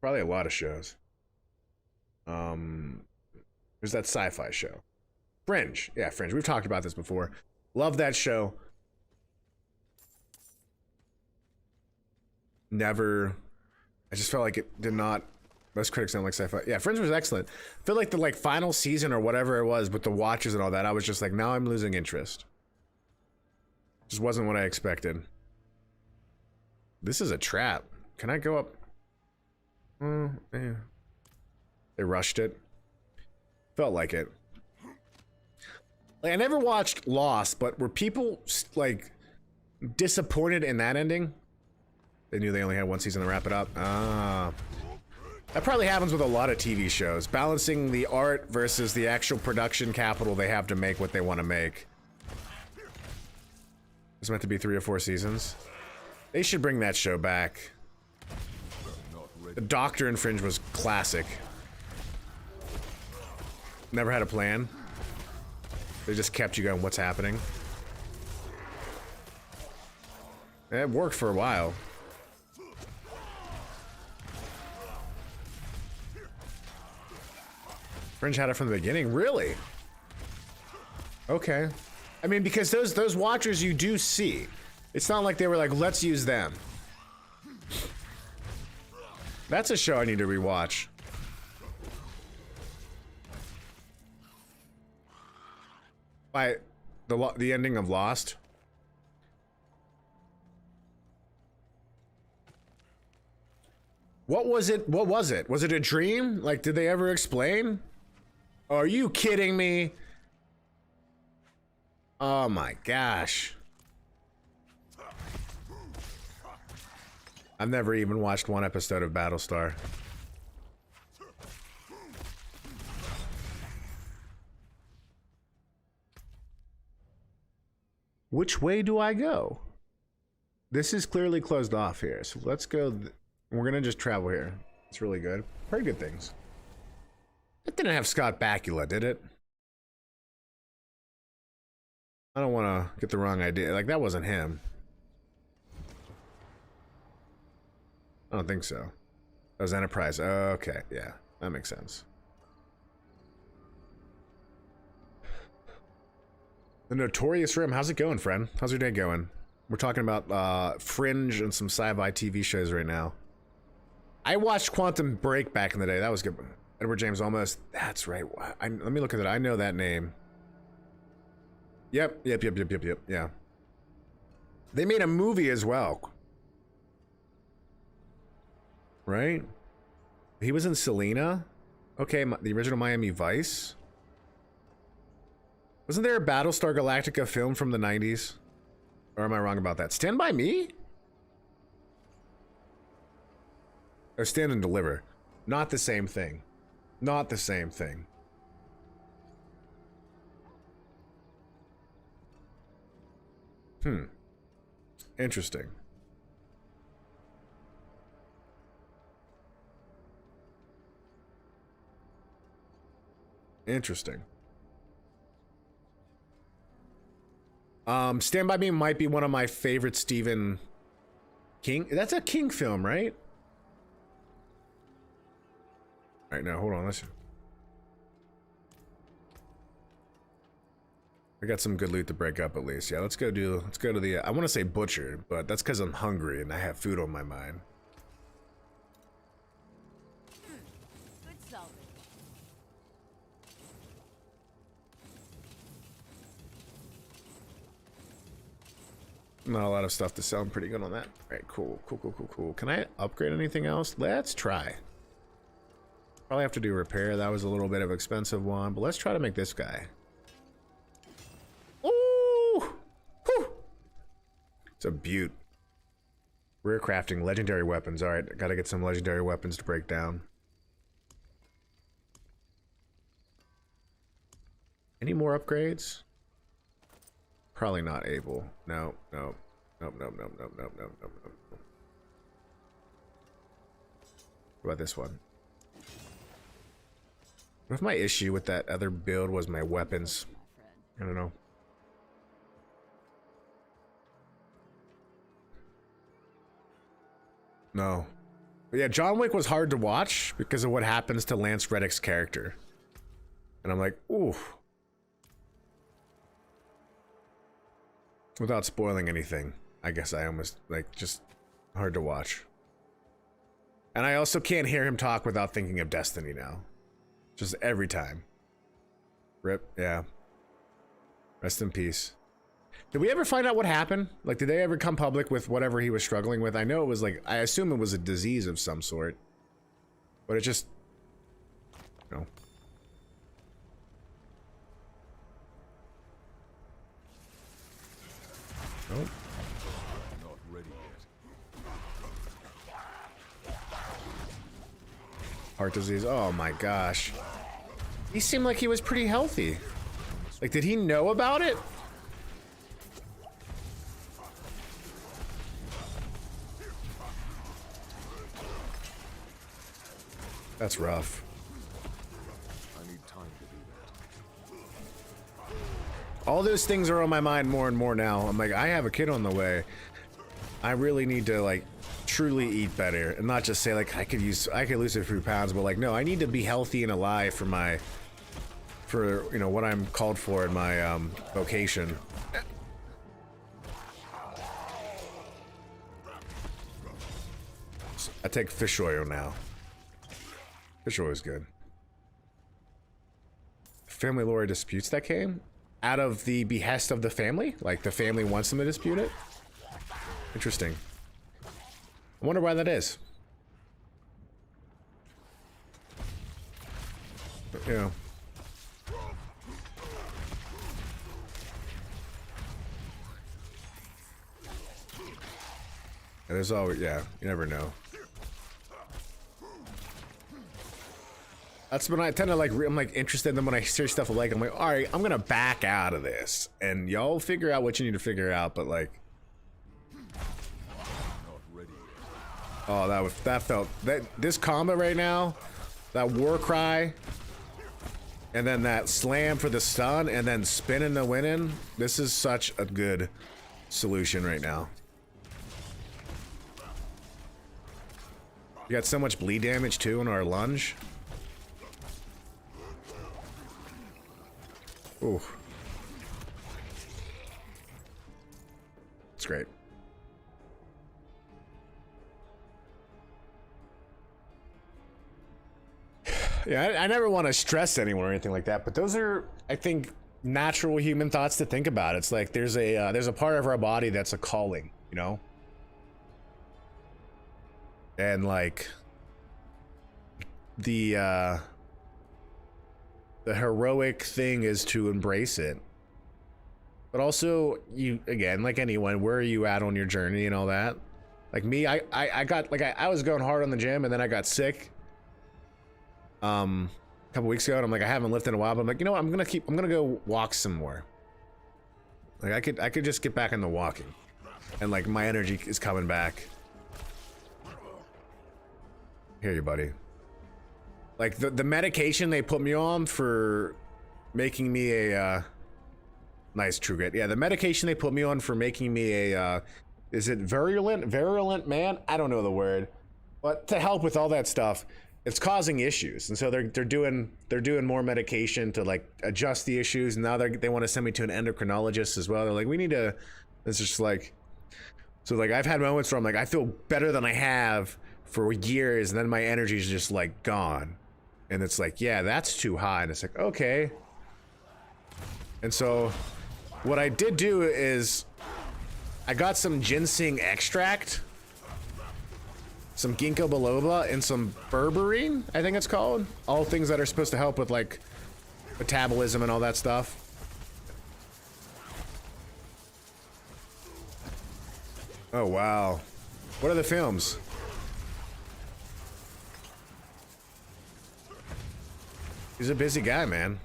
Probably a lot of shows. There's that sci-fi show. Fringe. Yeah, Fringe. We've talked about this before. Love that show. Never. I just felt like it did not. Most critics don't like sci-fi. Yeah, Fringe was excellent. I feel like the final season or whatever it was with the watchers and all that, I was just like, now I'm losing interest. Just wasn't what I expected. This is a trap. Can I go up? Oh, yeah. They rushed it. Felt like it. Like, I never watched Lost, but were people like disappointed in that ending? They knew they only had one season to wrap it up. Ah. That probably happens with a lot of TV shows. Balancing the art versus the actual production capital they have to make what they want to make. It's meant to be 3 or 4 seasons. They should bring that show back. The Doctor in Fringe was classic. Never had a plan. They just kept you going, what's happening? It worked for a while. Fringe had it from the beginning, really? Okay. I mean, because those watchers you do see. It's not like they were like, let's use them. That's a show I need to rewatch. By the ending of Lost. What was it? What was it? Was it a dream? Like, did they ever explain? Are you kidding me? Oh my gosh. I've never even watched one episode of Battlestar. Which way do I go? This is clearly closed off here, so let's go. We're gonna just travel here. It's really good. Very good things. It didn't have Scott Bakula, did it? I don't want to get the wrong idea. Like, that wasn't him. I don't think so. That was Enterprise. Okay, yeah. That makes sense. The Notorious Rim. How's it going, friend? How's your day going? We're talking about Fringe and some sci-fi TV shows right now. I watched Quantum Break back in the day. That was good. Edward James Olmos. That's right. Let me look at that. I know that name. Yep. Yeah. They made a movie as well. Right? He was in Selena. Okay, the original Miami Vice. Wasn't there a Battlestar Galactica film from the 90s? Or am I wrong about that? Stand By Me? Or Stand and Deliver. Not the same thing. Not the same thing. Interesting. Interesting. Stand By Me might be one of my favorite Stephen King. That's a King film, right? All right, now hold on. Listen. I got some good loot to break up at least. Yeah, let's go to the. I want to say butcher, but that's because I'm hungry and I have food on my mind. Good salvage. Not a lot of stuff to sell. I'm pretty good on that. All right, cool. Can I upgrade anything else? Let's try. Probably have to do a repair. That was a little bit of an expensive one, but let's try to make this guy. Ooh! Whew. It's a beaut. Rare crafting, legendary weapons. All right, gotta get some legendary weapons to break down. Any more upgrades? Probably not able. No, no, nope, nope, nope, nope, nope, nope, nope, nope. What about this one? What if my issue with that other build was my weapons? I don't know. No. But yeah, John Wick was hard to watch because of what happens to Lance Reddick's character. And I'm like, ooh. Without spoiling anything, I guess I almost, like, just hard to watch. And I also can't hear him talk without thinking of Destiny now. Just every time. Rip, yeah. Rest in peace. Did we ever find out what happened? Like, did they ever come public with whatever he was struggling with? I know it was like, I assume it was a disease of some sort. But it just, you know. Nope. Not ready yet. Heart disease. Oh my gosh. He seemed like he was pretty healthy. Like, did he know about it? That's rough. I need time to do that. All those things are on my mind more and more now. I'm like, I have a kid on the way. I really need to, like, truly eat better and not just say, like, I could lose a few pounds, but like, no, I need to be healthy and alive for you know, what I'm called for in my vocation. I take fish oil now. Fish oil is good. Family lore disputes that came out of the behest of the family? Like, the family wants them to dispute it? Interesting. I wonder why that is. But, you know. There's always, yeah, you never know. That's when I tend to, like, I'm like interested in them when I hear stuff like, I'm like, all right, I'm gonna back out of this, and y'all figure out what you need to figure out. But like, oh, this combo right now, that war cry, and then that slam for the stun, and then spinning the winning. This is such a good solution right now. We got so much bleed damage too in our lunge. Ooh. It's great. Yeah, I never want to stress anyone or anything like that, but those are, I think, natural human thoughts to think about. It's like there's a part of our body that's a calling, you know? And like the heroic thing is to embrace it. But also, you, again, like anyone, where are you at on your journey and all that? Like me, I got, like, I was going hard on the gym, and then I got sick a couple weeks ago, and I'm like, I haven't lifted in a while, but I'm like, you know what, I'm gonna go walk some more. Like, I could just get back into walking, and like my energy is coming back. Here, you buddy. Like the medication they put me on for making me a nice true grit. Yeah, the medication they put me on for making me a is it virulent man? I don't know the word, but to help with all that stuff, it's causing issues, and so they're doing more medication to like adjust the issues. And now they want to send me to an endocrinologist as well. They're like, we need to. It's just like, so like I've had moments where I'm like, I feel better than I have for years, and then my energy is just like gone, and it's like, yeah, that's too high. And it's like, okay. And so what I did do is I got some ginseng extract, some ginkgo biloba, and some berberine, I think it's called. All things that are supposed to help with like metabolism and all that stuff. Oh wow. What are the films? He's a busy guy, man.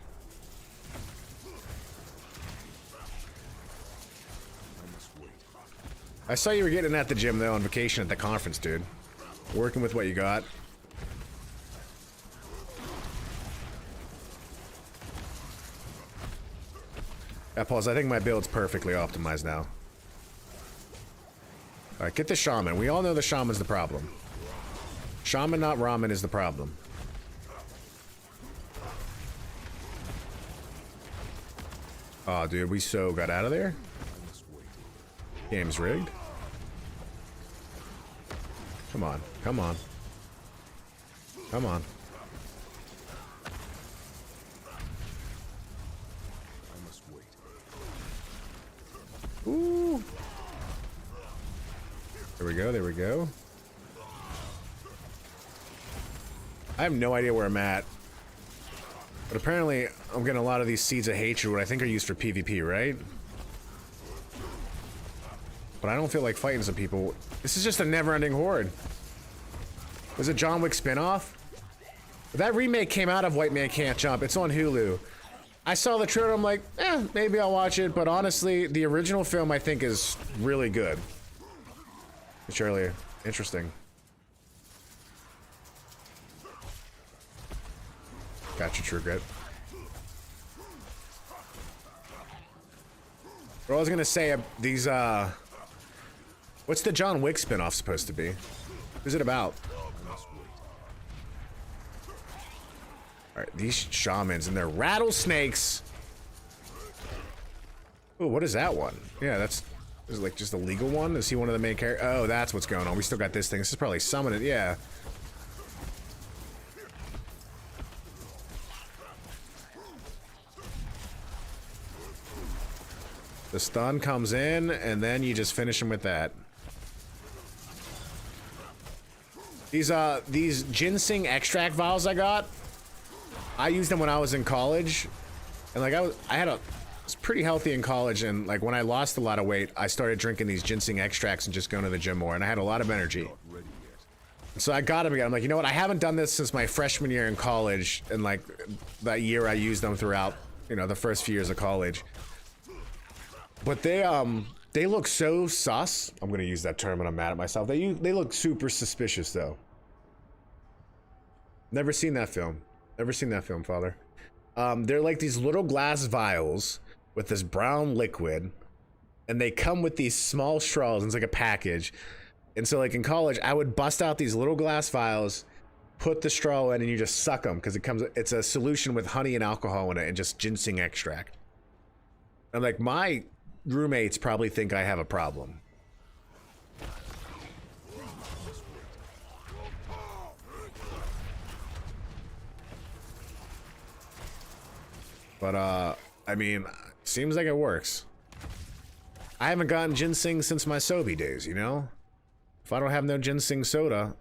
I saw you were getting at the gym though on vacation at the conference, dude. Working with what you got. Yeah, pause. I think my build's perfectly optimized now. Alright, get the shaman. We all know the shaman's the problem. Shaman, not ramen, is the problem. Oh, dude, we so got out of there. Game's rigged. Come on, come on. Come on. I must wait. Ooh. There we go, there we go. I have no idea where I'm at. But apparently, I'm getting a lot of these seeds of hatred, what I think are used for PvP, right? But I don't feel like fighting some people. This is just a never-ending horde. Was it John Wick spinoff? That remake came out of White Man Can't Jump. It's on Hulu. I saw the trailer, I'm like, maybe I'll watch it. But honestly, the original film, I think, is really good. It's earlier. Interesting. Gotcha, True Grit. What I was gonna say, these, what's the John Wick spinoff supposed to be? Who's it about? Alright, these shamans and their rattlesnakes. Oh, what is that one? Yeah, is it like just a legal one? Is he one of the main characters? Oh, that's what's going on. We still got this thing. This is probably summoning it, yeah. The stun comes in, and then you just finish him with that. These ginseng extract vials I got, I used them when I was in college, and like I was pretty healthy in college, and like when I lost a lot of weight, I started drinking these ginseng extracts and just going to the gym more, and I had a lot of energy. So I got them again. I'm like, you know what? I haven't done this since my freshman year in college, and like that year I used them throughout, you know, the first few years of college. But they look so sus. I'm gonna use that term when I'm mad at myself. They look super suspicious though. Never seen that film. Never seen that film, Father. They're like these little glass vials with this brown liquid, and they come with these small straws, and it's like a package. And so like in college, I would bust out these little glass vials, put the straw in, and you just suck them because it's a solution with honey and alcohol in it and just ginseng extract. I'm like, my roommates probably think I have a problem. But I mean, seems like it works. I haven't gotten ginseng since my Sobe days, you know? If I don't have no ginseng soda,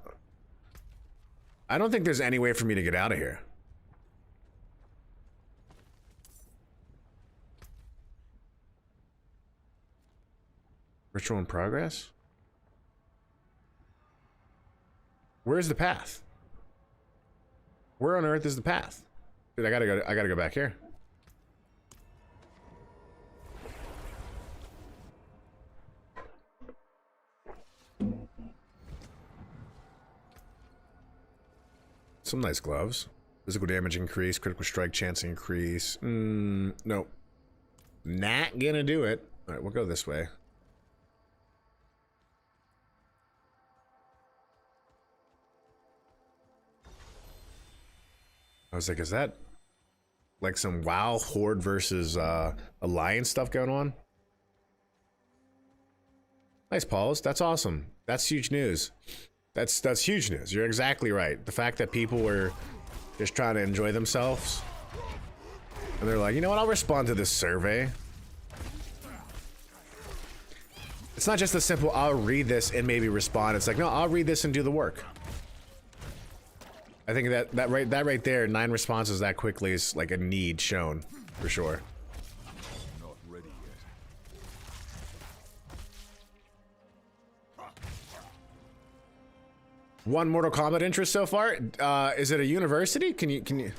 I don't think there's any way for me to get out of here. Ritual in progress? Where's the path? Where on earth is the path? Dude, I gotta go back here. Some nice gloves. Physical damage increase, critical strike chance increase. Nope. Not gonna do it. Alright, we'll go this way. I was like, is that like some WoW Horde versus Alliance stuff going on? Nice, Pauls. That's awesome. That's huge news. That's huge news. You're exactly right. The fact that people were just trying to enjoy themselves, and they're like, you know what? I'll respond to this survey. It's not just a simple, I'll read this and maybe respond. It's like, no, I'll read this and do the work. I think that right there, 9 responses that quickly is like a need shown, for sure. Not ready yet. One Mortal Kombat interest so far? Is it a university? Can you,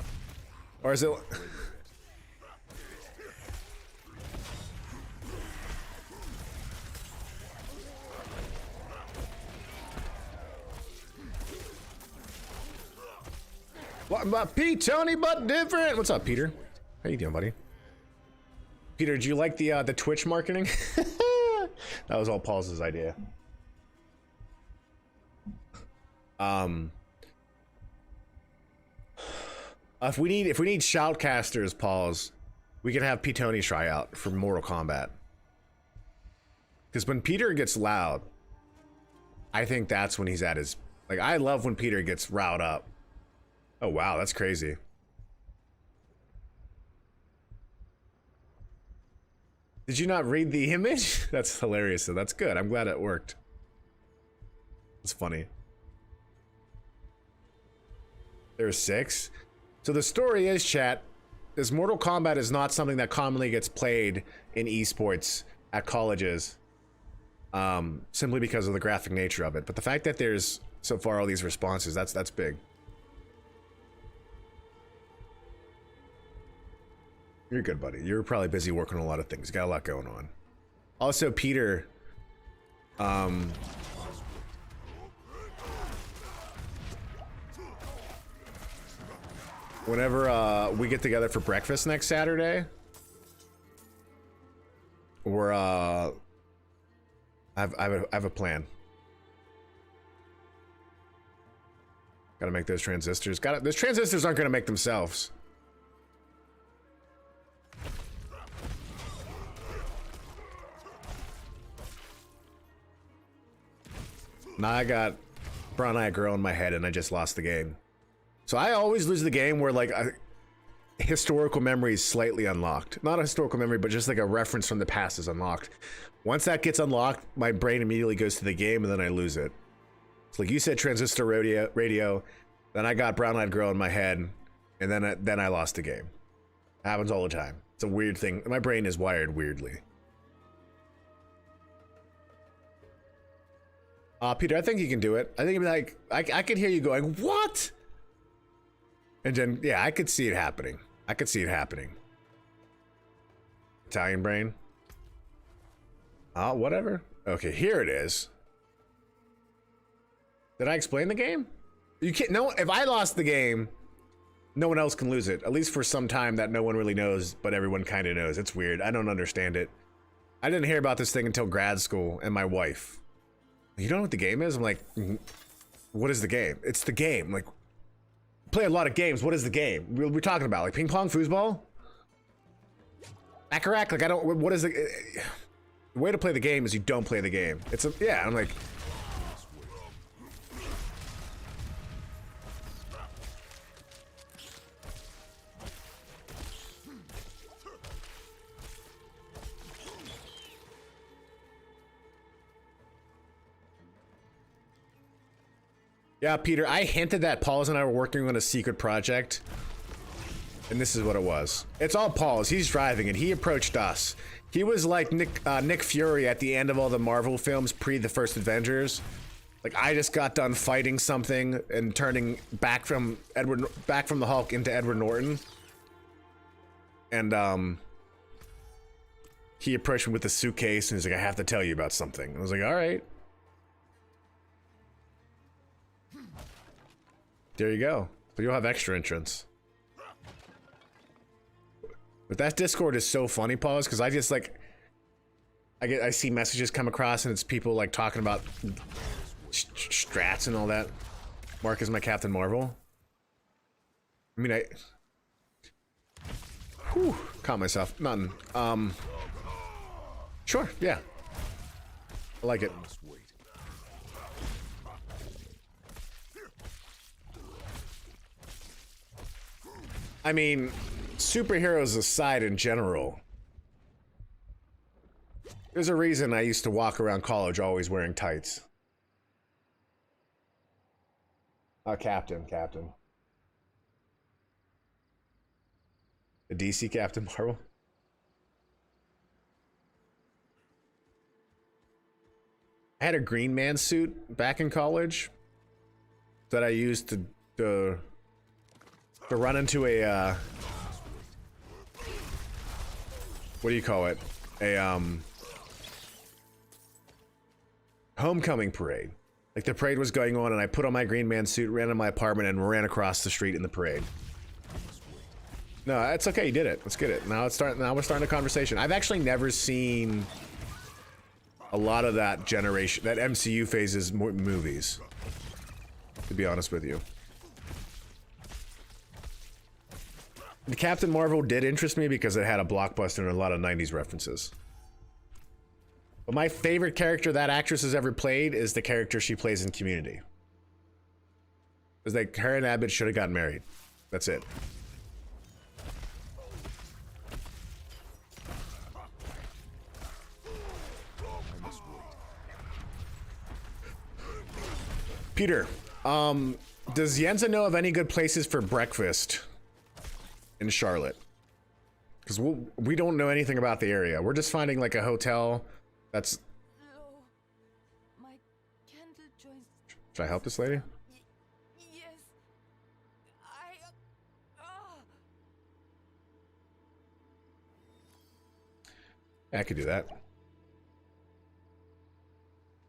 or is it? What about Pete, Tony, but different? What's up, Peter? How you doing, buddy? Peter, did you like the Twitch marketing? That was all Paul's idea. If we need shoutcasters, Pauls, we can have Pete Tony try out for Mortal Kombat. Because when Peter gets loud, I think that's when he's at his, like, I love when Peter gets riled up. Oh wow, that's crazy. Did you not read the image? That's hilarious. So that's good. I'm glad it worked. It's funny. There's 6. So the story is, chat, this Mortal Kombat is not something that commonly gets played in esports at colleges, simply because of the graphic nature of it. But the fact that there's so far all these responses, that's big. You're good, buddy. You're probably busy working on a lot of things. Got a lot going on. Also, Peter, whenever we get together for breakfast next Saturday, we're I have a plan. Gotta make those transistors. Those transistors aren't gonna make themselves. Now I got brown-eyed girl in my head and I just lost the game. So I always lose the game where like a historical memory is slightly unlocked. Not a historical memory, but just like a reference from the past is unlocked. Once that gets unlocked, my brain immediately goes to the game and then I lose it. It's like you said transistor radio, then I got brown-eyed girl in my head and then I lost the game. It happens all the time. It's a weird thing. My brain is wired weirdly. Peter, I think you can do it. I think it'd be like, I could hear you going, what? And then, yeah, I could see it happening. I could see it happening. Italian brain. Whatever. Okay, here it is. Did I explain the game? You can't, no, if I lost the game, no one else can lose it. At least for some time that no one really knows, but everyone kind of knows. It's weird. I don't understand it. I didn't hear about this thing until grad school and my wife. You don't know what the game is? I'm like, what is the game? It's the game. Like, play a lot of games. What is the game? We're talking about like ping pong, foosball, baccarat. Like I don't. What is the way to play the game? Is you don't play the game. It's a yeah. I'm like. Yeah, Peter, I hinted that Paul's and I were working on a secret project. And this is what it was. It's all Paul's. He's driving and he approached us. He was like Nick Fury at the end of all the Marvel films pre the first Avengers. Like I just got done fighting something and turning back from the Hulk into Edward Norton. And he approached me with a suitcase and he's like, I have to tell you about something. I was like, all right. There you go. But you'll have extra entrance. But that Discord is so funny, Pause, because I just like I see messages come across and it's people like talking about strats and all that. Mark is my Captain Marvel. I mean, caught myself. Nothing. Sure, yeah. I like it. I mean, superheroes aside in general, there's a reason I used to walk around college always wearing tights. Captain. The DC Captain Marvel. I had a Green Man suit back in college. that I use to run into a what do you call it? A homecoming parade. Like the parade was going on and I put on my Green Man suit, ran to my apartment and ran across the street in the parade. No, it's okay, you did it. Let's get it. Now we're starting a conversation. I've actually never seen a lot of that generation, that MCU phases movies, to be honest with you. The Captain Marvel did interest me because it had a blockbuster and a lot of 90s references. But my favorite character that actress has ever played is the character she plays in Community. It's like her and Abbott should have gotten married. That's it. Peter, does Yenza know of any good places for breakfast in Charlotte? Because we don't know anything about the area. We're just finding like a hotel that's... Low. My candle joints. Should I help this lady? Yes. Yeah, I could do that.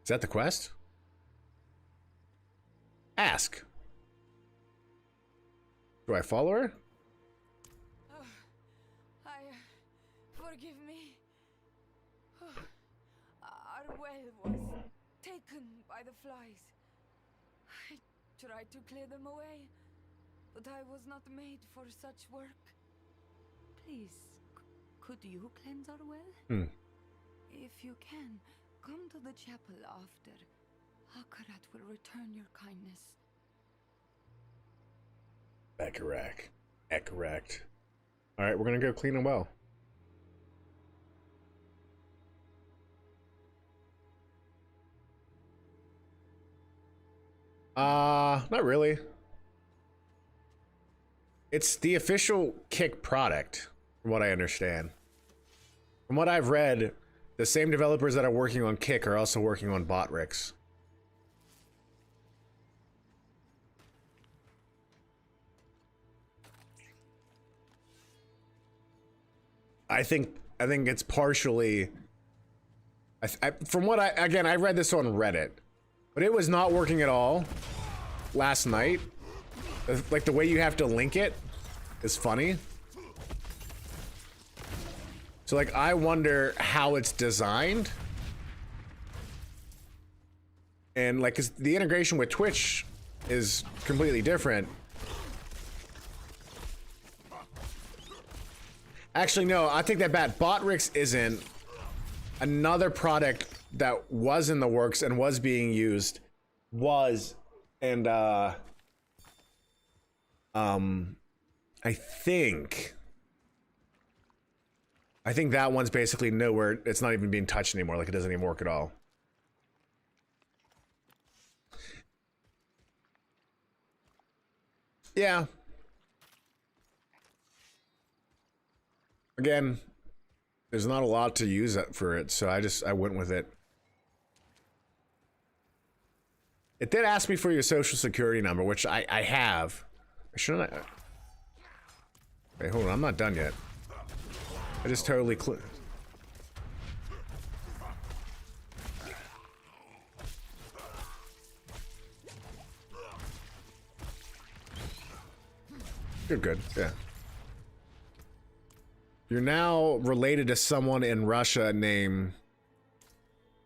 Is that the quest? Ask. Do I follow her? Forgive me. Our well was taken by the flies. I tried to clear them away, but I was not made for such work. Please, could you cleanse our well? If you can, come to the chapel after. Akarat will return your kindness. Correct. Alright, we're gonna go clean a well. Not really. It's the official Kick product, from what I understand. From what I've read, the same developers that are working on Kick are also working on Botrix. I think it's partially. From what I read this on Reddit, but it was not working at all last night. Like the way you have to link it is funny. So like I wonder how it's designed, and like 'cause the integration with Twitch is completely different. Actually, no, I take that back. Botrix isn't. Another product that was in the works and was being used was, and I think that one's basically nowhere. It's not even being touched anymore. Like it doesn't even work at all. Yeah. Again, there's not a lot to use for it, so I went with it. It did ask me for your social security number, which I have. Shouldn't I? Wait, hold on, I'm not done yet. I just totally You're good, yeah. You're now related to someone in Russia named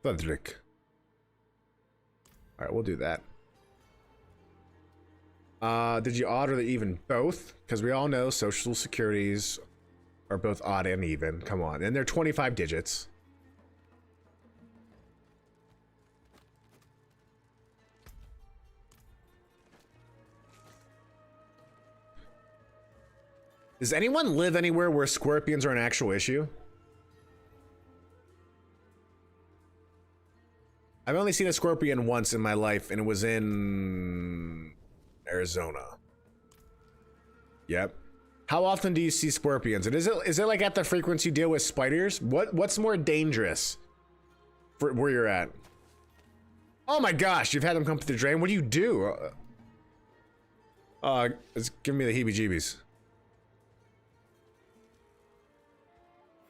Frederick. All right, we'll do that. Did you odd or even both? Because we all know social securities are both odd and even. Come on, and they're 25 digits. Does anyone live anywhere where scorpions are an actual issue? I've only seen a scorpion once in my life, and it was in Arizona. Yep. How often do you see scorpions? And is it like at the frequency you deal with spiders? What's more dangerous for where you're at? Oh my gosh, you've had them come through the drain. What do you do? It's giving me the heebie-jeebies.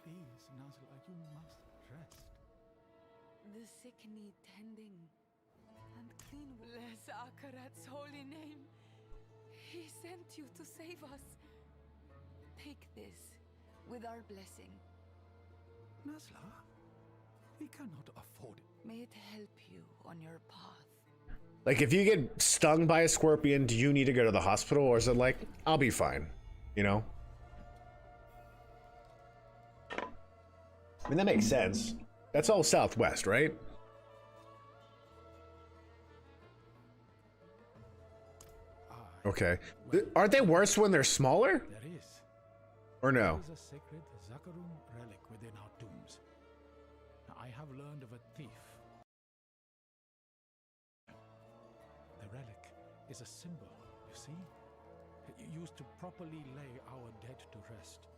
Please, Nazla, you must rest. The sick need tending and clean. Bless Akarat's holy name. He sent you to save us. Take this with our blessing. Nazla, we cannot afford it. May it help you on your path. Like, if you get stung by a scorpion, do you need to go to the hospital, or is it like, I'll be fine, you know? I mean, that makes sense. That's all Southwest, right? Okay. Aren't they worse when they're smaller? There is. Or no? There is a sacred Zakarum relic within our tombs. Now, I have learned of a thief. The relic is a symbol, you see? Used to properly lay our dead to rest.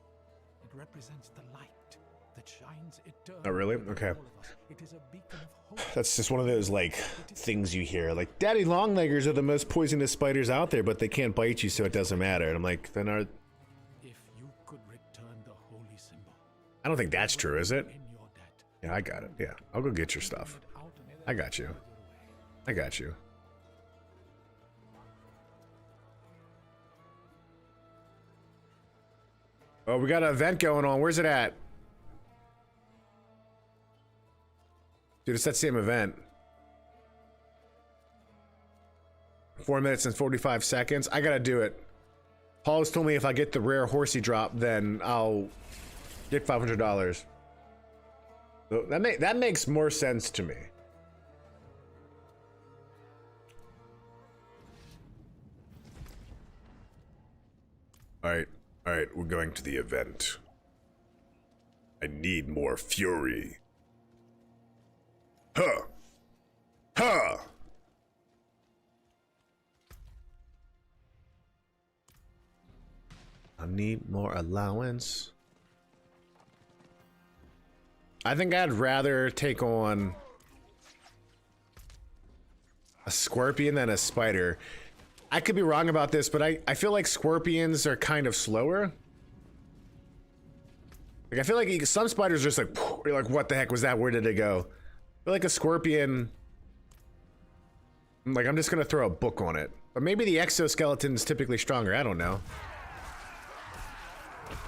It represents the light that shines eternally. Oh, really? within Okay. all of us. It is a beacon of hope. That's just one of those, like, things you hear. Like, daddy longleggers are the most poisonous spiders out there, but they can't bite you, so it doesn't matter. And I'm like, then are... If you could return the holy symbol. I don't think that's true, is it? In your debt. Yeah, I got it. Yeah, I'll go get your stuff. I got you. I got you. Oh, we got an event going on. Where's it at? Dude, it's that same event. 4 minutes and 45 seconds. I gotta do it. Paul's told me if I get the rare horsey drop, then I'll get $500. So that makes more sense to me. Alright, we're going to the event. I need more fury. Huh! Huh! I need more allowance. I think I'd rather take on a scorpion than a spider. I could be wrong about this, but I feel like scorpions are kind of slower. Like, I feel like some spiders are just like, you're like, what the heck was that? Where did it go? I feel like a scorpion, like, I'm just gonna throw a book on it. But maybe the exoskeleton's typically stronger. I don't know.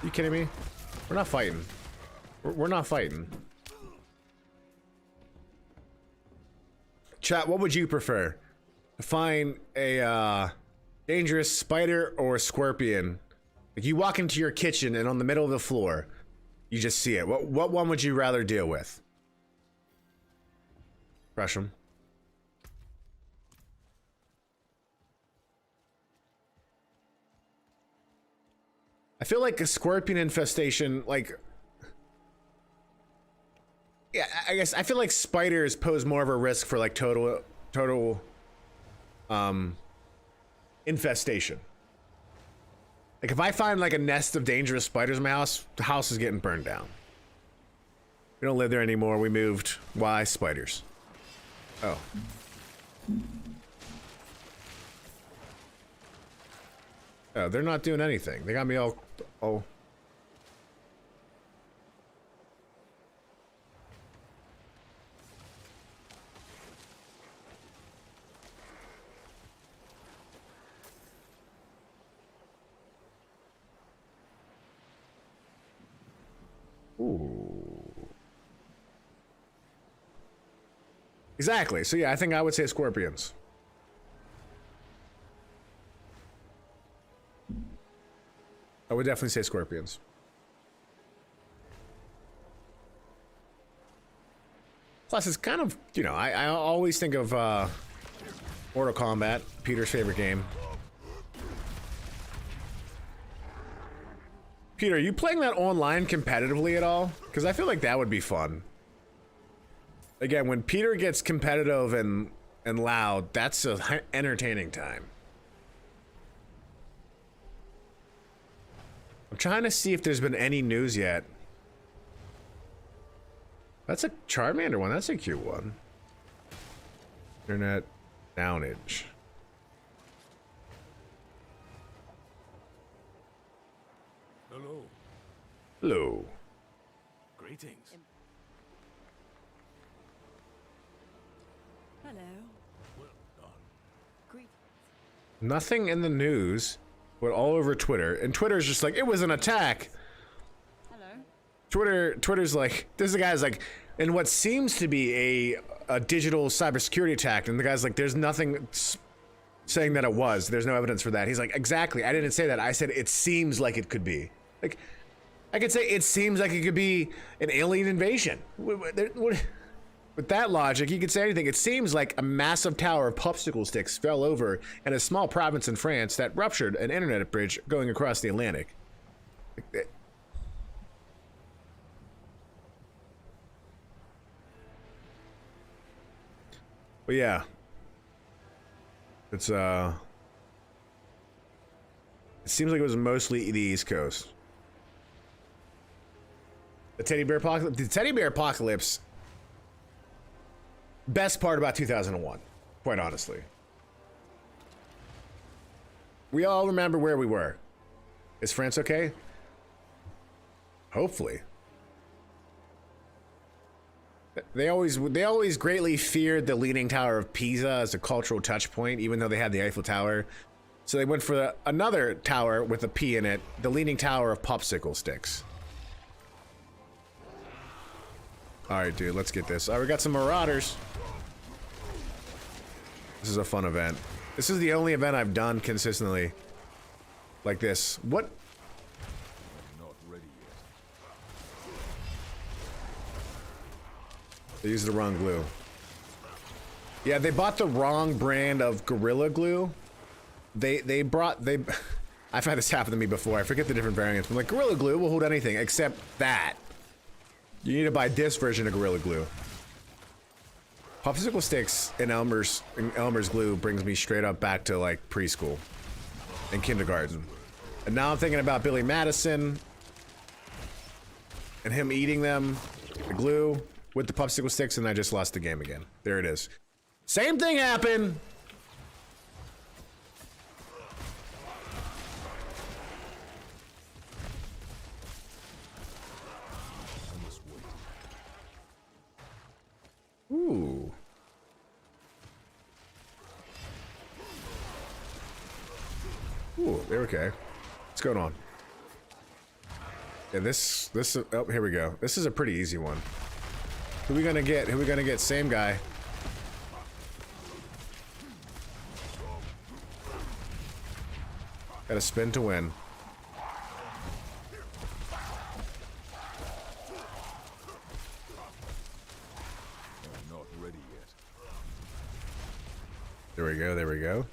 You kidding me? We're not fighting. We're not fighting. Chat, what would you prefer? Find a dangerous spider or a scorpion? Like, you walk into your kitchen and on the middle of the floor, you just see it. What one would you rather deal with? Crush them. I feel like a scorpion infestation, like... Yeah, I guess I feel like spiders pose more of a risk for like total infestation. Like, if I find like a nest of dangerous spiders in my house, the house is getting burned down. We don't live there anymore. We moved. Why? Spiders. Oh. Oh, they're not doing anything. They got me all... Oh. Ooh. Exactly. So yeah, I think I would say scorpions. I would definitely say scorpions. Plus, it's kind of, you know, I always think of Mortal Kombat, Peter's favorite game. Peter, are you playing that online competitively at all? Because I feel like that would be fun. Again, when Peter gets competitive and loud, that's an entertaining time. I'm trying to see if there's been any news yet. That's a Charmander one. That's a cute one. Internet downage. Hello. Hello. Greetings. Hello. Well done. Greet. Nothing in the news, but all over Twitter. And Twitter's just like, it was an attack. Hello. Twitter's like, this guy's like, in what seems to be a digital cybersecurity attack, and the guy's like, there's nothing saying that it was. There's no evidence for that. He's like, exactly. I didn't say that. I said it seems like it could be. Like, I could say it seems like it could be an alien invasion. With that logic, you could say anything. It seems like a massive tower of popsicle sticks fell over in a small province in France that ruptured an internet bridge going across the Atlantic. But yeah, it's it seems like it was mostly the East Coast. The teddy bear apocalypse. Best part about 2001, quite honestly. We all remember where we were. Is France okay? Hopefully. They always greatly feared the Leaning Tower of Pisa as a cultural touch point, even though they had the Eiffel Tower. So they went for another tower with a P in it, the Leaning Tower of Popsicle Sticks. All right, dude, let's get this. All right, we got some Marauders. This is a fun event. This is the only event I've done consistently like this. What? I'm not ready yet. They used the wrong glue. Yeah, they bought the wrong brand of Gorilla Glue. I've had this happen to me before. I forget the different variants. I'm like, Gorilla Glue will hold anything except that. You need to buy this version of Gorilla Glue. Popsicle sticks and Elmer's glue brings me straight up back to like preschool and kindergarten. And now I'm thinking about Billy Madison and him eating them, the glue with the popsicle sticks, and I just lost the game again. There it is. Same thing happened. Ooh. Ooh, there we go. What's going on? Yeah, this, oh, here we go. This is a pretty easy one. Who we gonna get? Who we gonna get? Same guy. Gotta spin to win. I'm not ready yet. There we go, there we go.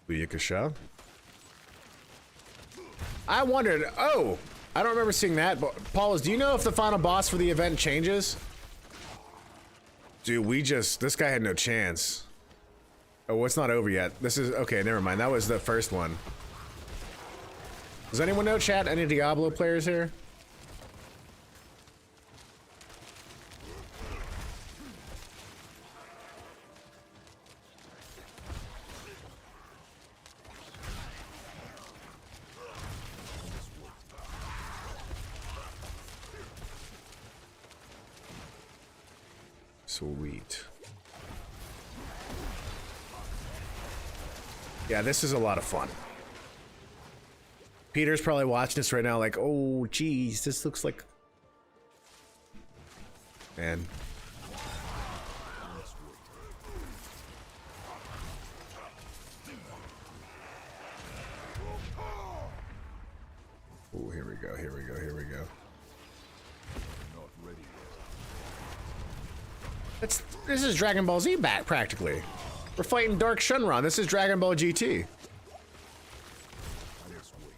Booyakasha. I wondered, oh, I don't remember seeing that, but Paulus, do you know if the final boss for the event changes? Dude, this guy had no chance. Oh, it's not over yet. This is, okay, never mind. That was the first one. Does anyone know, chat? Any Diablo players here? Sweet. Yeah, this is a lot of fun. Peter's probably watching this right now like, oh, geez, this looks like... Man. Oh, here we go, here we go, here we go. I'm not ready yet. This is Dragon Ball Z back, practically. We're fighting Dark Shenron. This is Dragon Ball GT. I must wait.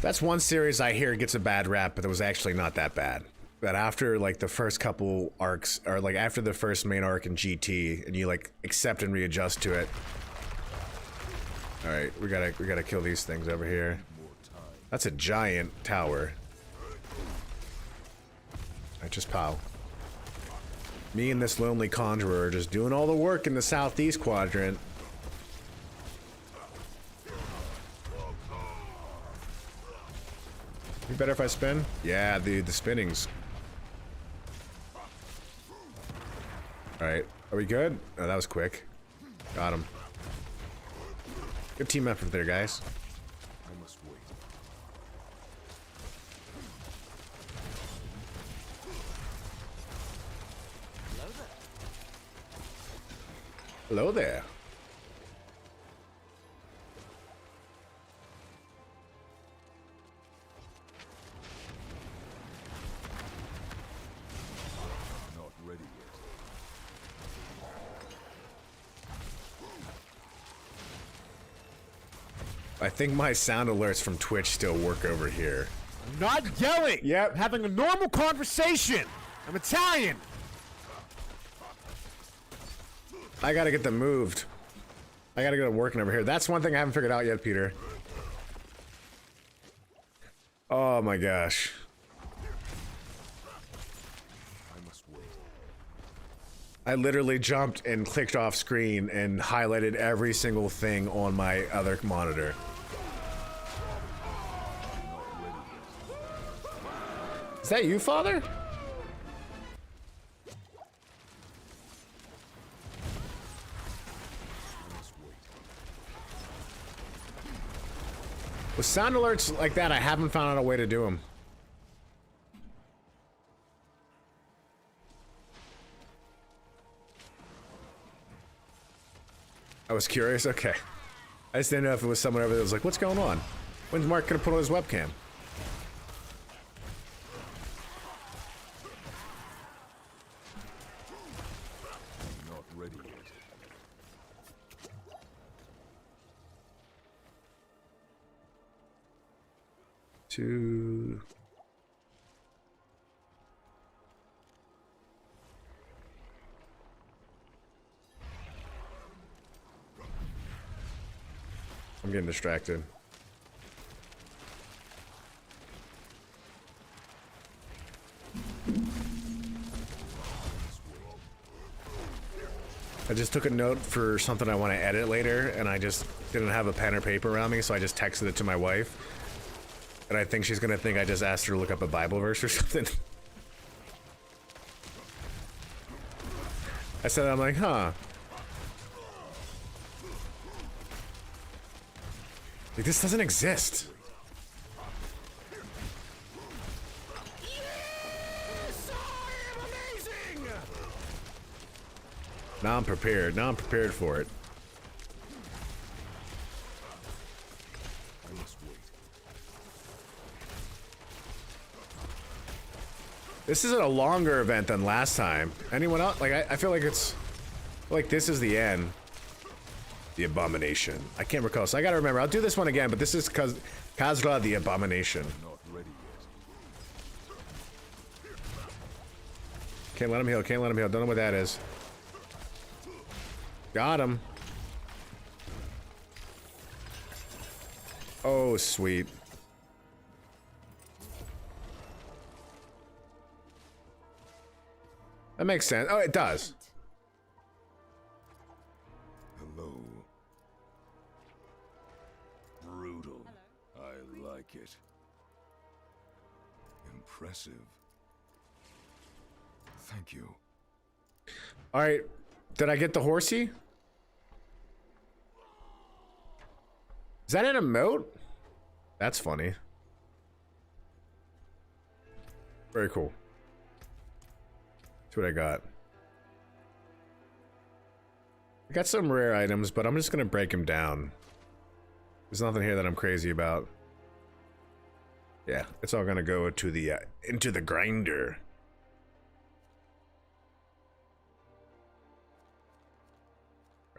That's one series I hear gets a bad rap, but it was actually not that bad. That after like the first couple arcs, or like after the first main arc in GT, and you like accept and readjust to it, All right, we gotta kill these things over here. That's a giant tower. I just pow. Me and this lonely conjurer are just doing all the work in the southeast quadrant. You better if I spin? Yeah, dude, the spinning's. Alright, are we good? Oh, that was quick. Got him. Good team effort there, guys. I must wait. Hello there. Not ready yet. I think my sound alerts from Twitch still work over here. I'm not yelling. Yep. I'm having a normal conversation. I'm Italian. I gotta get them moved. I gotta get them working over here. That's one thing I haven't figured out yet, Peter. Oh my gosh. I must wait. I literally jumped and clicked off screen and highlighted every single thing on my other monitor. Is that you, Father? With sound alerts like that, I haven't found out a way to do them. I was curious. Okay. I just didn't know if it was someone over there that was like, what's going on? When's Mark gonna put on his webcam? Not ready yet. Two. I'm getting distracted. I just took a note for something I want to edit later, and I just didn't have a pen or paper around me, so I just texted it to my wife. And I think she's gonna think I just asked her to look up a Bible verse or something. I said, I'm like, huh. Like, this doesn't exist. Now I'm prepared. Now I'm prepared for it. I must wait. This is a longer event than last time. Anyone else? Like, I feel like it's... like, this is the end. The Abomination. I can't recall, so I gotta remember. I'll do this one again, but this is Kazra the Abomination. Not ready yet. Can't let him heal. Can't let him heal. Don't know what that is. Got him. Oh, sweet. That makes sense. Oh, it does. Hello. Brutal. I like it. Impressive. Thank you. All right. Did I get the horsey? Is that an emote? That's funny. Very cool. That's what I got. I got some rare items, but I'm just gonna break them down. There's nothing here that I'm crazy about. Yeah, it's all gonna go into the grinder.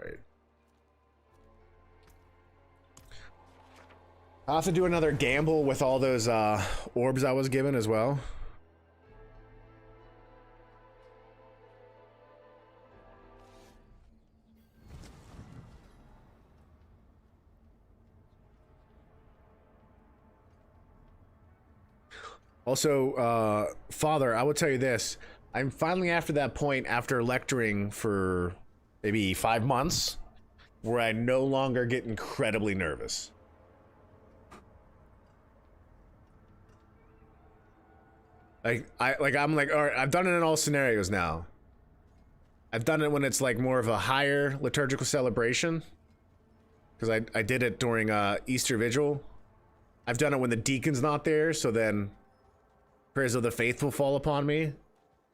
Right. I'll have to do another gamble with all those orbs I was given as well. Also, Father, I will tell you this. I'm finally after that point, after lecturing for maybe 5 months, where I no longer get incredibly nervous. I'm like, all right, I've done it in all scenarios now. I've done it when it's like more of a higher liturgical celebration, because I did it during Easter Vigil. I've done it when the deacon's not there, so then prayers of the faithful fall upon me. And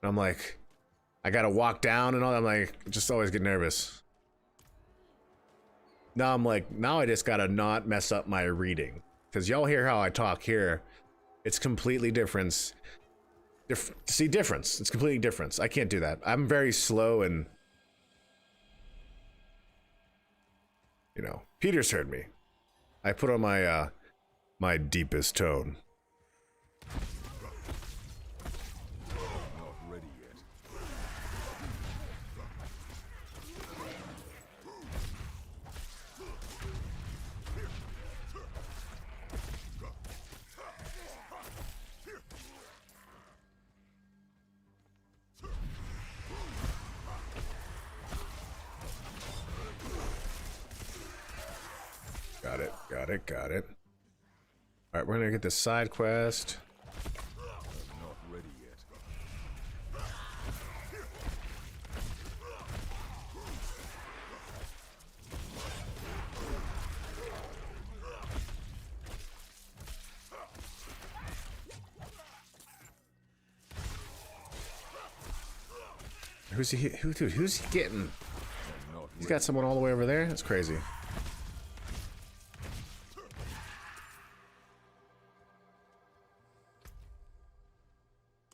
I'm like, I gotta walk down and all. I'm like, just always get nervous. Now I'm like, now I just gotta not mess up my reading, because y'all hear how I talk here. It's completely different. See difference. It's completely different. I can't do that. I'm very slow and, you know, Peter's heard me. I put on my my deepest tone. Not ready yet. Got it. All right, we're gonna get this side quest. Not ready yet. Who's he? Dude, who's he getting? Not He's got someone all the way over there. That's crazy.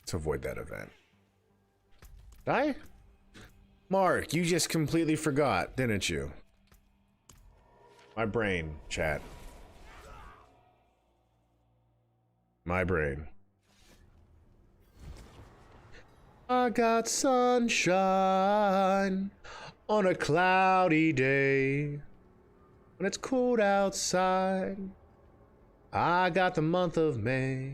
To avoid that event. Mark, you just completely forgot, didn't you? My brain, chat. My brain. I got sunshine on a cloudy day. When it's cold outside, I got the month of May.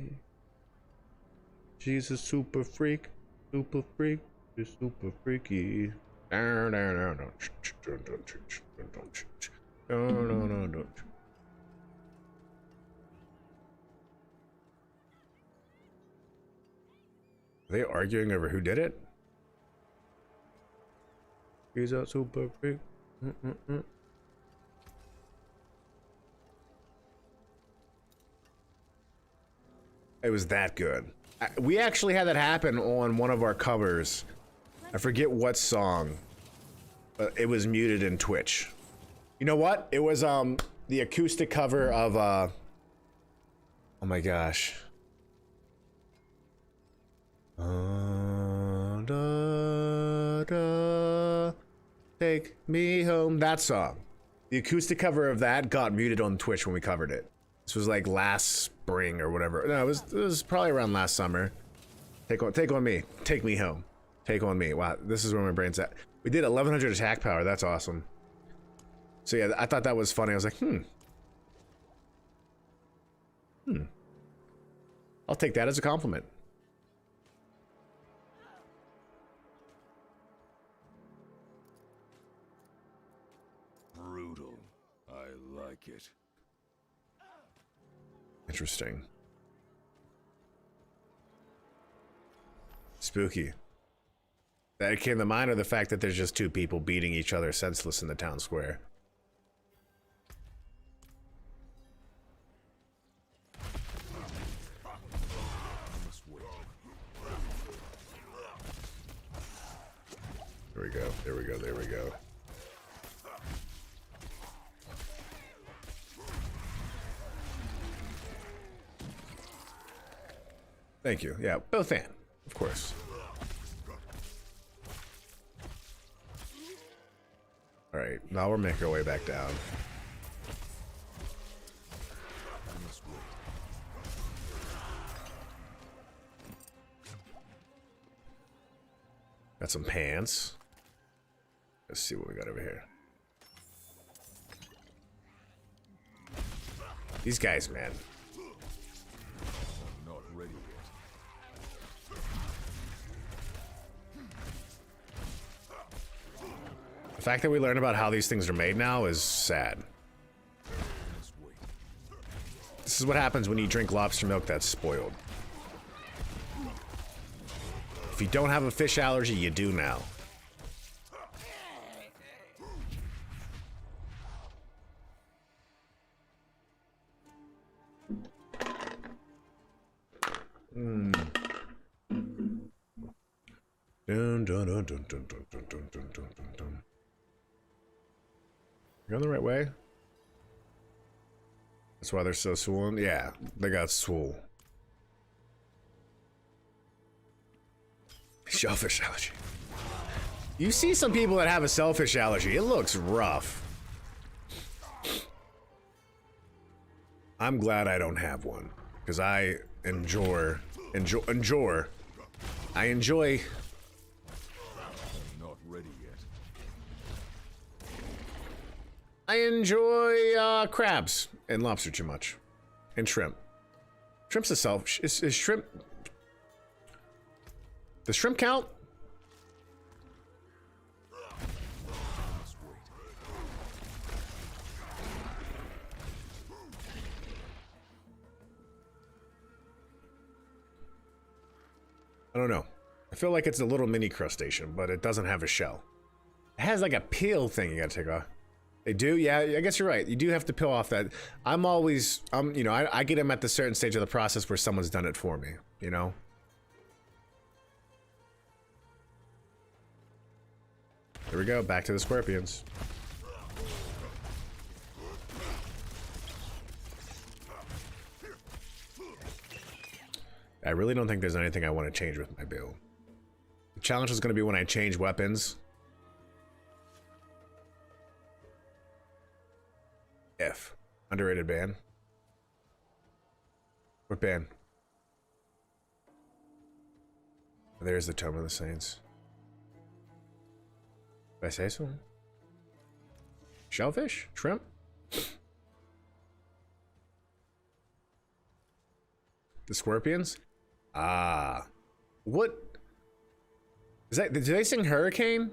She's a super freak, she's super freaky. Are they arguing over who did it? He's a super freak. It was that good. We actually had that happen on one of our covers. I forget what song, but it was muted in Twitch. You know what? It was the acoustic cover of oh my gosh. Take me home. That song. The acoustic cover of that got muted on Twitch when we covered it. This was like last spring or whatever. No, it was probably around last summer. Take on me. Take me home. Take on me. Wow, this is where my brain's at. We did 1100 attack power. That's awesome. So yeah, I thought that was funny. I was like, I'll take that as a compliment. Brutal. I like it. Interesting. Spooky. That came to mind, or the fact that there's just two people beating each other senseless in the town square. There we go. There we go. There we go. Thank you. Yeah, both and, of course. All right, now we're making our way back down. Got some pants. Let's see what we got over here. These guys, man. Not ready yet. The fact that we learn about how these things are made now is sad. Just wait. This is what happens when you drink lobster milk that's spoiled. If you don't have a fish allergy, you do now. Dun, dun, dun, dun, dun, dun, dun, dun, dun, dun, dun. You going the right way? That's why they're so swollen? Yeah, they got swole. Shellfish allergy. You see some people that have a shellfish allergy. It looks rough. I'm glad I don't have one. Because I enjoy. I enjoy. Not ready yet. I enjoy crabs and lobster too much. And shrimp. Shrimp's a self. Is shrimp. Does shrimp count? Just wait. I don't know. I feel like it's a little mini crustacean, but it doesn't have a shell. It has like a peel thing you gotta take off. They do? Yeah, I guess you're right. You do have to peel off that. You know, I get them at the certain stage of the process where someone's done it for me, you know? Here we go, back to the scorpions. I really don't think there's anything I want to change with my build. The challenge is going to be when I change weapons. F. Underrated ban. What ban? There's the Tome of the Saints. Did I say so? Shellfish? Shrimp? The scorpions? Ah. What? Is that, did they sing Hurricane?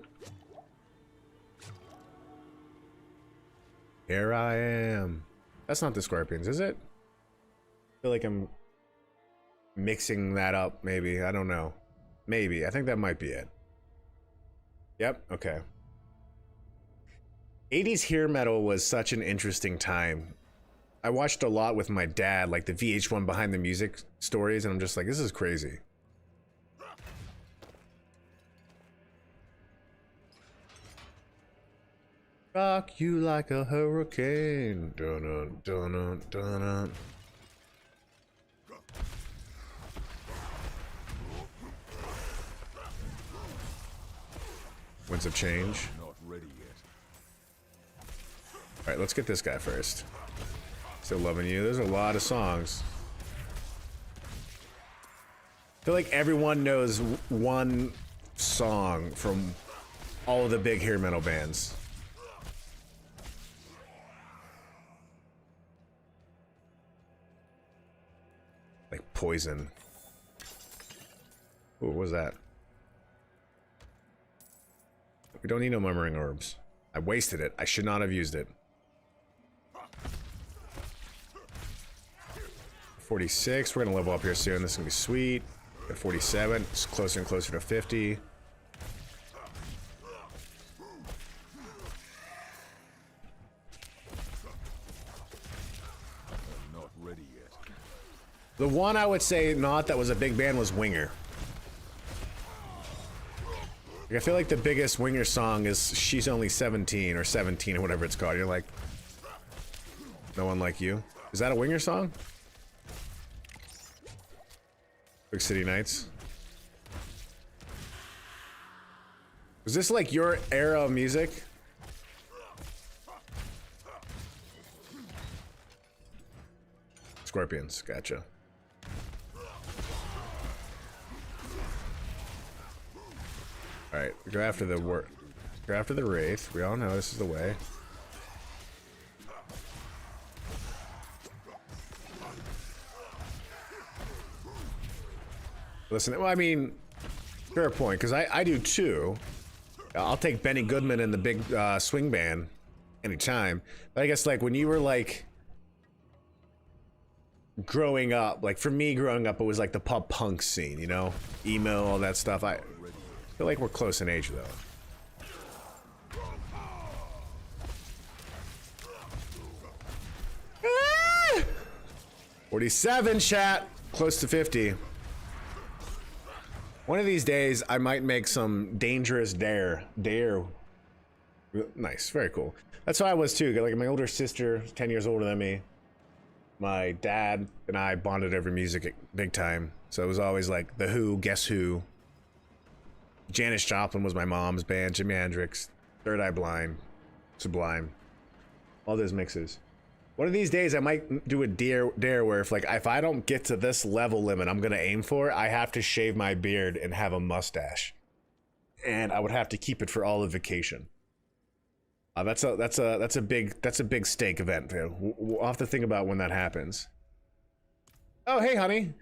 Here I am. That's not the scorpions, is it? I feel like I'm mixing that up, maybe. I don't know. Maybe. I think that might be it. Yep, okay. 80s hair metal was such an interesting time. I watched a lot with my dad, like the VH1 behind the music stories, and I'm just like, this is crazy. Rock you like a hurricane. Dun dun dun dun dun. Winds of Change. Not ready yet. Alright, let's get this guy first. Still Loving You. There's a lot of songs. I feel like everyone knows one song from all of the big hair metal bands. Like Poison. Ooh, what was that? We don't need no murmuring orbs. I wasted it. I should not have used it. 46. We're gonna level up here soon. This is gonna be sweet. At 47. It's closer and closer to 50. Not ready yet. The one I would say not that was a big band was Winger. Like, I feel like the biggest Winger song is She's Only 17 or 17 or whatever it's called. You're like, No One Like You. Is that a Winger song? Big City Nights. Was this like your era of music? Scorpions, gotcha. Alright, go after the go after the Wraith. We all know this is the way. Listen, well, I mean, fair point, because I do too. I'll take Benny Goodman and the big swing band anytime. But I guess like when you were like growing up, like for me growing up, it was like the pop punk scene, you know, emo, all that stuff. I feel like we're close in age though. 47, chat. Close to 50. One of these days, I might make some dangerous dare. Nice, very cool. That's how I was too. Like my older sister, 10 years older than me. My dad and I bonded over music big time. So it was always like The Who, Guess Who. Janis Joplin was my mom's band. Jimi Hendrix, Third Eye Blind, Sublime. All those mixes. One of these days, I might do a dare where if I don't get to this level limit I'm gonna aim for, I have to shave my beard and have a mustache, and I would have to keep it for all of vacation. That's a big stake event. We'll have to think about when that happens. Oh, hey, honey.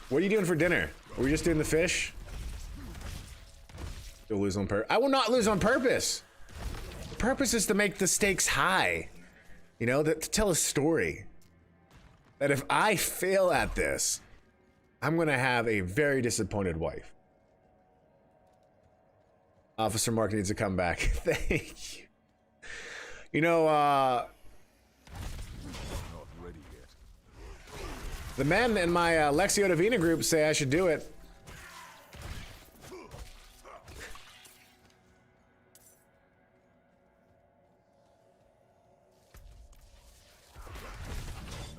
What are you doing for dinner? Are we just doing the fish? You'll lose on purpose. I will not lose on purpose. The purpose is to make the stakes high. You know, to tell a story. That if I fail at this, I'm gonna have a very disappointed wife. Officer Mark needs to come back. Thank you. You know, the men in my Lexio Divina group say I should do it.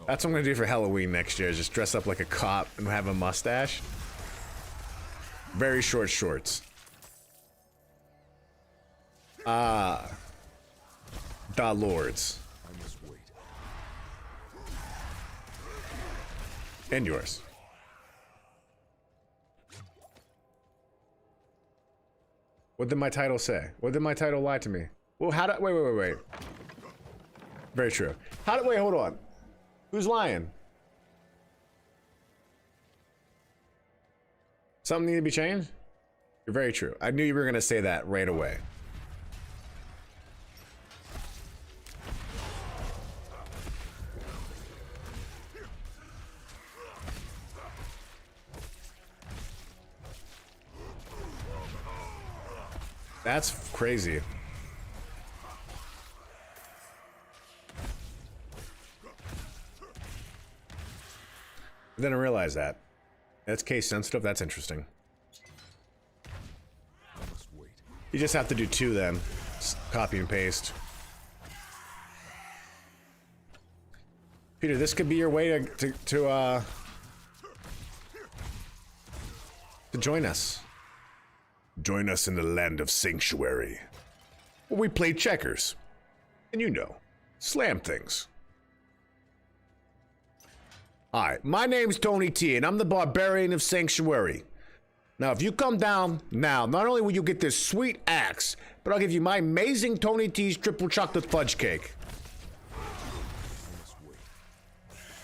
That's what I'm gonna do for Halloween next year, is just dress up like a cop and have a mustache. Very short shorts. The Lords. And yours. What did my title say? What did my title lie to me? Well, how did... Wait. Very true. Wait, hold on. Who's lying? Something need to be changed? You're very true. I knew you were gonna say that right away. That's crazy. I didn't realize that. That's case sensitive. That's interesting. You just have to do 2 then. Just copy and paste. Peter, this could be your way to join us. Join us in the land of sanctuary, where we play checkers, and you know, slam things. Hi, my name's Tony T, and I'm the barbarian of sanctuary. Now, if you come down now, not only will you get this sweet axe, but I'll give you my amazing Tony T's triple chocolate fudge cake.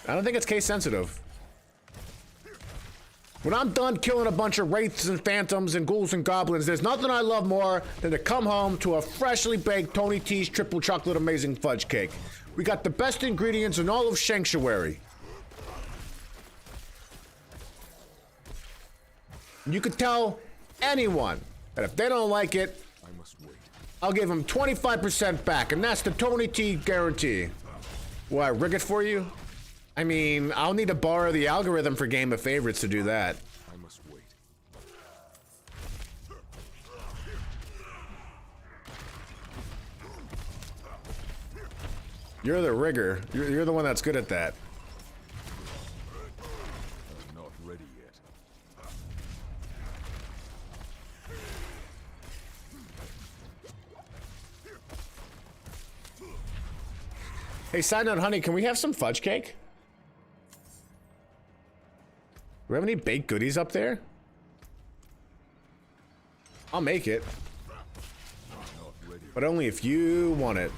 I don't think it's case sensitive. When I'm done killing a bunch of wraiths and phantoms and ghouls and goblins, there's nothing I love more than to come home to a freshly baked Tony T's triple chocolate amazing fudge cake. We got the best ingredients in all of Sanctuary. You could tell anyone that if they don't like it, I'll give them 25% back, and that's the Tony T guarantee. Will I rig it for you? I mean, I'll need to borrow the algorithm for Game of Favorites to do that. I must wait. You're the rigger. You're the one that's good at that. I'm not ready yet. Hey, side note, honey, can we have some fudge cake? Do we have any baked goodies up there? I'll make it. But only if you want it.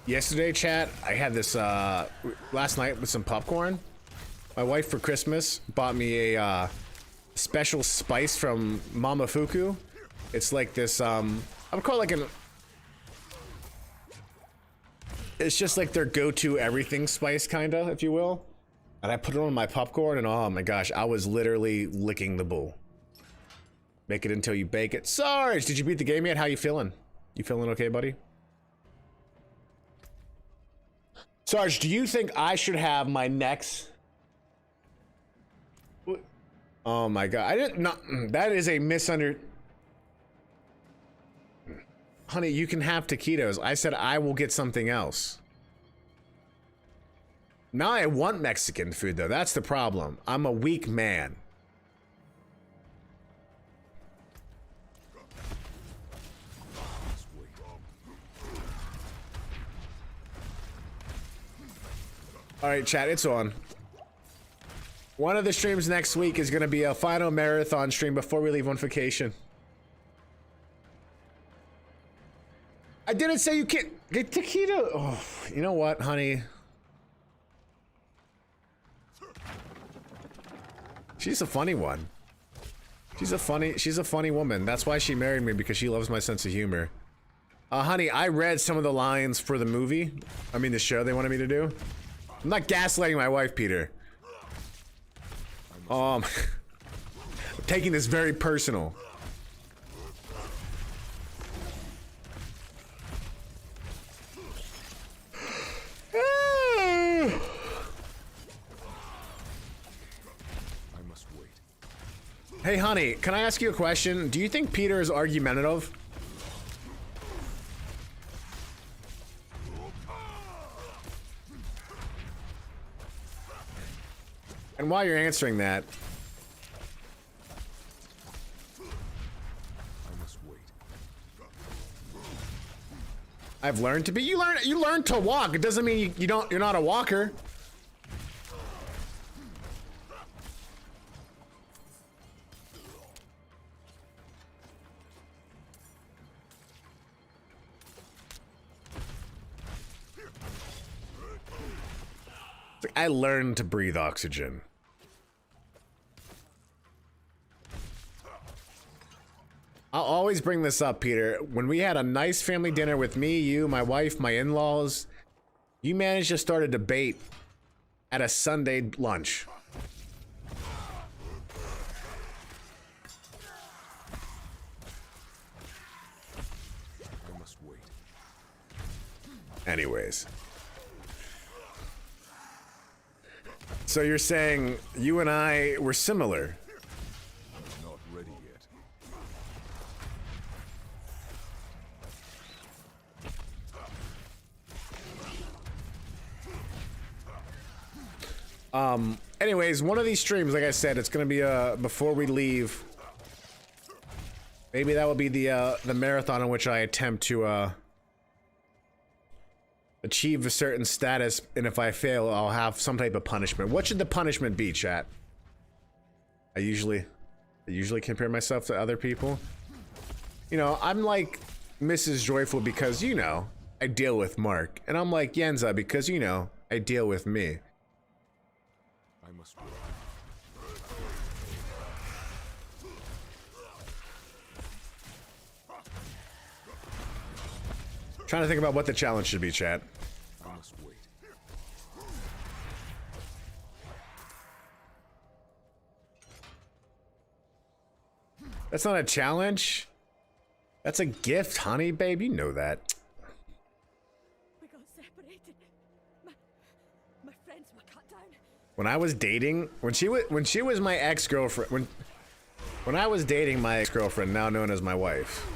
Yesterday, chat, I had this last night with some popcorn. My wife for Christmas bought me a special spice from Mamafuku. It's like this, I would call it like an... It's just like their go-to everything spice, kinda, if you will. And I put it on my popcorn, and oh my gosh, I was literally licking the bowl. Make it until you bake it. Sarge, did you beat the game yet? How you feeling? You feeling okay, buddy? Sarge, do you think I should have my next... Oh my god, I didn't not... That is a Honey, you can have taquitos. I said I will get something else. Now I want Mexican food, though. That's the problem. I'm a weak man. Alright, chat, it's on. One of the streams next week is going to be a final marathon stream before we leave on vacation. I didn't say you can't get taquito. Oh, you know what, honey? She's a funny one. She's a funny woman. That's why she married me, because she loves my sense of humor. Honey, I read some of the lines for the movie. I mean, the show they wanted me to do. I'm not gaslighting my wife, Peter. I'm taking this very personal. Hey, honey, can I ask you a question? Do you think Peter is argumentative? And while you're answering that, I must wait. I've learned to be. You learn to walk. It doesn't mean you're not a walker. I learned to breathe oxygen. I'll always bring this up, Peter. When we had a nice family dinner with me, you, my wife, my in-laws, you managed to start a debate at a Sunday lunch. I must wait. Anyways. So you're saying you and I were similar? I'm not ready yet. Anyways, one of these streams, like I said, it's gonna be before we leave. Maybe that will be the marathon in which I attempt to achieve a certain status, and if I fail, I'll have some type of punishment. What should the punishment be, chat? I usually compare myself to other people. You know, I'm like Mrs. Joyful because, you know, I deal with Mark. And I'm like Yenza because, you know, I deal with me. I must wait. Trying to think about what the challenge should be, chat. I must wait. That's not a challenge. That's a gift, honey, babe. You know that. We got separated. My friends were cut down. When I was dating, when she was my ex-girlfriend, when I was dating my ex-girlfriend, now known as my wife.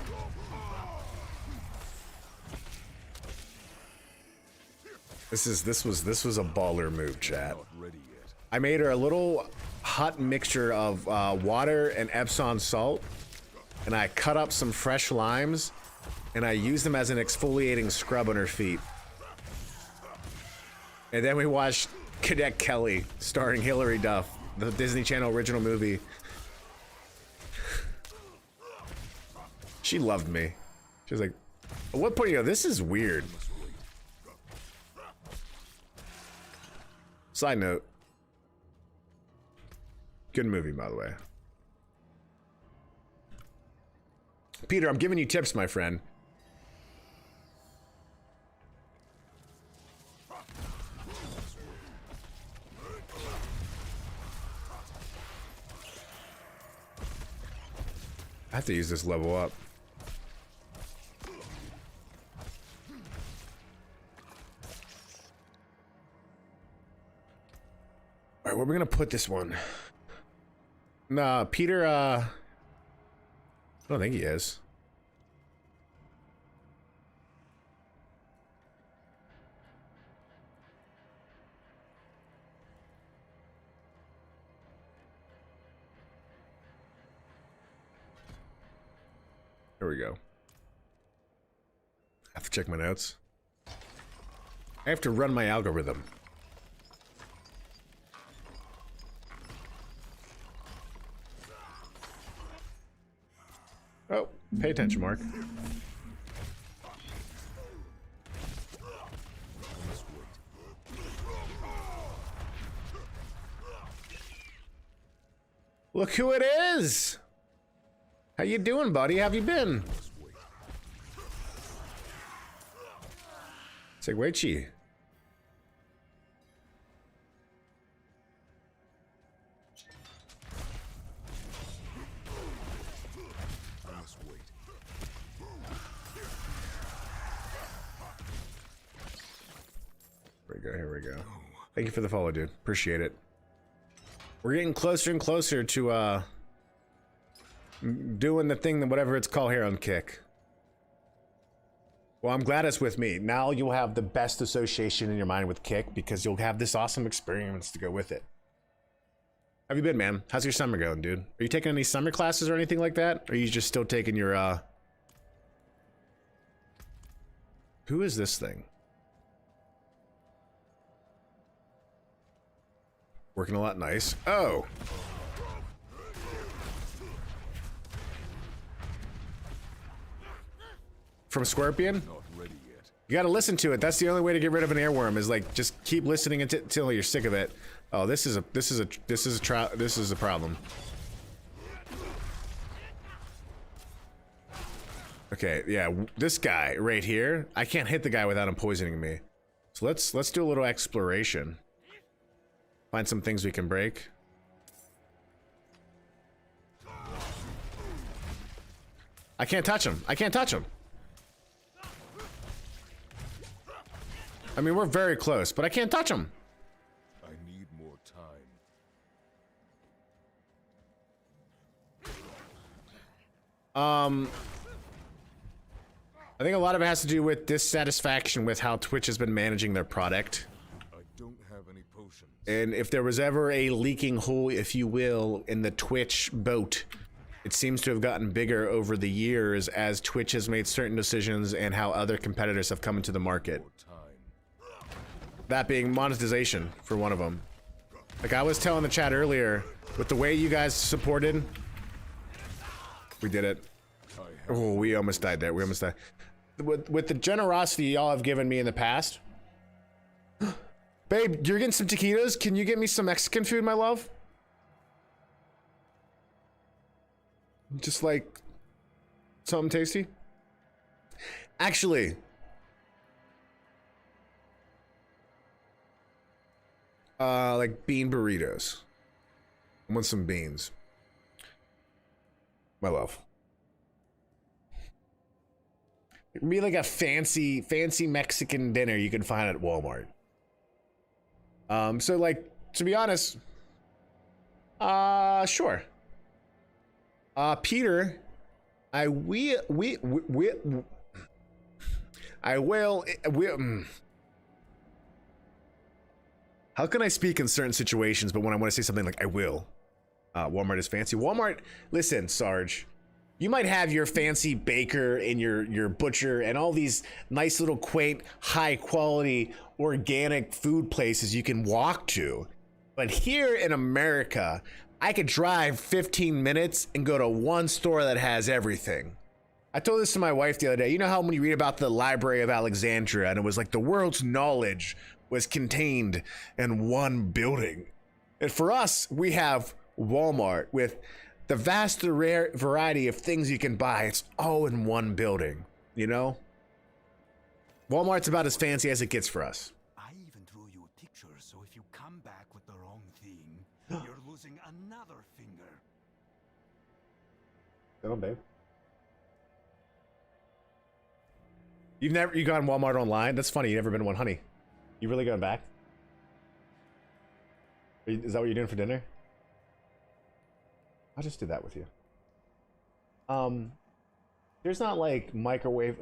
This was a baller move, chat. Not ready yet. I made her a little hot mixture of water and Epsom salt, and I cut up some fresh limes, and I used them as an exfoliating scrub on her feet. And then we watched Cadet Kelly, starring Hilary Duff, the Disney Channel original movie. She loved me. She was like, at what point, you know, this is weird. Side note. Good movie, by the way. Peter, I'm giving you tips, my friend. I have to use this level up. All right, where are we gonna put this one? Nah, Peter, I don't think he is. There we go. I have to check my notes. I have to run my algorithm. Oh, pay attention, Mark. Look who it is! How you doing, buddy? How have you been? Seguechi. Here we go. Thank you for the follow, dude. Appreciate it. We're getting closer and closer to, doing the thing that whatever it's called here on Kick. Well, I'm glad it's with me. Now you'll have the best association in your mind with Kick because you'll have this awesome experience to go with it. How have you been, man? How's your summer going, dude? Are you taking any summer classes or anything like that? Or are you just still taking your, Who is this thing? Working a lot nice. Oh! From Scorpion? Not ready yet. You gotta listen to it. That's the only way to get rid of an earworm is like just keep listening until you're sick of it. Oh, this is a problem. Okay, yeah, this guy right here. I can't hit the guy without him poisoning me. So let's do a little exploration. Find some things we can break. I can't touch him. I can't touch him. I mean, we're very close, but I can't touch him. I need more time. I think a lot of it has to do with dissatisfaction with how Twitch has been managing their product. I don't have any potions. And if there was ever a leaking hole, if you will, in the Twitch boat, it seems to have gotten bigger over the years as Twitch has made certain decisions and how other competitors have come into the market. More time. That being monetization for one of them. Like I was telling the chat earlier, with the way you guys supported, we did it. Oh, we almost died there. We almost died. With the generosity y'all have given me in the past. Babe, you're getting some taquitos? Can you get me some Mexican food, my love? Just like something tasty? Actually, like bean burritos. I want some beans. My love. It'd be like a fancy Mexican dinner you can find at Walmart. So like, to be honest, sure. Peter, I will. How can I speak in certain situations, but when I want to say something like I will? Walmart is fancy. Walmart, listen, Sarge. You might have your fancy baker and your butcher and all these nice little quaint, high quality, organic food places you can walk to. But here in America, I could drive 15 minutes and go to one store that has everything. I told this to my wife the other day. You know how when you read about the Library of Alexandria and it was like the world's knowledge was contained in one building. And for us, we have Walmart with the vast rare variety of things you can buy. It's all in one building, you know? Walmart's about as fancy as it gets for us. I even drew you a picture, so if you come back with the wrong thing, you're losing another finger. Come on, babe. You gone Walmart online? That's funny. You never been to one, honey. You really going back? Is that what you're doing for dinner? I'll just do that with you. There's not like microwave.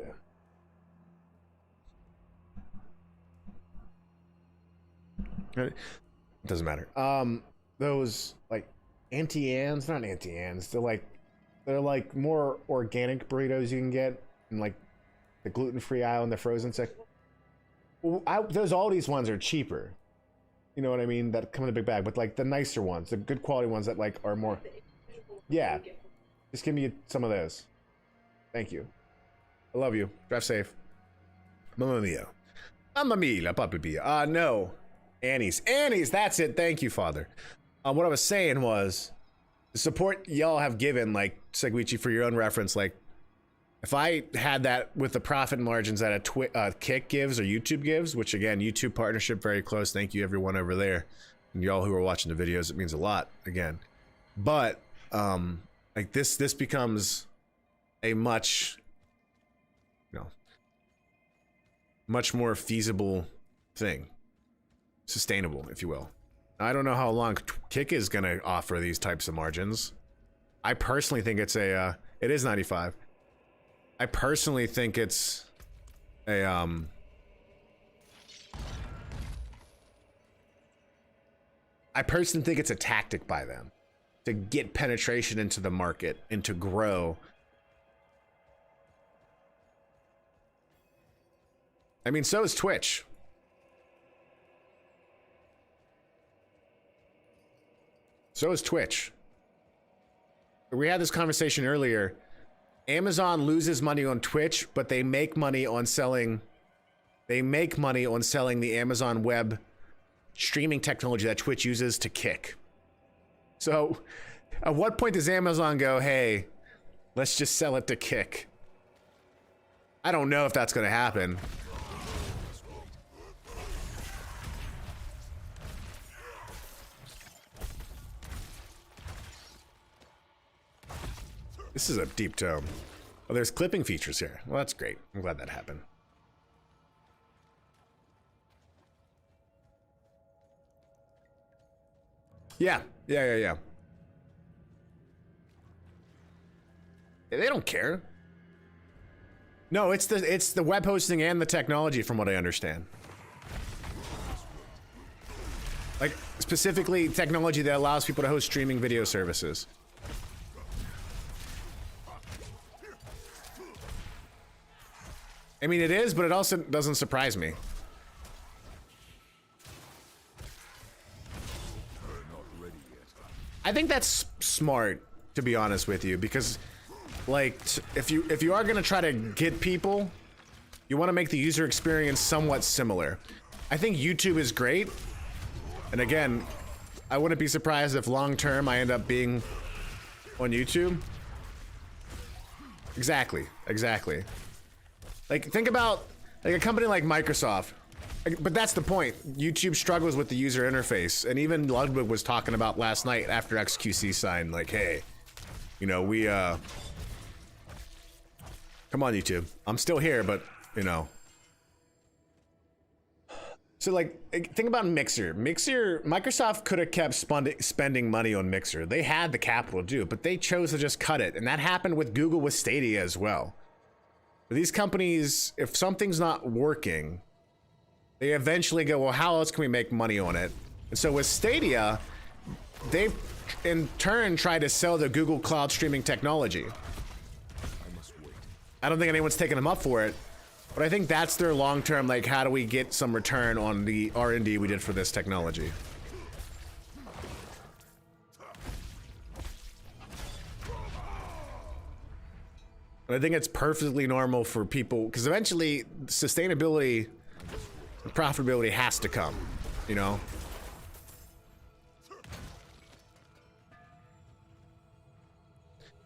It doesn't matter. Those like Auntie-Anne's, not Auntie-Anne's. They're like more organic burritos you can get in like the gluten-free aisle and the frozen section. Well, those Aldi's ones are cheaper. You know what I mean? That come in a big bag, but like the nicer ones, the good quality ones that like are more. Yeah, just give me some of those. Thank you. I love you. Drive safe. Mamma mia. Mamma mia, Papa Mia. No. Annie's. Annie's, that's it. Thank you, Father. What I was saying was, the support y'all have given, like, Seguichi, for your own reference, like, if I had that with the profit margins that a Kick gives or YouTube gives, which, again, YouTube partnership, very close. Thank you, everyone over there. And y'all who are watching the videos, it means a lot, again. But, like, this becomes a much, you know, much more feasible thing. Sustainable, if you will. I don't know how long Kick is going to offer these types of margins. I personally think it's it is 95. I personally think it's I personally think it's a tactic by them to get penetration into the market and to grow. I mean, so is Twitch. So is Twitch. We had this conversation earlier. Amazon loses money on Twitch, but they make money on selling. They make money on selling the Amazon Web streaming technology that Twitch uses to Kick. So, at what point does Amazon go, "Hey, let's just sell it to Kick"? I don't know if that's going to happen. This is a deep tome. Oh, there's clipping features here. Well, that's great. I'm glad that happened. Yeah. They don't care. No, it's the web hosting and the technology, from what I understand. Like, specifically technology that allows people to host streaming video services. I mean, it is, but it also doesn't surprise me. I think that's smart, to be honest with you, because, like, if you are gonna try to get people, you want to make the user experience somewhat similar. I think YouTube is great, and again, I wouldn't be surprised if long term I end up being on YouTube. Exactly. Like, think about like a company like Microsoft. But that's the point. YouTube struggles with the user interface, and even Ludwig was talking about last night after XQC signed, like, hey, you know, we come on, YouTube. I'm still here, but you know. So, like, think about Mixer. Microsoft could have kept spending money on Mixer. They had the capital to do it, but they chose to just cut it, and that happened with Google with Stadia as well. But these companies, if something's not working, they eventually go, well, how else can we make money on it? And so with Stadia, they in turn try to sell the Google Cloud streaming technology. I don't think anyone's taking them up for it, but I think that's their long-term, like, how do we get some return on the R&D we did for this technology? And I think it's perfectly normal for people, because eventually sustainability Profitability has to come, you know?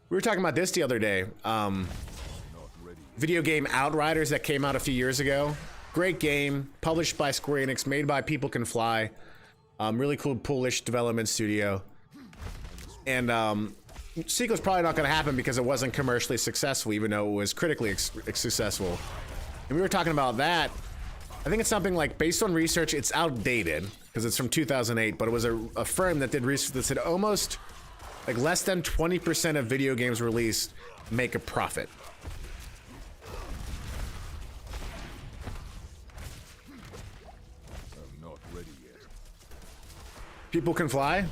We were talking about this the other day. Video game Outriders that came out a few years ago. Great game, published by Square Enix, made by People Can Fly. Really cool Polish development studio. And sequel's probably not going to happen because it wasn't commercially successful, even though it was critically successful. And we were talking about that. I think it's something like, based on research, it's outdated because it's from 2008, but it was a firm that did research that said almost like less than 20% of video games released make a profit. I'm not ready yet. People Can Fly?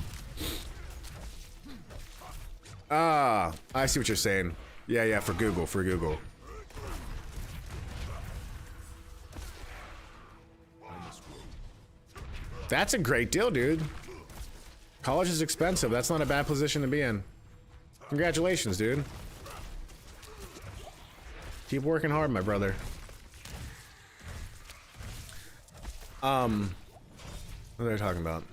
Ah, I see what you're saying. Yeah, for Google. That's a great deal, dude. College is expensive. That's not a bad position to be in. Congratulations, dude. Keep working hard, my brother. What are they talking about?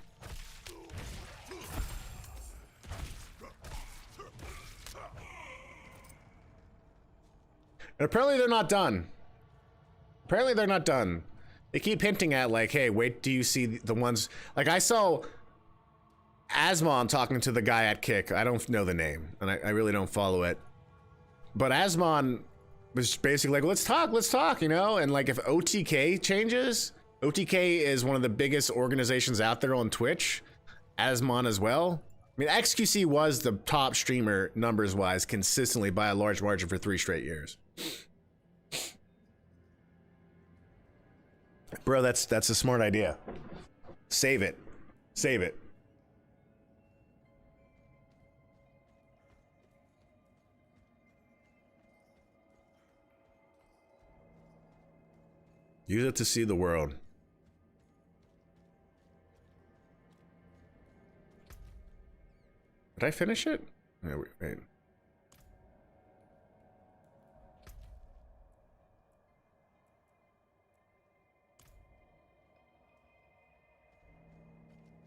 And apparently they're not done. They keep hinting at like, hey, wait, do you see the ones... Like, I saw Asmon talking to the guy at Kick. I don't know the name, and I really don't follow it. But Asmon was basically like, let's talk, you know? And like, if OTK changes... OTK is one of the biggest organizations out there on Twitch. Asmon as well. I mean, XQC was the top streamer, numbers-wise, consistently by a large margin for 3 straight years. Bro, that's a smart idea. Save it. Use it to see the world. Did I finish it? No, wait.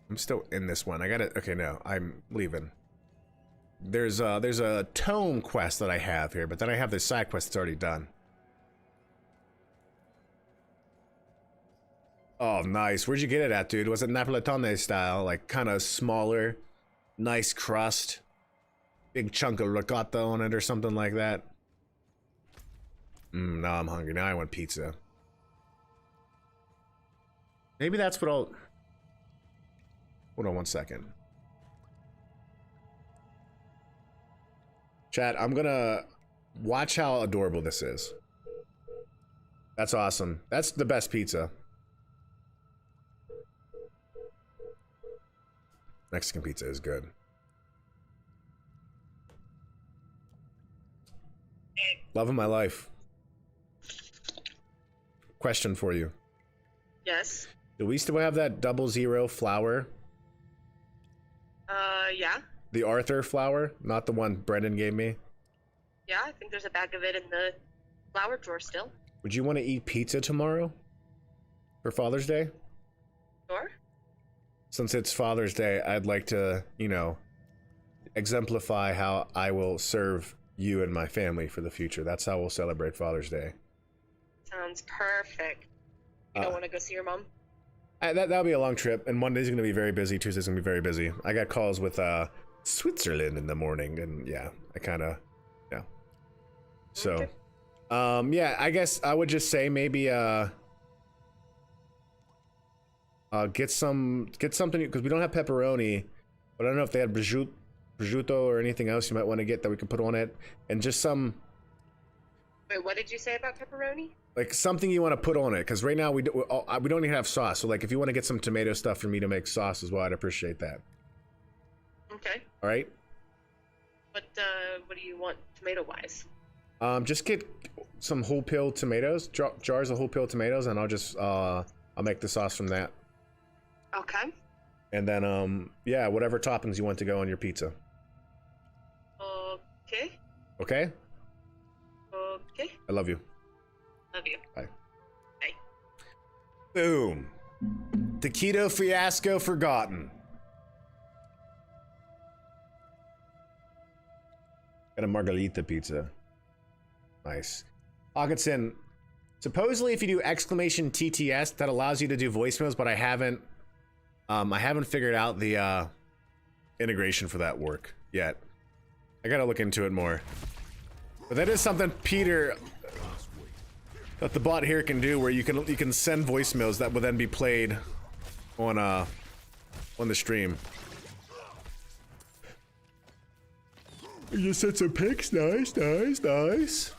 I'm still in this one. I gotta... Okay, no. I'm leaving. There's a tome quest that I have here, but then I have this side quest that's already done. Oh, nice. Where'd you get it at, dude? Was it Napoletone style? Like, kind of smaller, nice crust, big chunk of ricotta on it or something like that? Now I'm hungry. Now I want pizza. Maybe that's what I'll... Hold on one second. Chat, I'm gonna watch how adorable this is. That's awesome. That's the best pizza. Mexican pizza is good. Love of my life. Question for you. Yes. Do we still have that 00 flour? Yeah. The Arthur flour? Not the one Brendan gave me? Yeah, I think there's a bag of it in the flour drawer still. Would you want to eat pizza tomorrow? For Father's Day? Sure. Since it's Father's Day, I'd like to, you know, exemplify how I will serve you and my family for the future. That's how we'll celebrate Father's Day. Sounds perfect. You don't want to go see your mom? That'll be a long trip, and Monday's gonna be very busy, Tuesday's gonna be very busy. I got calls with Switzerland in the morning, and yeah, I kinda, yeah. So, Okay. yeah, I guess I would just say maybe get something, because we don't have pepperoni, but I don't know if they had prosciutto or anything else you might want to get that we can put on it, and just some... Wait, what did you say about pepperoni? Like something you want to put on it, because right now we don't even have sauce. So like, if you want to get some tomato stuff for me to make sauce as well, I'd appreciate that. Okay. All right. What do you want tomato-wise? Just get some whole peel tomatoes, jars of whole peel tomatoes, and I'll just I'll make the sauce from that. Okay. And then yeah, whatever toppings you want to go on your pizza. Okay. Okay. Okay. I love you. Love you. Bye. Bye. Boom. Taquito fiasco forgotten. Got a margarita pizza. Nice. Hawkinson, supposedly if you do exclamation TTS, that allows you to do voicemails, but I haven't figured out the integration for that work yet. I gotta look into it more. But that is something Peter, that the bot here can do, where you can send voicemails that will then be played on the stream. You sent some pics, nice, nice, nice.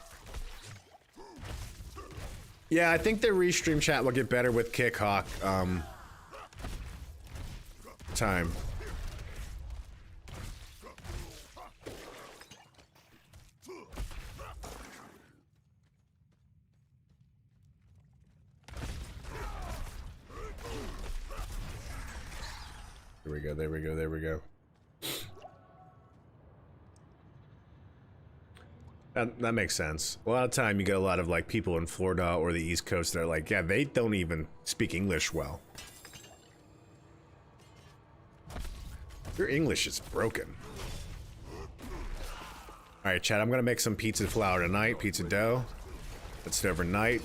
Yeah, I think the restream chat will get better with Kickhawk time. There we go, there we go, there we go. That makes sense. A lot of time you get a lot of like people in Florida or the East Coast that are like, yeah, they don't even speak English well. Your English is broken. Alright, chat, I'm gonna make some pizza flour tonight, pizza dough. That's it overnight.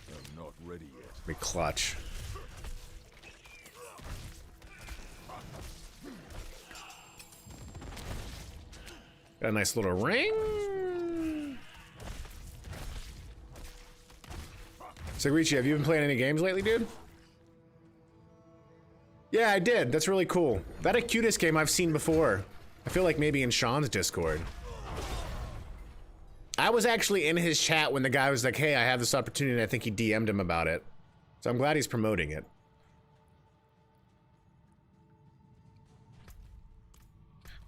I'm not ready yet. Let me clutch. Got a nice little ring. Sagrichi, have you been playing any games lately, dude? Yeah, I did. That's really cool. That Acutus game I've seen before. I feel like maybe in Sean's Discord. I was actually in his chat when the guy was like, hey, I have this opportunity, and I think he DM'd him about it. So I'm glad he's promoting it.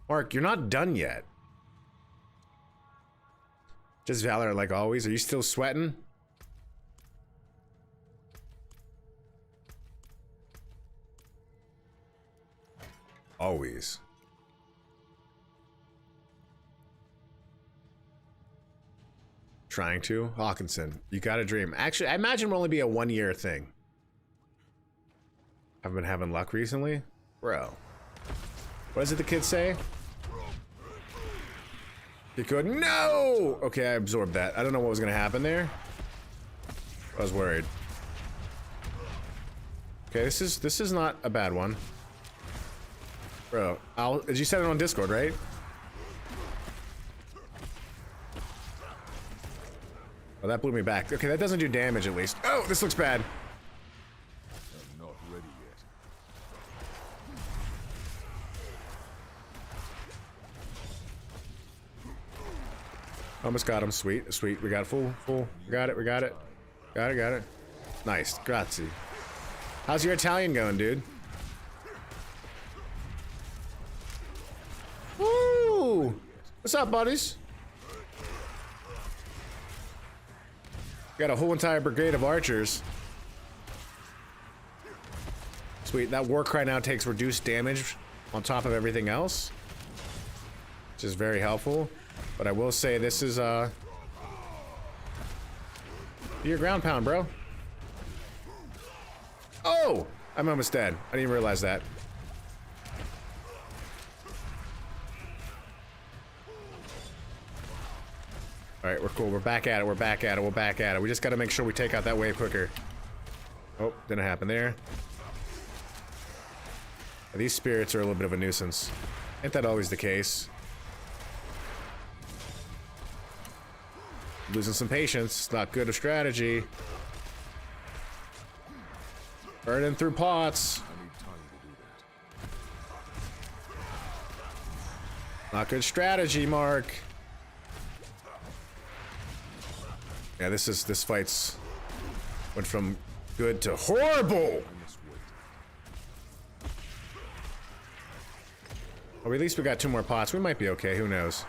Mark, you're not done yet. Just Valor like always. Are you still sweating? Always. Trying to? Hawkinson, you got a dream. Actually, I imagine it'll only be a 1-year thing. I've been having luck recently? Bro. What does it the kids say? You could. No! Okay, I absorbed that. I don't know what was gonna happen there. I was worried. Okay, this is not a bad one. Bro, you said it on Discord, right? Oh, that blew me back. Okay, that doesn't do damage at least. Oh, this looks bad. I'm not ready yet. Almost got him. Sweet, sweet. We got it full. We got it, we got it. Got it. Nice. Grazie. How's your Italian going, dude? Woo! What's up, buddies? Got a whole entire brigade of archers. Sweet, that Warcry now takes reduced damage on top of everything else, which is very helpful. But I will say this is do your ground pound, bro. Oh! I'm almost dead. I didn't even realize that. Alright, we're cool. We're back at it. We're back at it. We're back at it. We just gotta make sure we take out that wave quicker. Oh, didn't happen there. These spirits are a little bit of a nuisance. Ain't that always the case? Losing some patience. Not good of strategy. Burning through pots. I need time to do that. Not good strategy, Mark. Yeah, this fight's went from good to horrible. Well, at least we got 2 more pots. We might be okay. Who knows?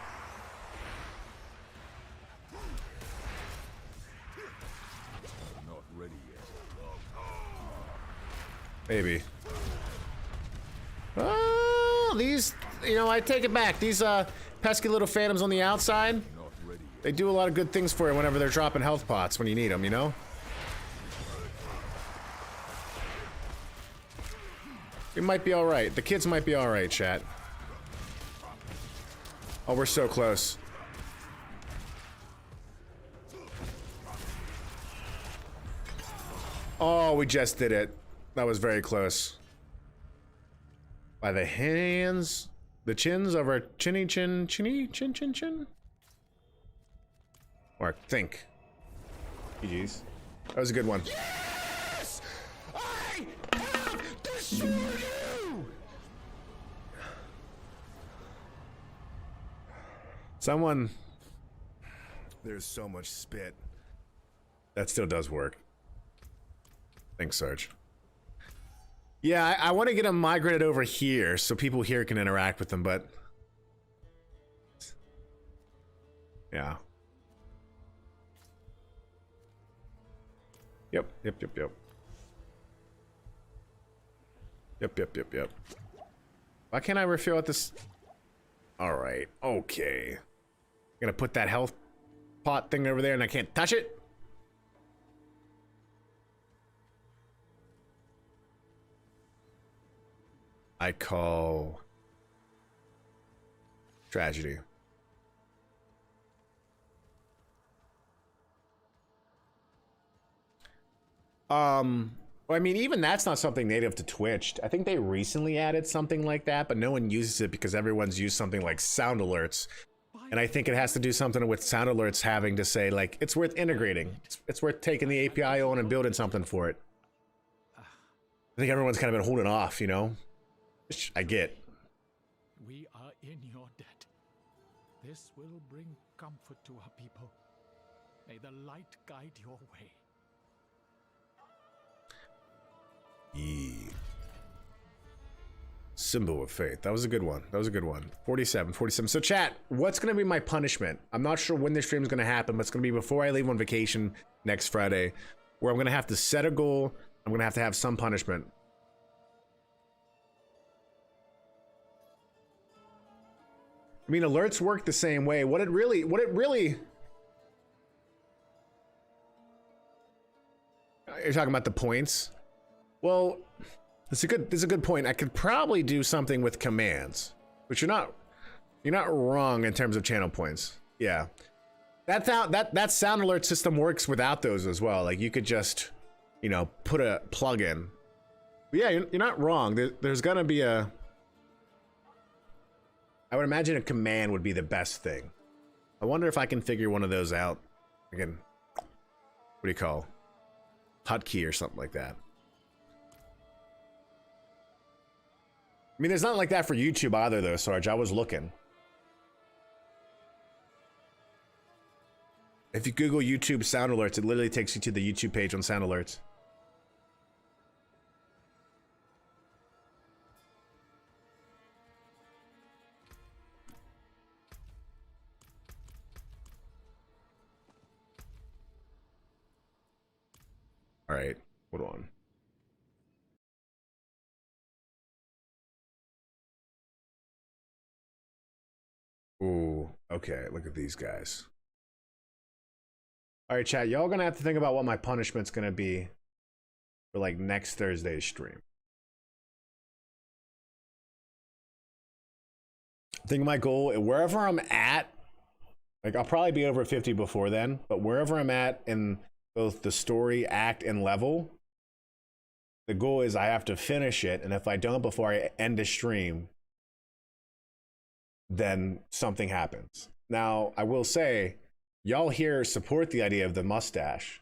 I'm not ready yet. Maybe. Oh, these you know, I take it back. These pesky little phantoms on the outside, they do a lot of good things for you whenever they're dropping health pots when you need them, you know? It might be alright. The kids might be alright, chat. Oh, we're so close. Oh, we just did it. That was very close. By the hands, the chins of our chinny chin, chin. Or think. GG's. That was a good one. Yes! I have destroyed you! Someone. There's so much spit. That still does work. Thanks, Sarge. Yeah, I want to get them migrated over here so people here can interact with them, but... Yeah. Yep. Why can't I refill at this? Alright, okay. Gonna put that health pot thing over there and I can't touch it? I call tragedy. Well, I mean, even that's not something native to Twitch. I think they recently added something like that, but no one uses it because everyone's used something like sound alerts. And I think it has to do something with sound alerts having to say, like, it's worth integrating. It's worth taking the API on and building something for it. I think everyone's kind of been holding off, you know? Which I get. We are in your debt. This will bring comfort to our people. May the light guide your way. Symbol of faith. That was a good one. 47. So chat, what's going to be my punishment? I'm not sure when this stream is going to happen, but it's going to be before I leave on vacation next Friday, where I'm going to have to set a goal. I'm going to have some punishment. I mean, alerts work the same way. What it really you're talking about the points? Well, it's a good point. I could probably do something with commands, but you're not wrong in terms of channel points. Yeah, that sound alert system works without those as well. Like you could just, you know, put a plug in. But yeah, you're not wrong. There's gonna be a. I would imagine a command would be the best thing. I wonder if I can figure one of those out. Again, what do you call? Hotkey or something like that. I mean, there's nothing like that for YouTube either, though, Sarge. I was looking. If you Google YouTube sound alerts, it literally takes you to the YouTube page on sound alerts. All right, hold on. Ooh, okay, look at these guys. All right, chat, y'all gonna have to think about what my punishment's gonna be for like next Thursday's stream. I think my goal, wherever I'm at, like I'll probably be over 50 before then, but wherever I'm at in both the story, act, and level, the goal is I have to finish it, and if I don't before I end the stream, then something happens. Now, I will say, y'all here support the idea of the mustache.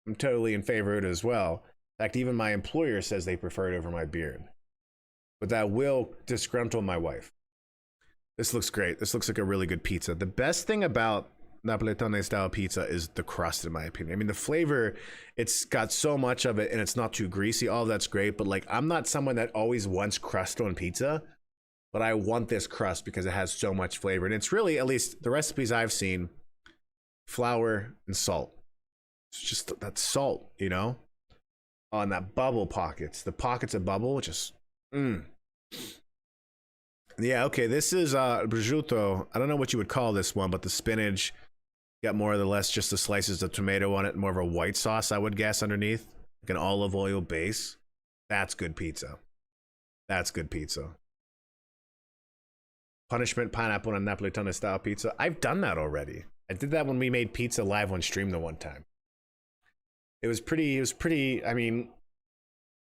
I'm totally in favor of it as well. In fact, even my employer says they prefer it over my beard. But that will disgruntle my wife. This looks great. This looks like a really good pizza. The best thing about Napoletone style pizza is the crust, in my opinion. I mean, the flavor, it's got so much of it and it's not too greasy. All that's great, but like, I'm not someone that always wants crust on pizza, but I want this crust because it has so much flavor. And it's really, at least the recipes I've seen, flour and salt. It's just that salt, you know? On that bubble pockets, the pockets of bubble, just, Yeah, okay, this is prosciutto. I don't know what you would call this one, but the spinach got more or less just the slices of tomato on it, more of a white sauce, I would guess, underneath. Like an olive oil base. That's good pizza. That's good pizza. Punishment pineapple and Napolitana style pizza. I've done that already. I did that when we made pizza live on stream the one time. It was pretty, I mean,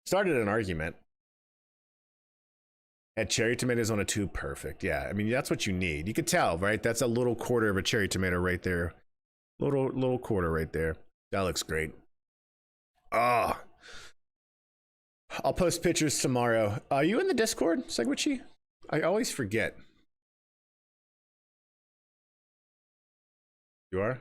started an argument. Had cherry tomatoes on a tube, perfect. Yeah, I mean, that's what you need. You could tell, right? That's a little quarter of a cherry tomato right there. Little quarter right there. That looks great. Ah. I'll post pictures tomorrow. Are you in the Discord, Seguichi? I always forget. You are?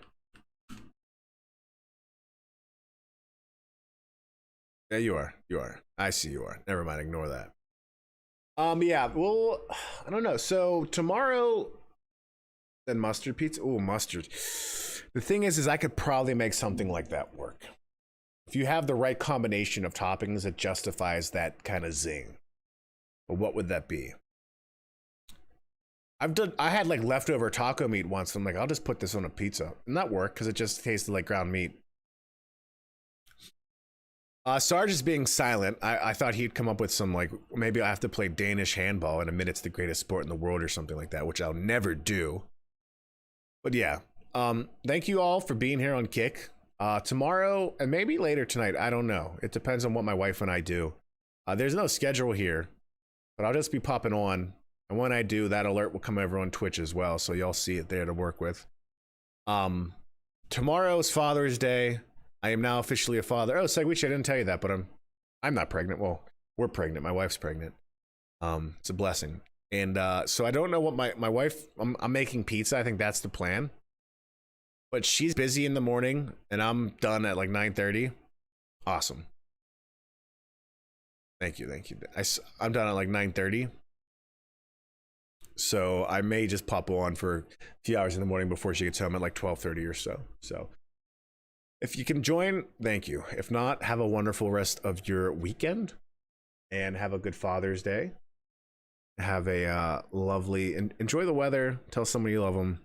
Yeah, you are. You are. I see you are. Never mind, ignore that. Yeah, well, I don't know. So tomorrow, then mustard pizza. Oh, mustard. The thing is I could probably make something like that work. If you have the right combination of toppings that justifies that kind of zing. But what would that be? I had like leftover taco meat once. I'm like, I'll just put this on a pizza. And that worked because it just tasted like ground meat. Sarge is being silent. I thought he'd come up with some, like, maybe I have to play Danish handball and admit it's the greatest sport in the world or something like that, which I'll never do. But yeah, thank you all for being here on Kick. Tomorrow and maybe later tonight, I don't know. It depends on what my wife and I do. There's no schedule here, but I'll just be popping on. And when I do, that alert will come over on Twitch as well, so y'all see it there to work with. Tomorrow's Father's Day. I am now officially a father. Oh, Seguichi, I didn't tell you that, but I'm not pregnant. Well, we're pregnant. My wife's pregnant. It's a blessing. And so I don't know what my wife, I'm making pizza. I think that's the plan. But she's busy in the morning, and I'm done at like 9:30. Awesome. Thank you. I'm done at like 9:30. So I may just pop on for a few hours in the morning before she gets home at like 12:30 or so. So if you can join, thank you. If not, have a wonderful rest of your weekend and have a good Father's Day. Have a lovely, enjoy the weather. Tell someone you love them.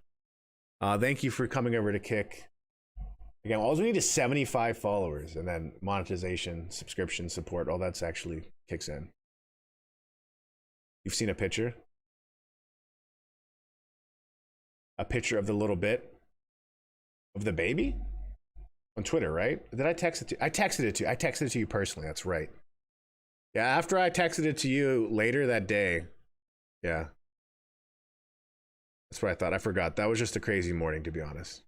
Thank you for coming over to Kick. Again, all we need is 75 followers, and then monetization, subscription, support, all that's actually kicks in. You've seen a picture? A picture of the little bit of the baby? On Twitter, right? Did I text it to you? I texted it to you personally, that's right. Yeah, after I texted it to you later that day. Yeah. That's what I thought. I forgot. That was just a crazy morning, to be honest.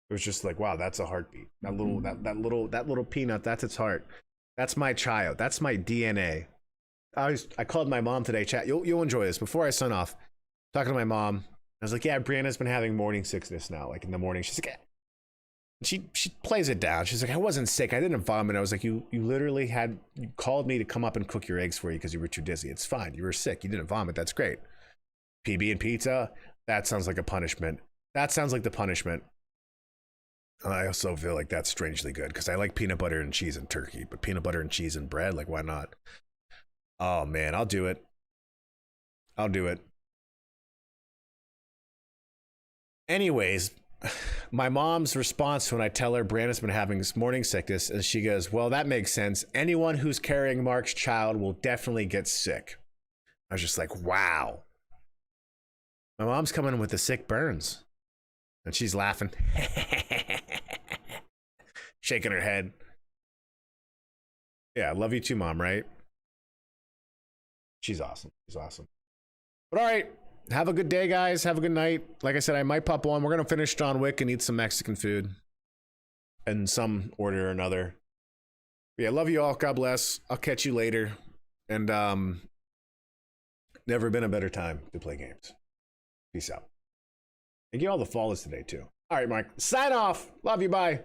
It was just like, wow, that's a heartbeat. That little peanut, that's its heart. That's my child. That's my DNA. I called my mom today, chat. You'll enjoy this. Before I sign off, talking to my mom, I was like, yeah, Brianna's been having morning sickness now. Like in the morning, she's like, she plays it down. She's like, I wasn't sick. I didn't vomit. I was like, you literally you called me to come up and cook your eggs for you because you were too dizzy. It's fine. You were sick. You didn't vomit. That's great. PB and pizza. That sounds like a punishment. That sounds like the punishment. I also feel like that's strangely good because I like peanut butter and cheese and turkey, but peanut butter and cheese and bread, like why not? Oh man, I'll do it. I'll do it. Anyways, my mom's response when I tell her Brianna's been having this morning sickness is she goes, well, that makes sense. Anyone who's carrying Mark's child will definitely get sick. I was just like, wow. My mom's coming in with the sick burns. And she's laughing. Shaking her head. Yeah, I love you too, Mom, right? She's awesome. She's awesome. But all right. Have a good day, guys. Have a good night. Like I said, I might pop on. We're going to finish John Wick and eat some Mexican food. In some order or another. Yeah, love you all. God bless. I'll catch you later. And never been a better time to play games. Peace out. And get all the follows today, too. All right, Mike. Sign off. Love you. Bye.